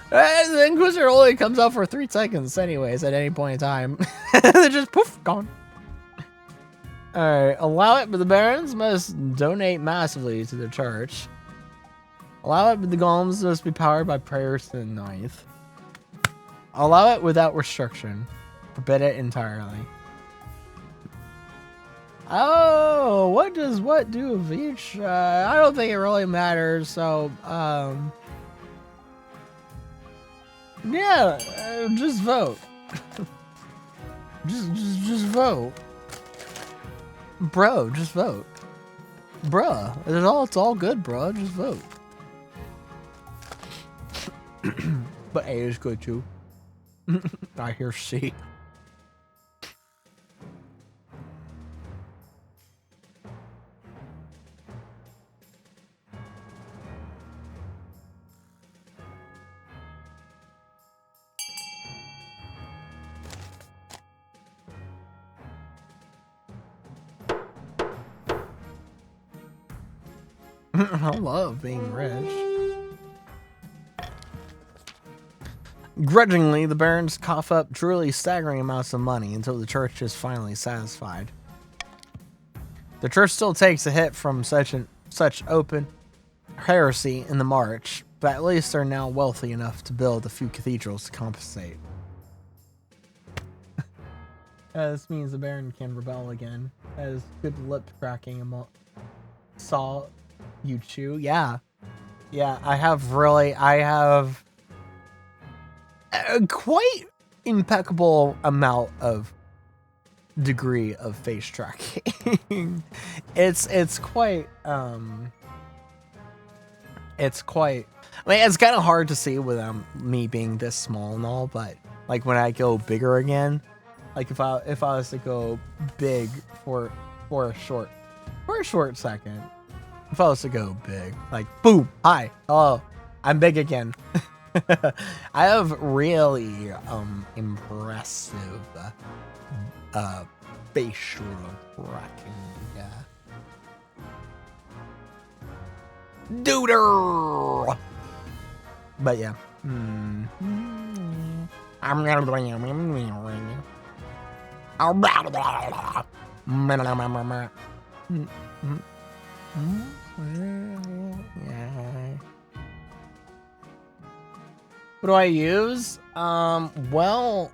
The Inquisitor only comes out for 3 seconds anyways at any point in time. They're just poof, gone. Alright, allow it, but the barons must donate massively to the church. Allow it, but the golems must be powered by prayers to the ninth. Allow it without restriction. Forbid it entirely. Oh, what does what do of each? I don't think it really matters, so, Yeah, just vote. just vote. Bro, just vote. Bruh, it's all good, bro. Just vote. But A is good too. I hear C. I love being rich. Grudgingly, the barons cough up truly staggering amounts of money until the church is finally satisfied. The church still takes a hit from such open heresy in the march, but at least they're now wealthy enough to build a few cathedrals to compensate. This means the baron can rebel again. As good lip cracking saw you chew. Yeah, I have a quite impeccable amount of degree of face tracking. it's quite I mean, it's kind of hard to see with me being this small and all, but like when I go bigger again, like if I was to go big for a short second, if I was to go big, like boom, hi, hello, I'm big again. I have really impressive facial tracking. Duder. But yeah. I'm gonna What do I use? Well,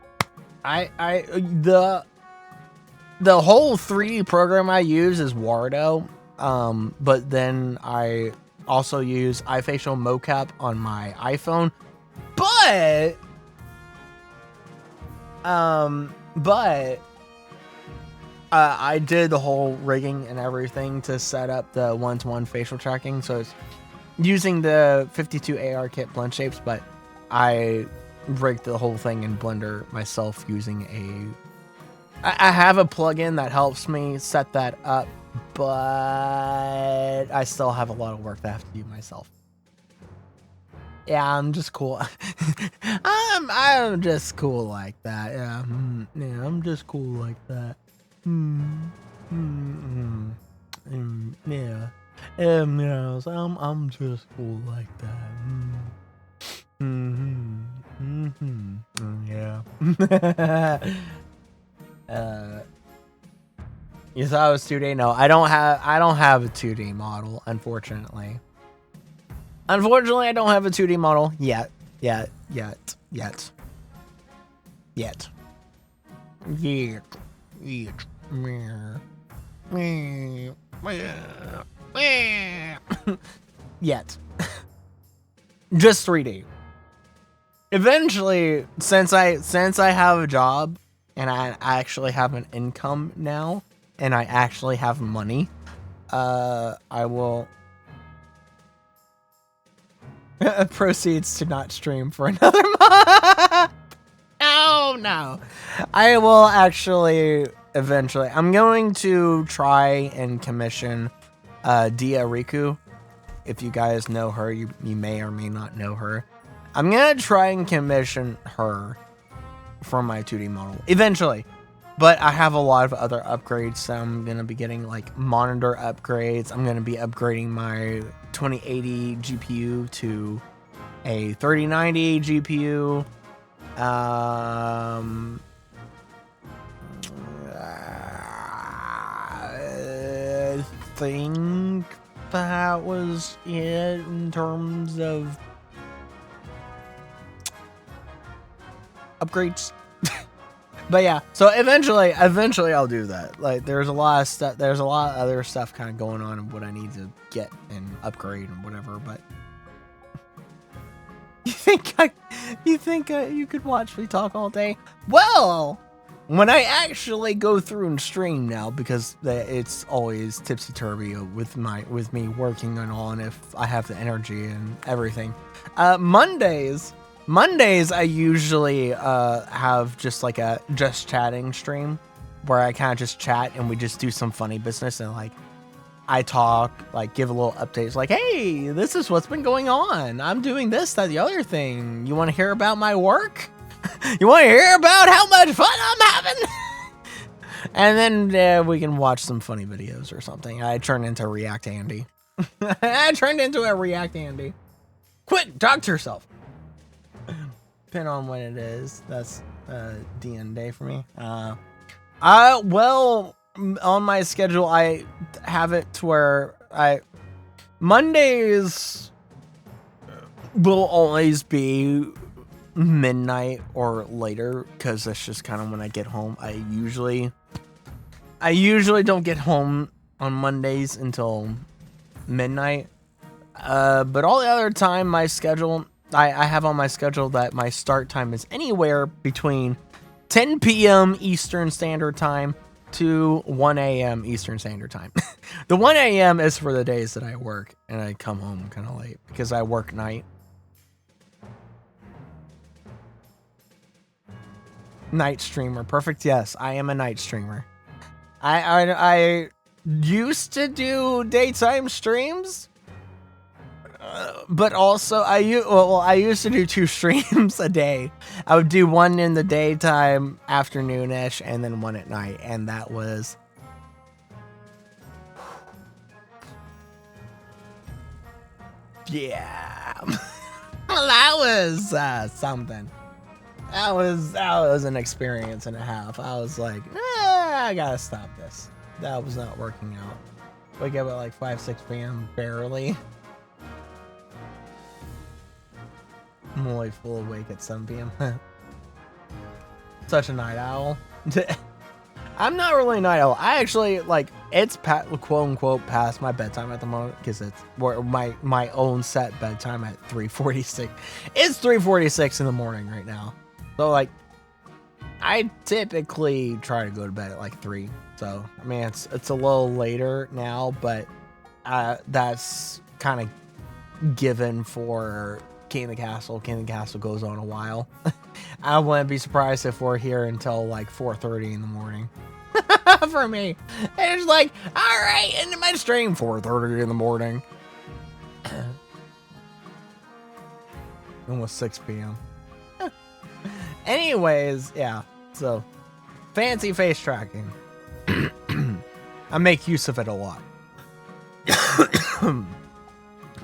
the whole 3D program I use is Wardo. But then I also use iFacial mocap on my iPhone. But I did the whole rigging and everything to set up the 1-to-1 facial tracking. So it's using the 52 AR kit blend shapes, but I rigged the whole thing in Blender myself using I have a plugin that helps me set that up, but I still have a lot of work that I have to do myself. Yeah, I'm just cool. I'm just cool like that. Yeah, I'm just cool like that. Yeah. Yes, I'm just cool like that. Yeah. You thought it was 2D? No, I don't have a 2D model, unfortunately. Unfortunately, I don't have a 2D model yet. Yet. Just 3D. Eventually, since I have a job and I actually have an income now and I actually have money, I will proceeds to not stream for another month. No. I will actually eventually. I'm going to try and commission Dia Riku. If you guys know her, you may or may not know her. I'm gonna try and commission her for my 2D model eventually, but I have a lot of other upgrades. So I'm gonna be getting like monitor upgrades. I'm gonna be upgrading my 2080 GPU to a 3090 GPU. I think that was it in terms of upgrades. But yeah, so eventually I'll do that. Like there's a lot of stuff, there's a lot of other stuff kind of going on of what I need to get and upgrade and whatever, but You think you could watch me talk all day? Well, when I actually go through and stream now, because it's always tipsy turvy with me working and all, and if I have the energy and everything. Mondays I usually have just like a just chatting stream where I kind of just chat and we just do some funny business and like I talk, like give a little updates like, hey, this is what's been going on. I'm doing this, that, the other thing. You want to hear about my work? You want to hear about how much fun I'm having? And then we can watch some funny videos or something. I turned into React Andy. I turned into a React Andy. Quick, talk to yourself. Depending on when it is. That's DN day for me. Well, on my schedule, I have it to where Mondays will always be midnight or later because that's just kind of when I get home. I usually don't get home on Mondays until midnight. But all the other time, my schedule, I have on my schedule that my start time is anywhere between 10 p.m. Eastern Standard Time to 1 a.m. Eastern Standard Time. The 1 a.m. is for the days that I work and I come home kind of late because I work night. Night streamer, perfect. Yes, I am a night streamer. I used to do daytime streams, but also I used to do 2 streams a day. I would do one in the daytime, afternoonish, and then one at night, and that was yeah. That was something. That was an experience and a half. I was like, I gotta stop this. That was not working out. Wake up at like 5, 6 p.m. barely. I'm only full awake at 7 p.m. Such a night owl. I'm not really a night owl. I actually, like, it's quote unquote past my bedtime at the moment because it's my own set bedtime at 3:46. It's 3:46 in the morning right now. So, like, I typically try to go to bed at like 3. So, I mean, it's a little later now, but that's kind of given for King of the Castle. King of the Castle goes on a while. I wouldn't be surprised if we're here until like 4:30 in the morning. For me. And it's like, alright, into my stream 4:30 in the morning. Almost 6 p.m. Anyways, yeah. So, fancy face tracking. I make use of it a lot.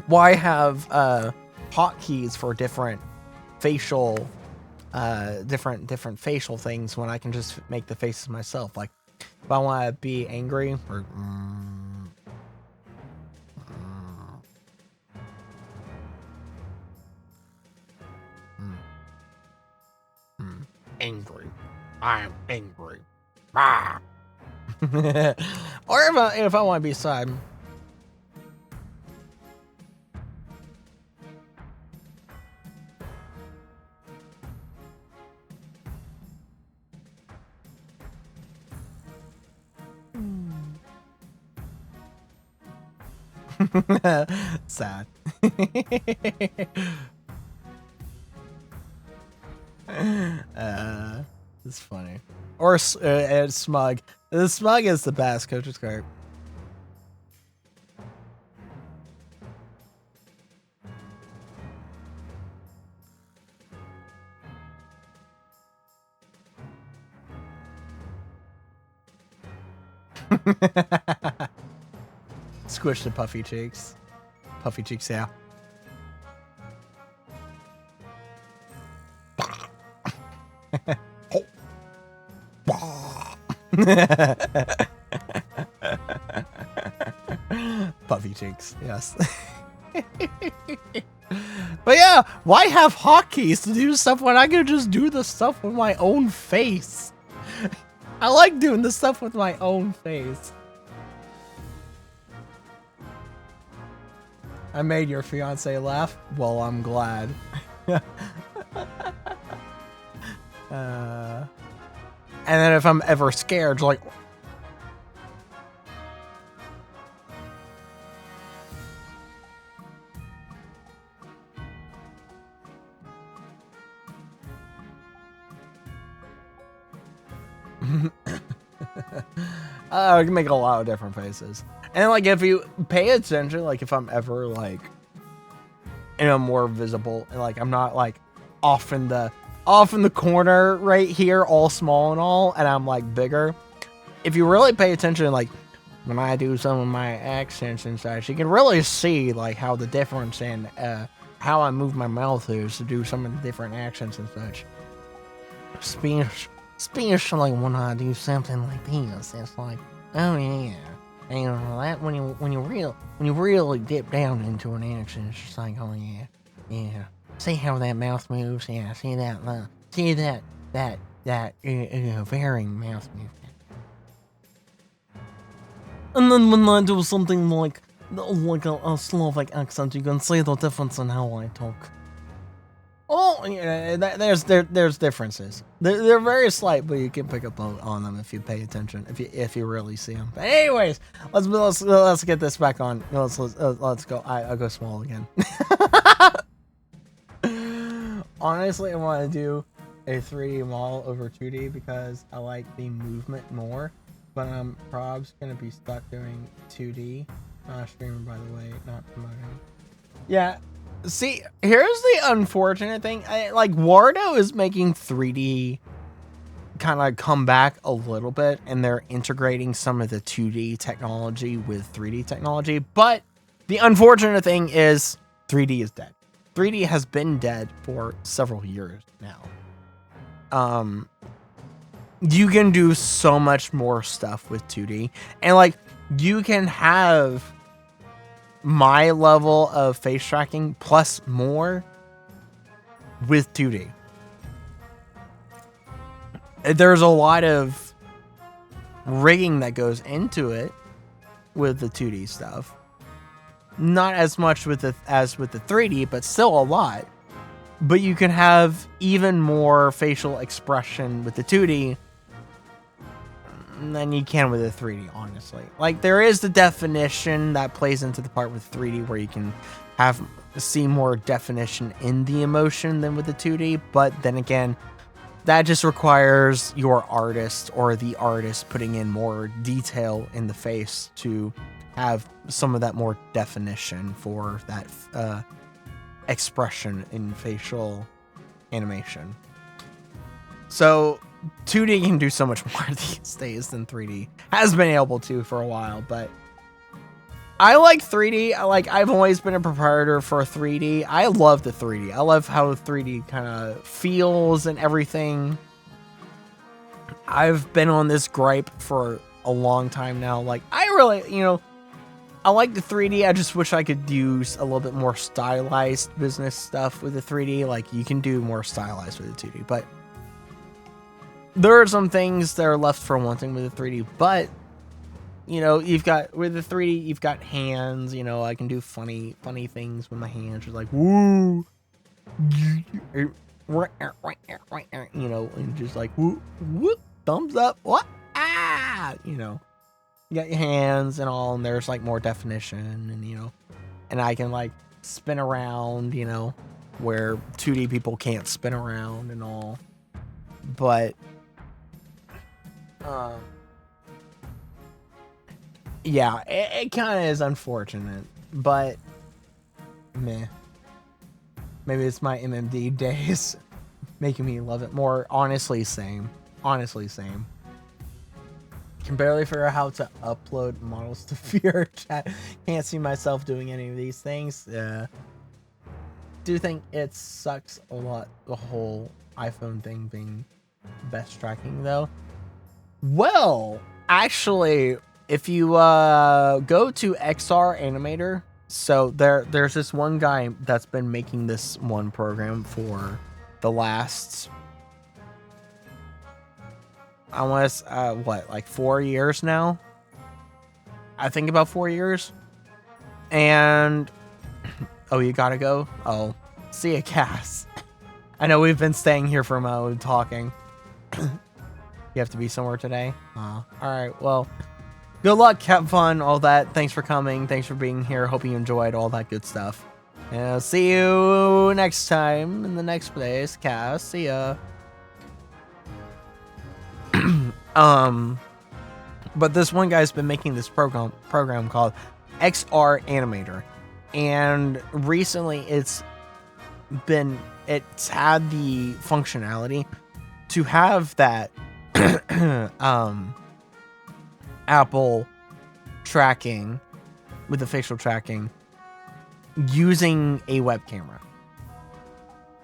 Why have hotkeys for different facial facial things when I can just make the faces myself? Like if I want to be angry or angry, I'm angry. Ah. Or if I want to be sad. Sad. It's funny. Or smug. The smug is the best. Coach is great. Squish the puffy cheeks. Puffy cheeks, yeah. Puffy cheeks, yes. But yeah, why have hotkeys to do stuff when I can just do the stuff with my own face? I like doing the stuff with my own face. I made your fiance laugh? Well, I'm glad. And then if I'm ever scared, like, I can make a lot of different faces. And like, if you pay attention, like if I'm ever like, more visible, and like I'm not like off in the corner right here, all small and all, and I'm like bigger. If you really pay attention, like when I do some of my accents and such, you can really see like how the difference in how I move my mouth is to do some of the different accents and such. Especially when I do something like this, it's like, oh yeah, that when you really dip down into an accent, it's just like, oh yeah. See how that mouth moves? Yeah, see that varying mouth movement. And then when I do something like a Slovak accent, you can see the difference in how I talk. Oh, yeah, there's differences. They're very slight, but you can pick up on them if you pay attention, if you really see them. But anyways, let's get this back on. Let's go. I'll go small again. Honestly, I want to do a 3D model over 2D because I like the movement more. But I'm probably gonna be stuck doing 2D. Streamer, by the way, not promoting. Yeah. See, here's the unfortunate thing. Like, Wardo is making 3D kind of come back a little bit, and they're integrating some of the 2D technology with 3D technology. But the unfortunate thing is 3D is dead. 3D has been dead for several years now. You can do so much more stuff with 2D, and like, you can have my level of face tracking plus more with 2D. There's a lot of rigging that goes into it with the 2D stuff. Not as much as with the 3D, but still a lot. But you can have even more facial expression with the 2D than you can with the 3D, honestly. Like, there is the definition that plays into the part with 3D where you can see more definition in the emotion than with the 2D, but then again, that just requires your artist or the artist putting in more detail in the face to have some of that more definition for that expression in facial animation. So 2D can do so much more these days than 3D has been able to for a while, but I like 3D. I've always been a proprietor for 3D. I love the 3D. I love how 3D kind of feels and everything. I've been on this gripe for a long time now. Like, I really, I like the 3D. I just wish I could use a little bit more stylized business stuff with the 3D. Like, you can do more stylized with the 2D, but there are some things that are left for wanting with the 3D, but you've got with the 3D, you've got hands. I can do funny things with my hands, just like woo, and just like woo, thumbs up, what, you got your hands and all, and there's like more definition, and and I can like spin around, where 2D people can't spin around and all, but yeah, it kind of is unfortunate, but meh. Maybe it's my MMD days making me love it more. Honestly, same. Can barely figure out how to upload models to VR chat. Can't see myself doing any of these things. Do think it sucks a lot, the whole iPhone thing being best tracking, though. Well, actually, if you go to XR Animator, so there's this one guy that's been making this one program for the last, I want to, like 4 years now? I think about 4 years. And, oh, you gotta go? Oh, see ya, Cass. I know we've been staying here for a moment talking. You have to be somewhere today? All right, well, good luck, have fun, all that. Thanks for coming. Thanks for being here. Hope you enjoyed all that good stuff. And I'll see you next time in the next place. Cast. See ya. But this one guy's been making this program called XR Animator, and recently it's had the functionality to have that Apple tracking with the facial tracking using a web camera.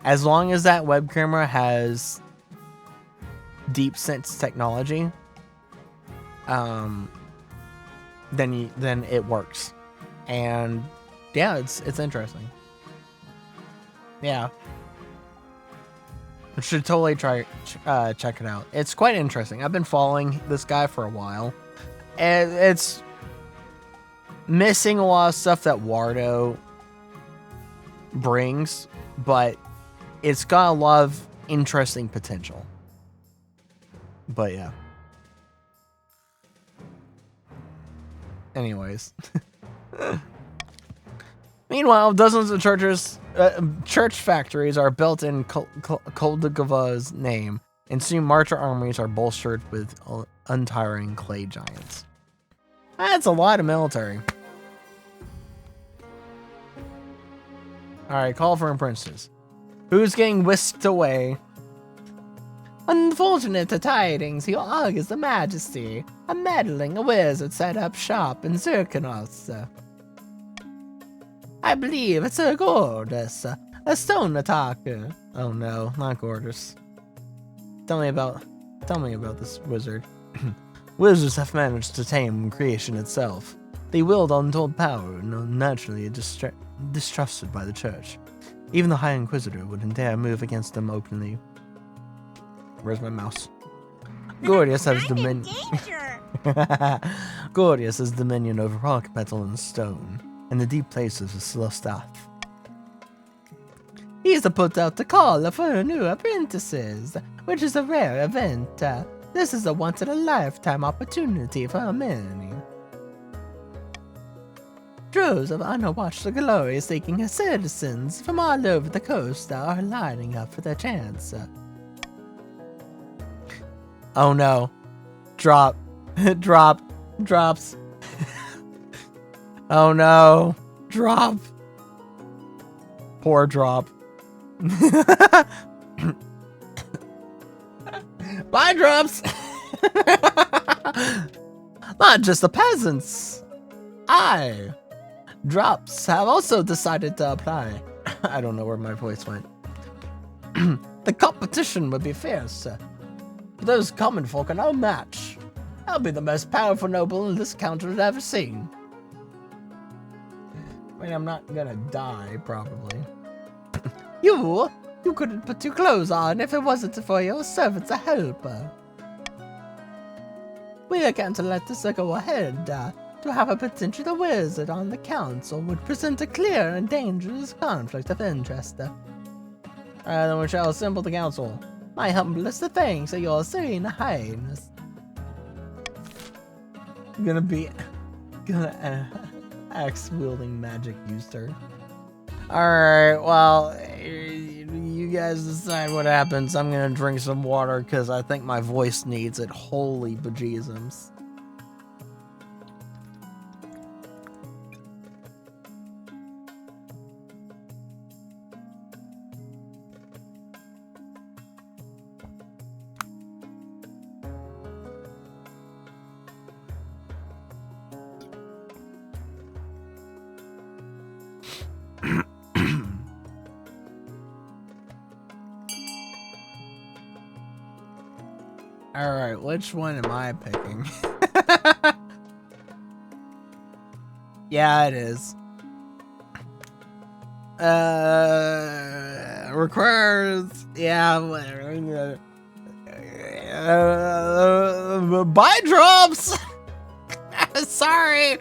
As long as that web camera has deep sense technology, then it works. And yeah, it's interesting. Yeah, you should totally try check it out. It's quite interesting. I've been following this guy for a while, and it's missing a lot of stuff that Wardo brings, but it's got a lot of interesting potential. But yeah. Anyways. Meanwhile, dozens of church factories are built in Koldagava's name, and soon marcher armies are bolstered with untiring clay giants. That's a lot of military. Alright, call for princes. Who's getting whisked away? Unfortunate tidings, your August Majesty. A meddling wizard set up shop in Zirkonos. I believe it's a Gorgeous, a stone attacker. Oh no, not Gorgeous. Tell me about this wizard. Wizards have managed to tame creation itself. They wield untold power and are naturally distrusted by the church. Even the High Inquisitor wouldn't dare move against them openly. Where's my mouse? Gorgeous has dominion. Gorgeous has dominion over rock, metal, and stone, and the deep places of Celestath. He's put out the call for new apprentices, which is a rare event. This is a once-in-a-lifetime opportunity for many. Droves of unwatched glory-seeking citizens from all over the coast are lining up for their chance. Oh no. Drops. Oh no. Drop. Poor drop. Bye, drops. Not just the peasants. Drops have also decided to apply. I don't know where my voice went. The competition would be fierce. Those common folk are no match. I'll be the most powerful noble this country has ever seen. I mean, I'm not gonna die, probably. You couldn't put your clothes on if it wasn't for your servants a helper. We are going to let this go ahead. To have a potential wizard on the council would present a clear and dangerous conflict of interest. Then we shall assemble the council. My humblest thanks to your serene highness. Axe-wielding magic user. Alright, well, you guys decide what happens. I'm gonna drink some water because I think my voice needs it. Holy bejesus. Alright, which one am I picking? Yeah, it is. Requires... Yeah, whatever. Buy drops! Sorry!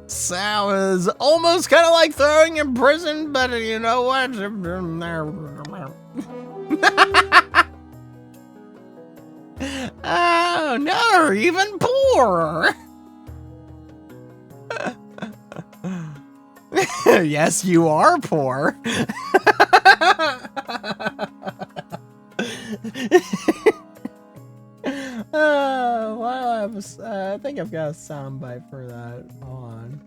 Sal is almost kind of like throwing in prison, but you know what? Oh, no, even poorer. Yes, you are poor. Well, I think I've got a soundbite for that. Hold on.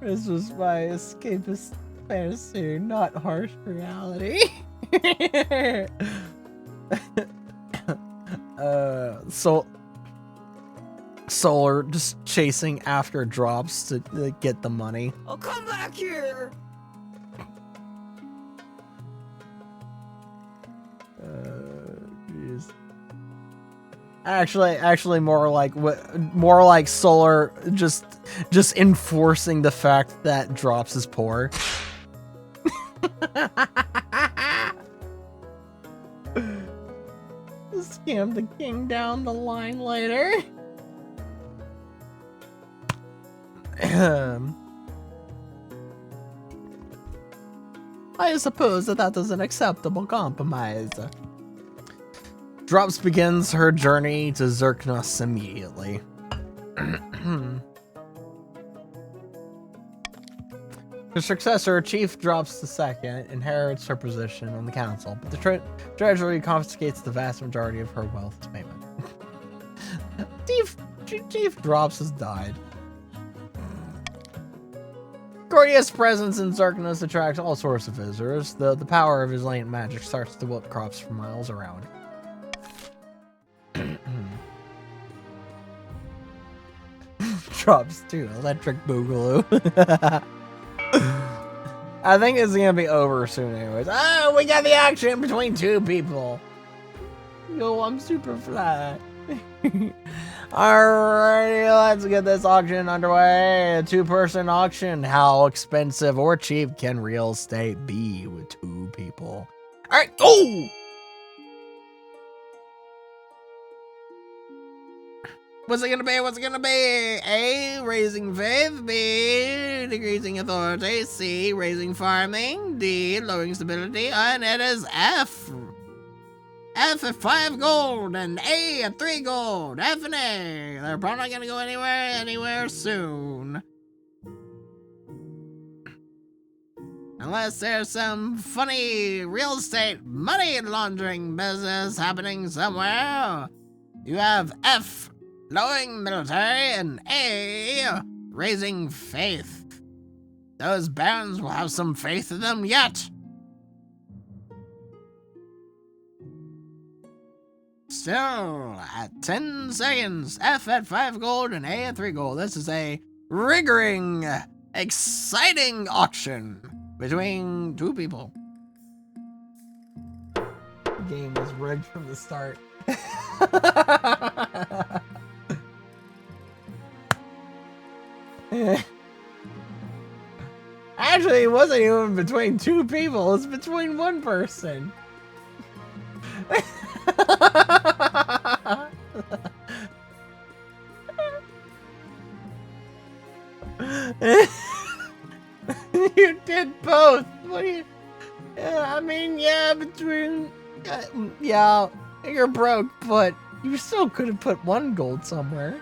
This was my escapist fantasy, not harsh reality. Solar just chasing after drops to get the money. I'll come back here. Jeez. Actually, more like Solar just enforcing the fact that Drops is poor. Scam the king down the line later. I suppose that is an acceptable compromise. Drops begins her journey to Zerknus immediately. Her successor, Chief Drops II, inherits her position on the council, but the treasury confiscates the vast majority of her wealth as payment. Chief Drops has died. Gordia's presence in Zerknus attracts all sorts of visitors. The power of his latent magic starts to wilt crops for miles around. Drops too. Electric Boogaloo. I think it's gonna be over soon anyways. Oh, we got the action between two people. Yo, I'm super fly. Alrighty, let's get this auction underway. A two-person auction. How expensive or cheap can real estate be with two people? Alright, go! What's it gonna be? What's it gonna be? A, raising faith. B, decreasing authority. C, raising farming. D, lowering stability. And it is F. F at 5 gold and A at 3 gold. F and A. They're probably not gonna go anywhere soon. Unless there's some funny real estate money laundering business happening somewhere. You have F, lowering military, and A, raising faith. Those barons will have some faith in them yet. Still, at 10 seconds, F at 5 gold and A at 3 gold. This is a riggering, exciting auction between two people. The game was rigged from the start. Actually, it wasn't even between two people, it's between one person. You did both. What do you? I mean, yeah, between. Yeah, you're broke, but you still could have put 1 gold somewhere.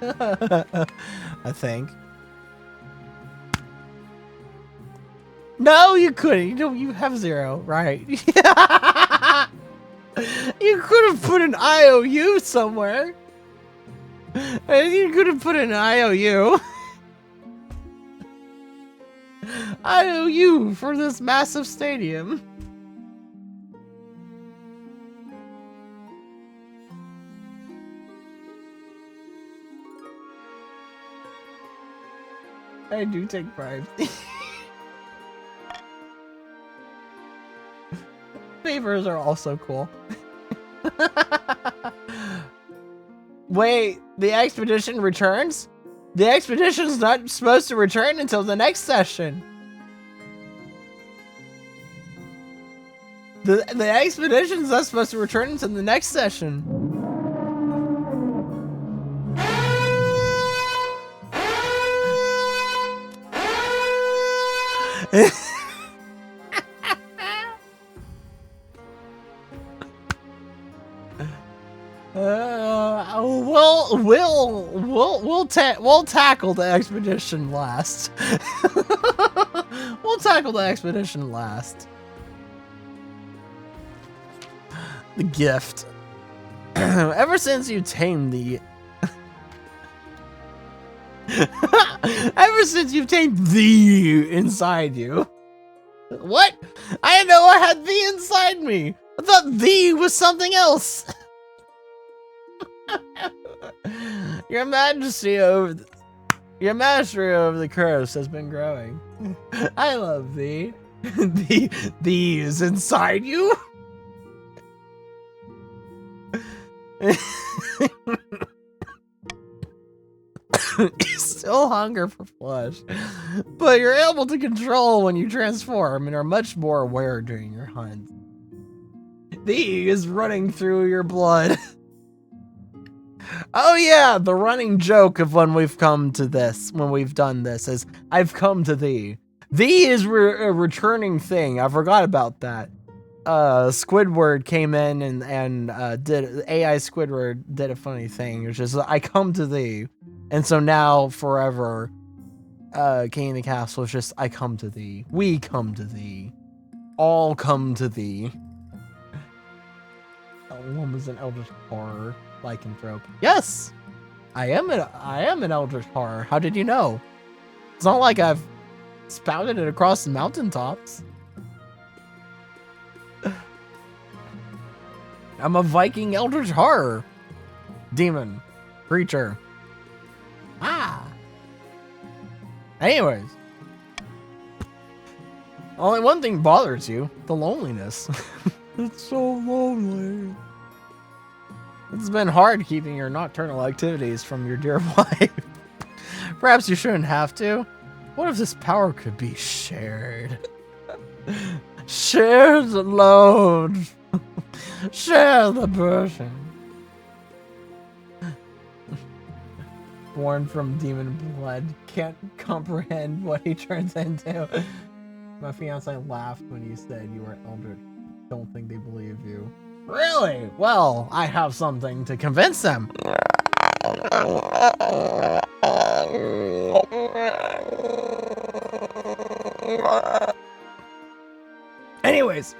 I think. No, you couldn't. You have 0, right? You could have put an IOU somewhere. You could have put an IOU. IOU for this massive stadium. I do take bribes. Favors are also cool. Wait, the expedition returns? The expedition's not supposed to return until the next session. The expedition's not supposed to return until the next session. The expedition's not supposed to return until the next session. We'll tackle the expedition last. We'll tackle the expedition last. The gift. Ever since you tamed the ever since you've tamed the inside you. What? I didn't know I had the inside me. I thought the was something else. Your mastery over the curse has been growing. I love thee. Thee is inside you. You still hunger for flesh, but you're able to control when you transform and are much more aware during your hunt. Thee is running through your blood. Oh yeah, the running joke of when we've come to this, when we've done this, is I've come to thee. Thee is a returning thing. I forgot about that. Squidward came in and did AI Squidward did a funny thing, which is I come to thee, and so now forever, King of the Castle is just I come to thee. We come to thee. All come to thee. One was an eldritch horror lycanthrope. Yes, I am an eldritch horror. How did you know? It's not like I've spouted it across the mountaintops. I'm a Viking eldritch horror. Demon. Creature. Ah. Anyways. Only one thing bothers you. The loneliness. It's so lonely. It's been hard keeping your nocturnal activities from your dear wife. Perhaps you shouldn't have to. What if this power could be shared? Share the load. Share the burden. Born from demon blood, can't comprehend what he turns into. My fiance laughed when you said you were eldritch. Don't think they believe you. Really? Well, I have something to convince them. Anyways.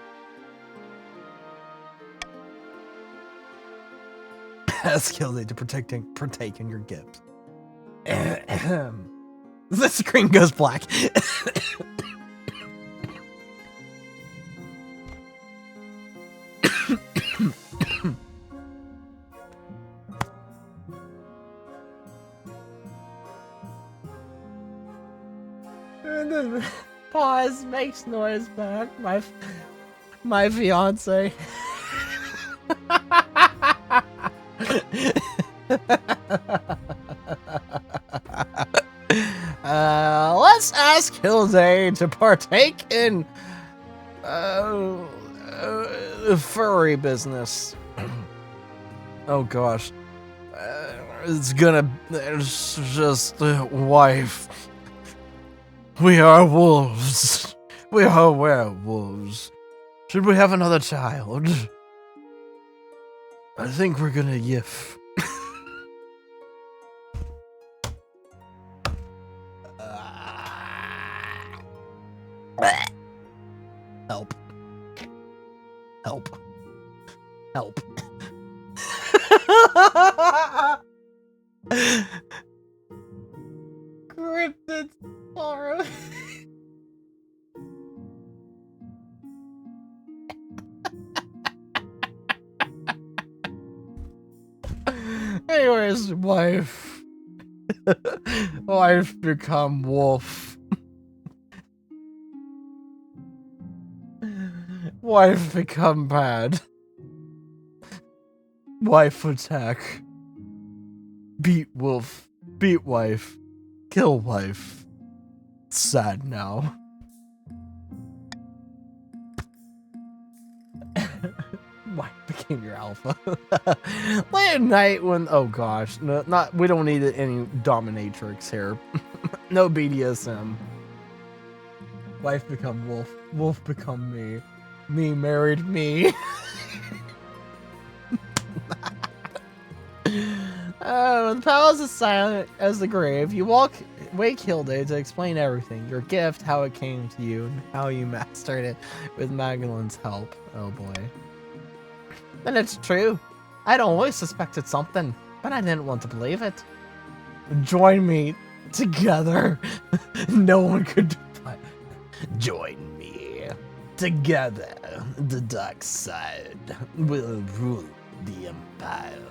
Ask Hildy to partake in your gift. The screen goes black. And then pause, makes noise back. My fiance. Let's ask Hilde to partake in furry business. Oh gosh, it's just wife. We are wolves. We are werewolves. Should we have another child? I think we're gonna yiff. Help. Help. Help. Cryptid sorrow. Anyways, wife. Wife become wolf. Wife become bad. Wife attack. Beat wolf. Beat wife. Kill wife. Sad now. Wife became your alpha. Late at night when oh gosh, no, not we don't need any dominatrix here. No BDSM. Wife become wolf. Wolf become me. Me married me. The palace is silent as the grave. You wake Hilde to explain everything. Your gift, how it came to you, and how you mastered it with Magellan's help. Oh boy. Then it's true. I'd always suspected something, but I didn't want to believe it. Join me together. No one could define. Join me together. The dark side will rule the empire.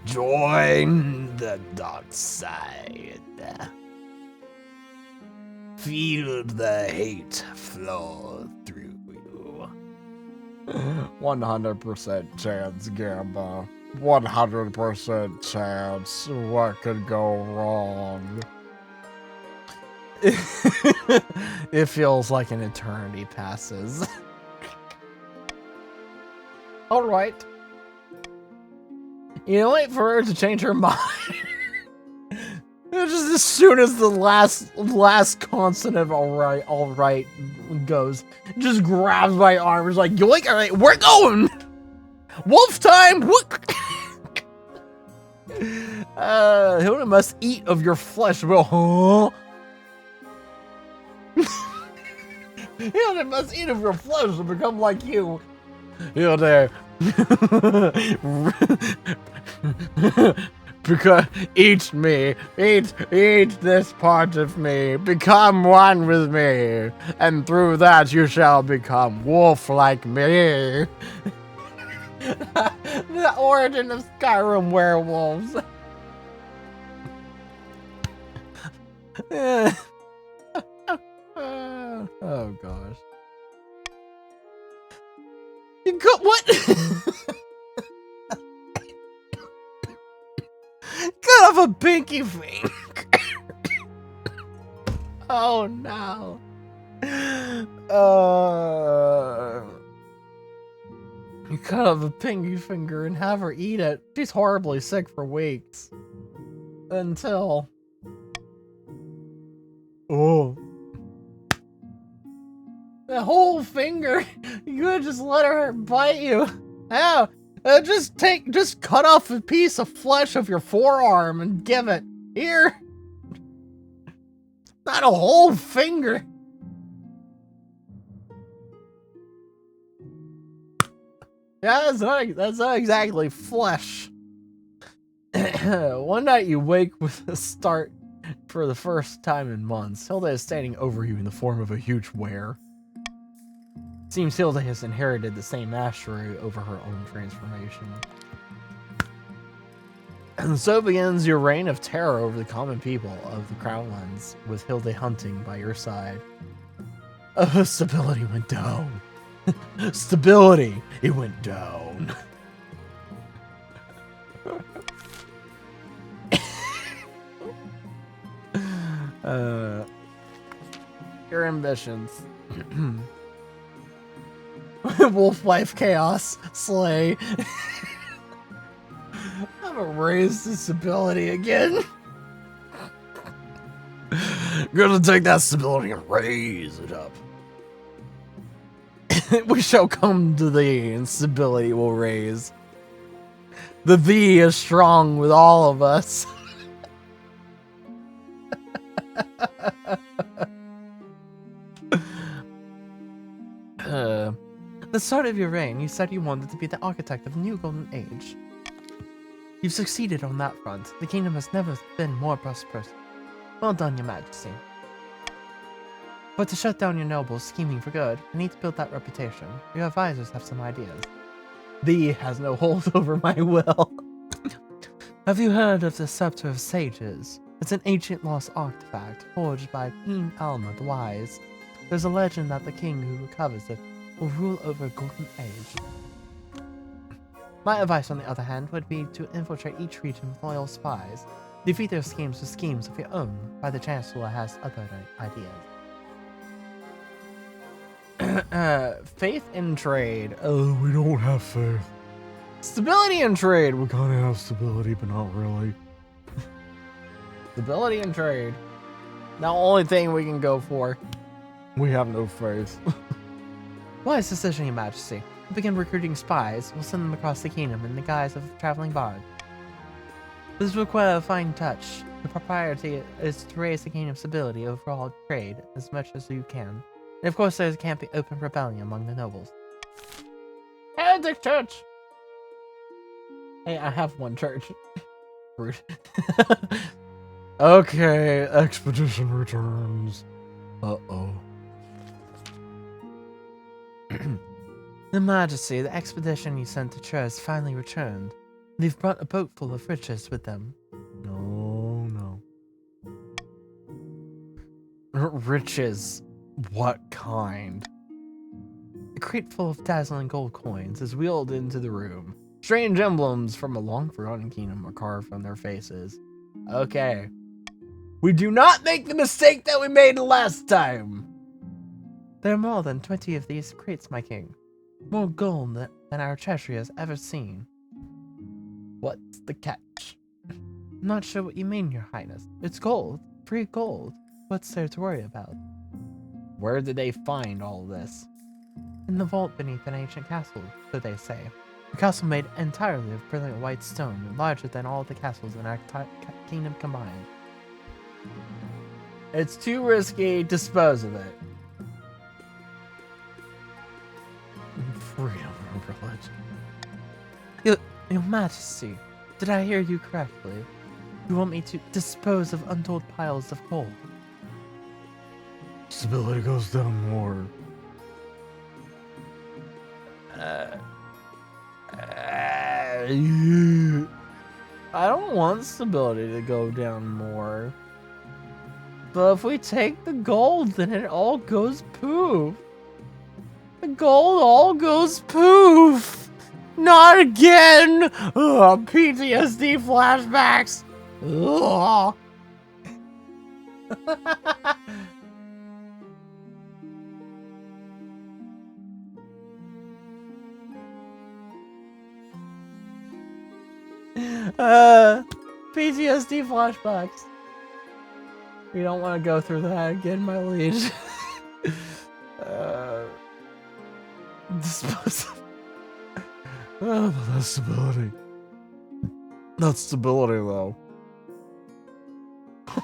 Join the dark side. Feel the hate flow through you. 100% chance, Gamba. 100% chance. What could go wrong? It feels like an eternity passes. Alright. You know, wait for her to change her mind. Just as soon as the last consonant of all right goes, just grabs my arm. It's like, yoink, all right, we're going. Wolf time. What? Hilda must eat of your flesh. Well, huh? Hilda must eat of your flesh to become like you. Hilda. Because eat me, eat this part of me, become one with me, and through that you shall become wolf like me. The origin of Skyrim werewolves. Oh gosh. You got what? Cut off a pinky finger. Oh no. You cut off a pinky finger and have her eat it. She's horribly sick for weeks. Until... Oh. The whole finger. You could just let her bite you. Yeah. Just cut off a piece of flesh of your forearm and give it. Here. Not a whole finger. Yeah, that's not exactly flesh. One night you wake with a start for the first time in months. Hilda is standing over you in the form of a huge were. Seems Hilda has inherited the same mastery over her own transformation. And so begins your reign of terror over the common people of the Crownlands, with Hilda hunting by your side. Stability went down. Stability, it went down. Your ambitions. Wolf life chaos slay. I'm gonna raise this ability again. Gonna take that stability and raise it up. We shall come to thee, and stability will raise. The thee is strong with all of us. The start of your reign, you said you wanted to be the architect of a new golden age. You've succeeded on that front. The kingdom has never been more prosperous. Well done, your majesty. But to shut down your nobles scheming for good, I need to build that reputation. Your advisors have some ideas. Thee has no hold over my will. Have you heard of the Scepter of Sages? It's an ancient lost artifact forged by Queen Alma the Wise. There's a legend that the king who recovers it will rule over a golden age. My advice, on the other hand, would be to infiltrate each region with loyal spies. Defeat their schemes with schemes of your own. By the Chancellor has other ideas. Faith in trade. Oh, we don't have faith. Stability in trade. We kind of have stability, but not really. Stability in trade. The only thing we can go for. We have no faith. Wise decision, Your Majesty. We'll begin recruiting spies. We'll send them across the kingdom in the guise of a traveling bard. This will require a fine touch. The propriety is to raise the kingdom's ability overall trade as much as you can. And of course, there can't be open rebellion among the nobles. Heretic church! Hey, I have one church. Rude. Okay, expedition returns. Uh-oh. Your Majesty, the expedition you sent to Chur has finally returned. They've brought a boat full of riches with them. No. Riches? What kind? A crate full of dazzling gold coins is wheeled into the room. Strange emblems from a long-forgotten kingdom are carved on their faces. Okay. We do not make the mistake that we made last time! There are more than 20 of these crates, my king. More gold than our treasury has ever seen. What's the catch? I'm not sure what you mean, Your Highness. It's gold. Free gold. What's there to worry about? Where did they find all this? In the vault beneath an ancient castle, so they say. A castle made entirely of brilliant white stone, and larger than all the castles in our kingdom combined. It's too risky. Dispose of it. Freedom or religion. Your Majesty, did I hear you correctly? You want me to dispose of untold piles of gold? Stability goes down more. I don't want stability to go down more. But if we take the gold, then it all goes poof. The gold all goes poof. Not again. Ugh, PTSD flashbacks. Ugh. PTSD flashbacks. We don't want to go through that again, my liege. Dispose of... Oh, but that's stability. Not stability, though.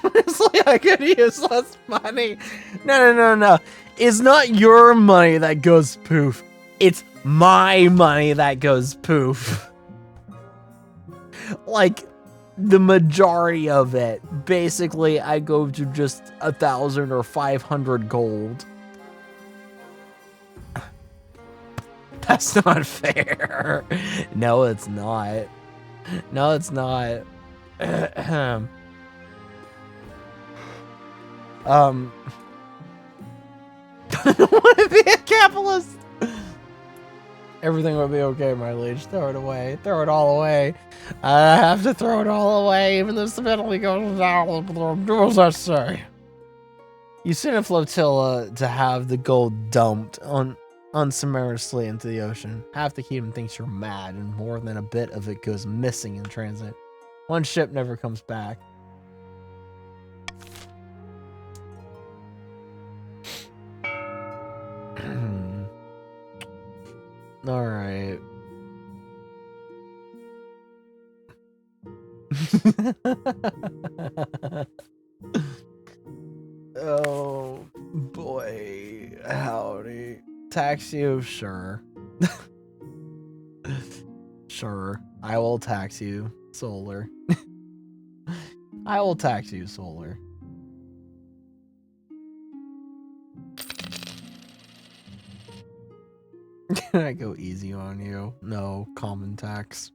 Honestly, I could use less money. No. It's not your money that goes poof. It's my money that goes poof. Like, the majority of it. Basically, I go to just 1,000 or 500 gold. That's not fair. No, it's not. No, it's not. I don't want to be a capitalist. Everything would be okay, my liege. Throw it away. Throw it all away. I have to throw it all away, even if the penalty goes down. Do as I say. You send a flotilla to have the gold dumped unceremoniously into the ocean. Half the kingdom thinks you're mad, and more than a bit of it goes missing in transit. One ship never comes back. All right. Oh boy, howdy. Tax you? Sure. Sure. I will tax you, Solar. I will tax you, Solar. Can I go easy on you? No, common tax.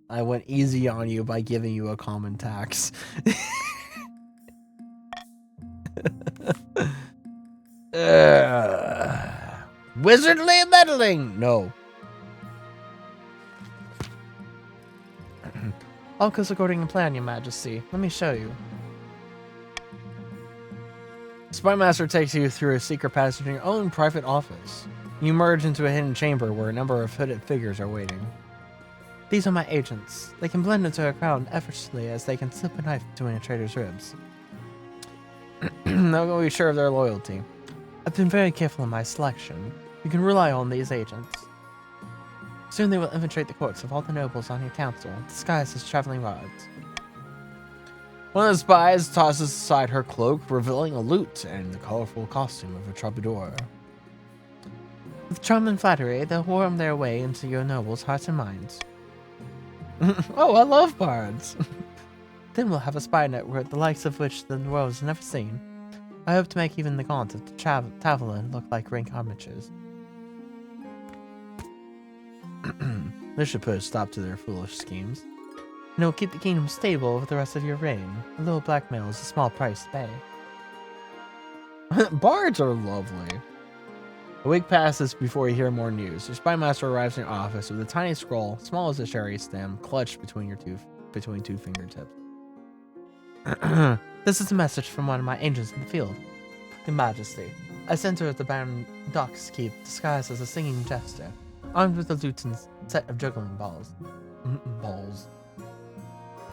I went easy on you by giving you a common tax. Wizardly meddling! No. All goes according to plan, Your Majesty. Let me show you. Spymaster takes you through a secret passage in your own private office. You emerge into a hidden chamber where a number of hooded figures are waiting. These are my agents. They can blend into a crowd effortlessly as they can slip a knife between a trader's ribs. Not going to be sure of their loyalty. I've been very careful in my selection. You can rely on these agents. Soon they will infiltrate the courts of all the nobles on your council, disguised as traveling rods. One of the spies tosses aside her cloak, revealing a lute and the colorful costume of a troubadour. With charm and flattery, they'll worm their way into your nobles' hearts and minds. Oh, I love bards! Then we'll have a spy network, the likes of which the world has never seen. I hope to make even the gaunts of the Taverlin look like rank amateurs. This should put a stop to their foolish schemes. And it will keep the kingdom stable over the rest of your reign. A little blackmail is a small price to pay. Bards are lovely. A week passes before you hear more news. Your spy master arrives in your office with a tiny scroll, small as a cherry stem, clutched between two fingertips. This is a message from one of my agents in the field. Your Majesty, I sent her at the Baron Doc's keep, disguised as a singing jester, armed with a lute and set of juggling balls.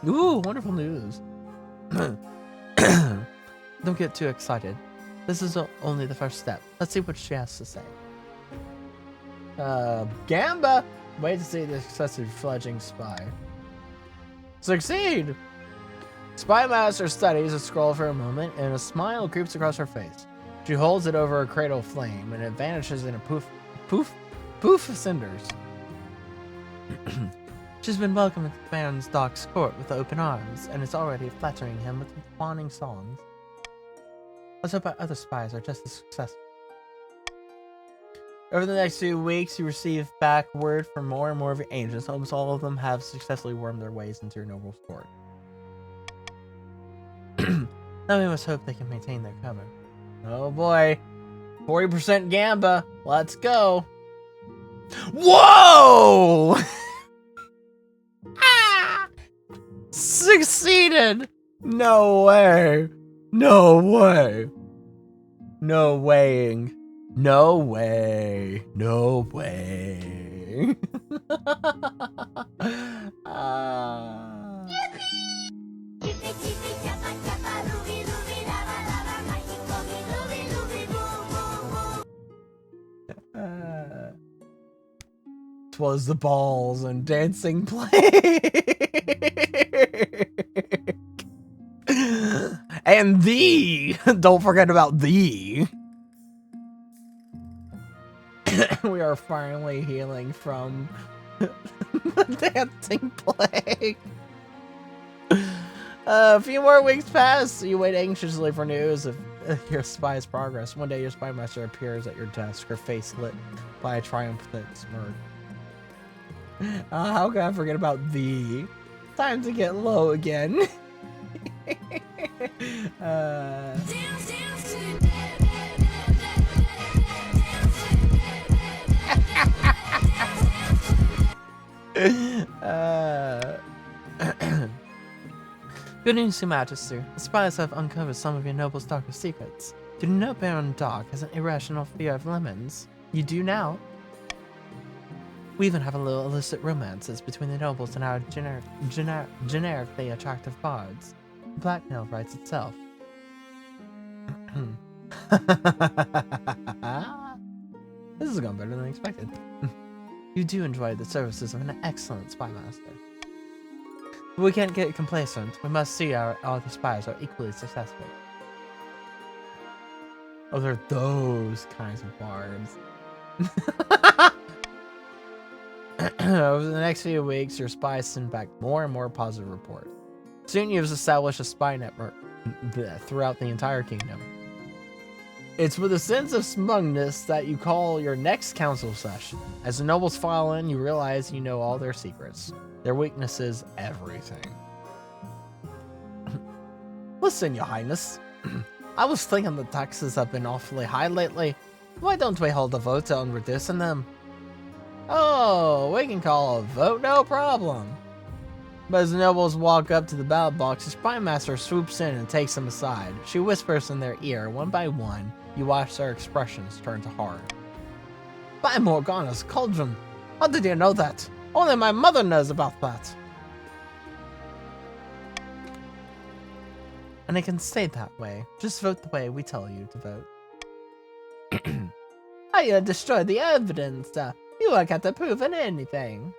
Ooh, wonderful news. Don't get too excited. This is only the first step. Let's see what she has to say. Gamba! Wait to see the successive fledgling spy. Succeed! Spy Master studies a scroll for a moment, and a smile creeps across her face. She holds it over a cradle of flame, and it vanishes in a poof of cinders. She's been welcomed at the Baron's Doc's court with open arms, and is already flattering him with fawning songs. Let's hope our other spies are just as successful. Over the next few weeks, you receive back word from more and more of your agents. Almost all of them have successfully wormed their ways into your noble's court. Now we must hope they can maintain their cover. Oh boy. 40% Gamba. Let's go. Whoa! Ah! Succeeded! No way. No way. No weighing. No way. No way. Twas the balls and dancing plague. And thee. Don't forget about thee. We are finally healing from the dancing plague. A few more weeks pass. You wait anxiously for news of your spy's progress. One day your spy master appears at your desk, her face lit by a triumphant smirk. How can I forget about thee? Time to get low again. Good news, Your Majesty. The spies have uncovered some of your noble's darkest secrets. Did you know Baron Doc has an irrational fear of lemons? You do now. We even have a little illicit romances between the nobles and our generically attractive bards. The blackmail writes itself. This is going better than expected. You do enjoy the services of an excellent spy master. But we can't get complacent. We must see our other spies are equally successful. Oh, they're those kinds of bards. Over the next few weeks, your spies send back more and more positive reports. Soon you've established a spy network throughout the entire kingdom. It's with a sense of smugness that you call your next council session. As the nobles file in, you realize you know all their secrets, their weaknesses, everything. Listen, Your Highness. I was thinking the taxes have been awfully high lately. Why don't we hold a vote on reducing them? Oh, we can call a vote, no problem. But as the nobles walk up to the ballot box, the spy master swoops in and takes them aside. She whispers in their ear, one by one. You watch their expressions turn to horror. By Morgana's cauldron! How did you know that? Only my mother knows about that. And it can stay that way. Just vote the way we tell you to vote. I destroyed the evidence. You won't have to prove anything.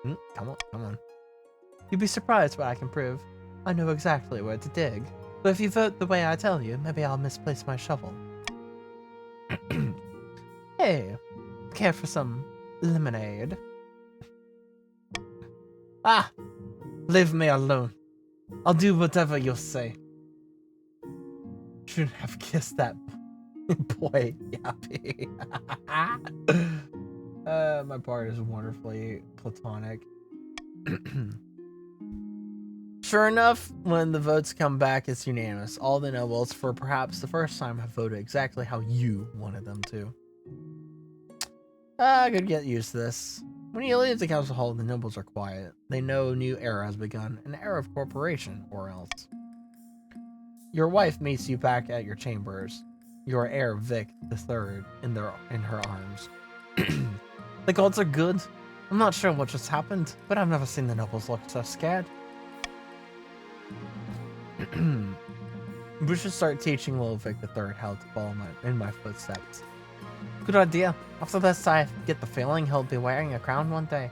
Come on, come on. You'd be surprised what I can prove. I know exactly where to dig. But if you vote the way I tell you, maybe I'll misplace my shovel. Hey, care for some lemonade? Ah, leave me alone. I'll do whatever you'll say. Shouldn't have kissed that boy, Yappy. My part is wonderfully platonic. Sure enough, when the votes come back, it's unanimous. All the nobles, for perhaps the first time, have voted exactly how you wanted them to. I could get used to this. When you leave the council hall, the nobles are quiet. They know a new era has begun, an era of corporation, or else. Your wife meets you back at your chambers. Your heir Vic III in her arms. The gods are good. I'm not sure what just happened, but I've never seen the nobles look so scared. We should start teaching little Vic III how to follow in my footsteps. Good idea. After this, I get the feeling he'll be wearing a crown one day.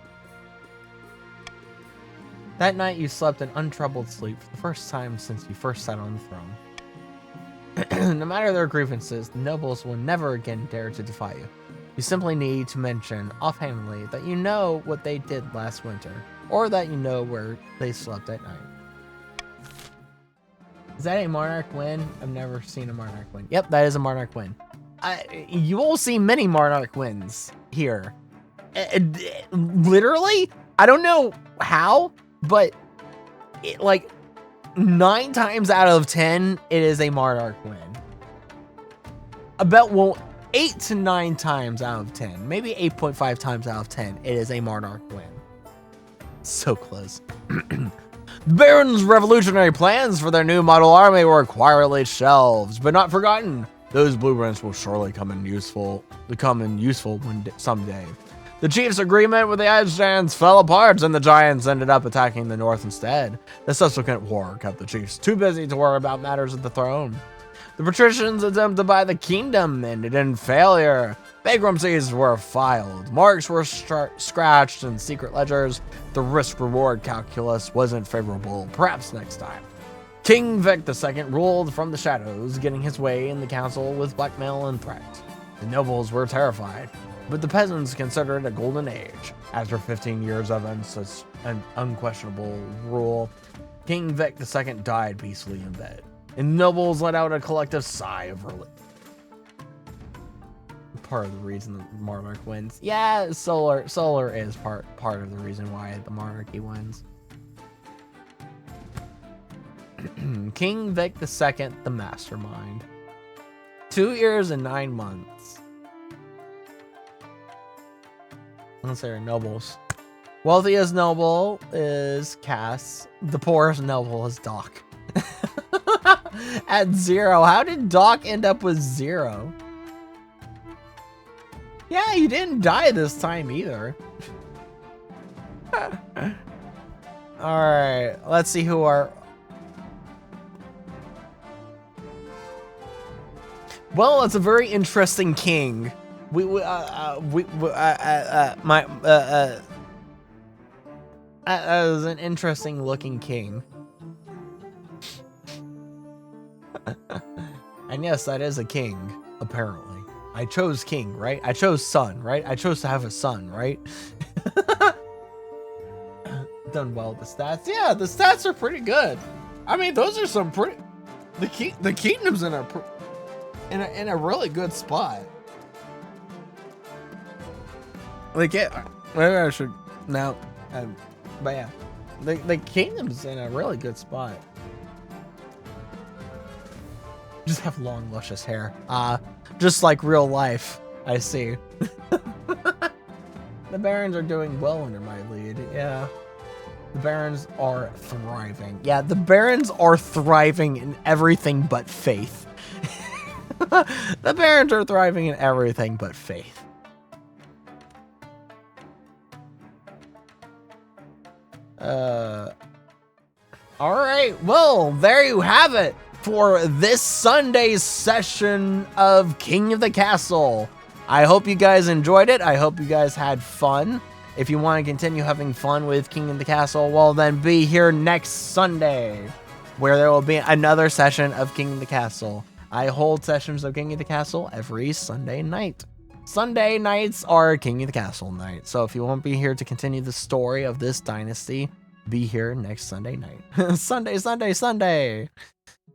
That night, you slept an untroubled sleep for the first time since you first sat on the throne. No matter their grievances, the nobles will never again dare to defy you. You simply need to mention offhandedly that you know what they did last winter, or that you know where they slept at night. Is that a monarch win? I've never seen a monarch win. Yep, that is a monarch win. You will see many monarch wins here. Literally, I don't know how, but like 9 times out of 10, it is a monarch win. About 8 to 9 times out of 10, maybe 8.5 times out of 10, it is a monarch win. So close. The Baron's revolutionary plans for their new model army were quietly shelved, but not forgotten. Those blueprints will surely come in useful someday. The chief's agreement with the Ice Giants fell apart, and the Giants ended up attacking the North instead. The subsequent war kept the chiefs too busy to worry about matters of the throne. The patricians attempted to buy the kingdom ended in failure. Bankruptcies were filed, marks were scratched in secret ledgers. The risk-reward calculus wasn't favorable. Perhaps next time. King Vic II ruled from the shadows, getting his way in the council with blackmail and threat. The nobles were terrified, but the peasants considered it a golden age. After 15 years of unquestionable rule, King Vic II died peacefully in bed, and the nobles let out a collective sigh of relief. Part of the reason the monarch wins. Yeah, solar is part of the reason why the monarchy wins. King Vic II, the mastermind. 2 years and 9 months. Let's say our nobles. Wealthiest noble is Cass. The poorest noble is Doc. At 0. How did Doc end up with 0? Yeah, he didn't die this time either. Alright, let's see who our... Well, it's a very interesting king. That was an interesting looking king. And yes, that is a king, apparently. I chose king, right? I chose son, right? I chose to have a son, right? Done well with the stats. Yeah, the stats are pretty good. I mean, those are some pretty... The kingdom's in a really good spot. Like, yeah, maybe I should now, but yeah, the kingdom's in a really good spot. Just have long, luscious hair. Just like real life, I see. The barons are doing well under my lead, yeah. The barons are thriving. Yeah, the barons are thriving in everything but faith. The barons are thriving in everything but faith. All right, well, there you have it for this Sunday's session of King of the Castle. I hope you guys enjoyed it. I hope you guys had fun. If you want to continue having fun with King of the Castle, well, then be here next Sunday, where there will be another session of King of the Castle. I hold sessions of King of the Castle every Sunday night. Sunday nights are King of the Castle night. So if you won't be here to continue the story of this dynasty, be here next Sunday night. Sunday.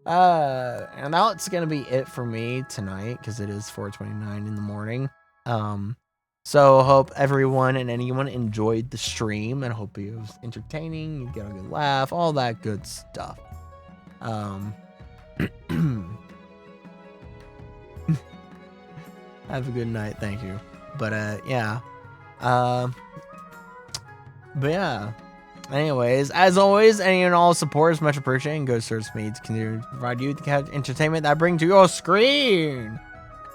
And that's gonna be it for me tonight, because it is 4:29 in the morning. So hope everyone and anyone enjoyed the stream, and hope it was entertaining, you get a good laugh, all that good stuff. Have a good night, thank you. But yeah. But yeah. Anyways, as always, any and all support is much appreciated and goes towards me to continue to provide you the entertainment that I bring to your screen.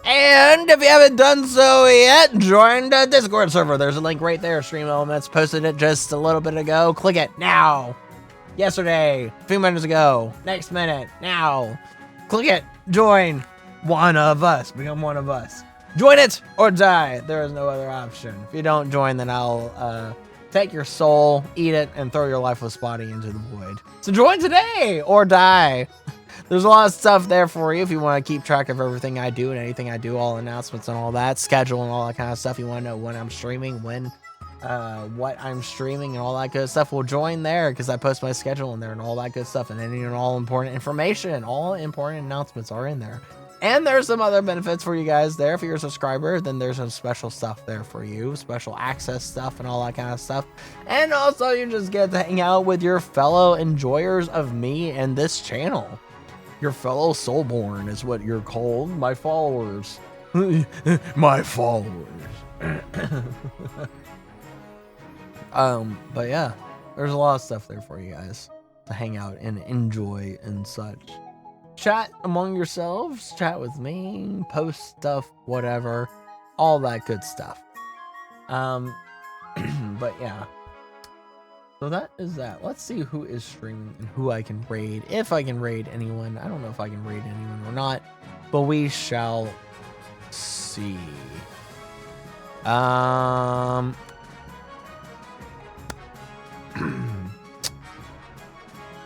And if you haven't done so yet, join the Discord server. There's a link right there. Stream Elements posted it just a little bit ago. Click it now. Yesterday, a few minutes ago, next minute, now. Click it. Join. One of us. Become one of us. Join it or die. There is no other option. If you don't join, then I'll take your soul, eat it, and throw your lifeless body into the void. So join today or die. There's a lot of stuff there for you if you want to keep track of everything I do and anything I do, all announcements and all that, schedule and all that kind of stuff. You want to know when I'm streaming, what I'm streaming and all that good stuff. Well, join there because I post my schedule in there and all that good stuff and any and all important information. All important announcements are in there. And there's some other benefits for you guys there. If you're a subscriber, then there's some special stuff there for you. Special access stuff and all that kind of stuff. And also you just get to hang out with your fellow enjoyers of me and this channel. Your fellow Soulborn is what you're called. My followers. My followers. But yeah, there's a lot of stuff there for you guys to hang out and enjoy and such. Chat among yourselves, chat with me, post stuff, whatever, all that good stuff. But yeah. So that is that. Let's see who is streaming and who I can raid. If I can raid anyone. I don't know if I can raid anyone or not, but we shall see.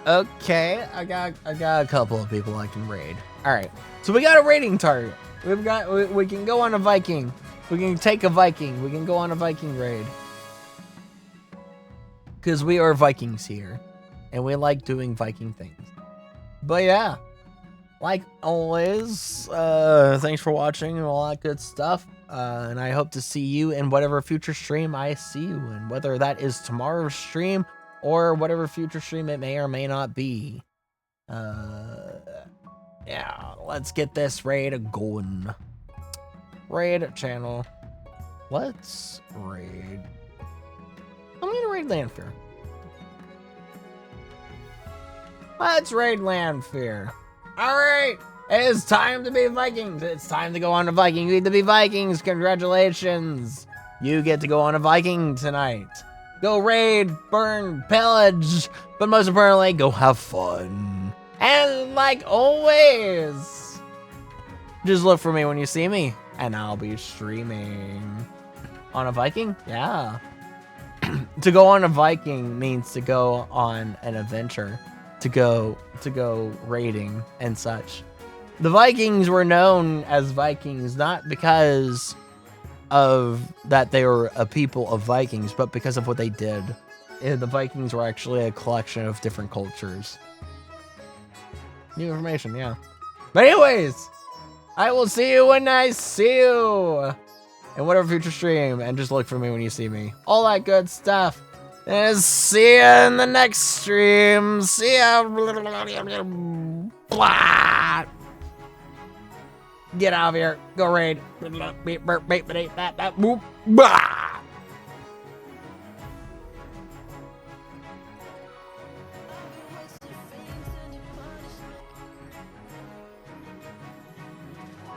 Okay, I got a couple of people I can raid. All right, so we got a raiding target. We can go on a Viking. We can take a Viking. We can go on a Viking raid. Because we are Vikings here, and we like doing Viking things. But yeah, like always, thanks for watching and all that good stuff. And I hope to see you in whatever future stream I see you in, whether that is tomorrow's stream or whatever future stream it may or may not be. Yeah, let's get this raid going. Raid channel. Let's raid. I'm gonna raid Landfear. Let's raid Landfear. Alright, it is time to be Vikings. It's time to go on a Viking. You get to be Vikings. Congratulations. You get to go on a Viking tonight. Go raid, burn, pillage, but most importantly, go have fun. And like always, just look for me when you see me, and I'll be streaming. On a Viking? Yeah. To go on a Viking means to go on an adventure, to go raiding and such. The Vikings were known as Vikings not because of that they were a people of Vikings, but because of what they did. The Vikings were actually a collection of different cultures. New information, yeah. But anyways, I will see you when I see you in whatever future stream, and just look for me when you see me. All that good stuff. And see ya in the next stream. See ya. Blah. Get out of here. Go raid. Blah.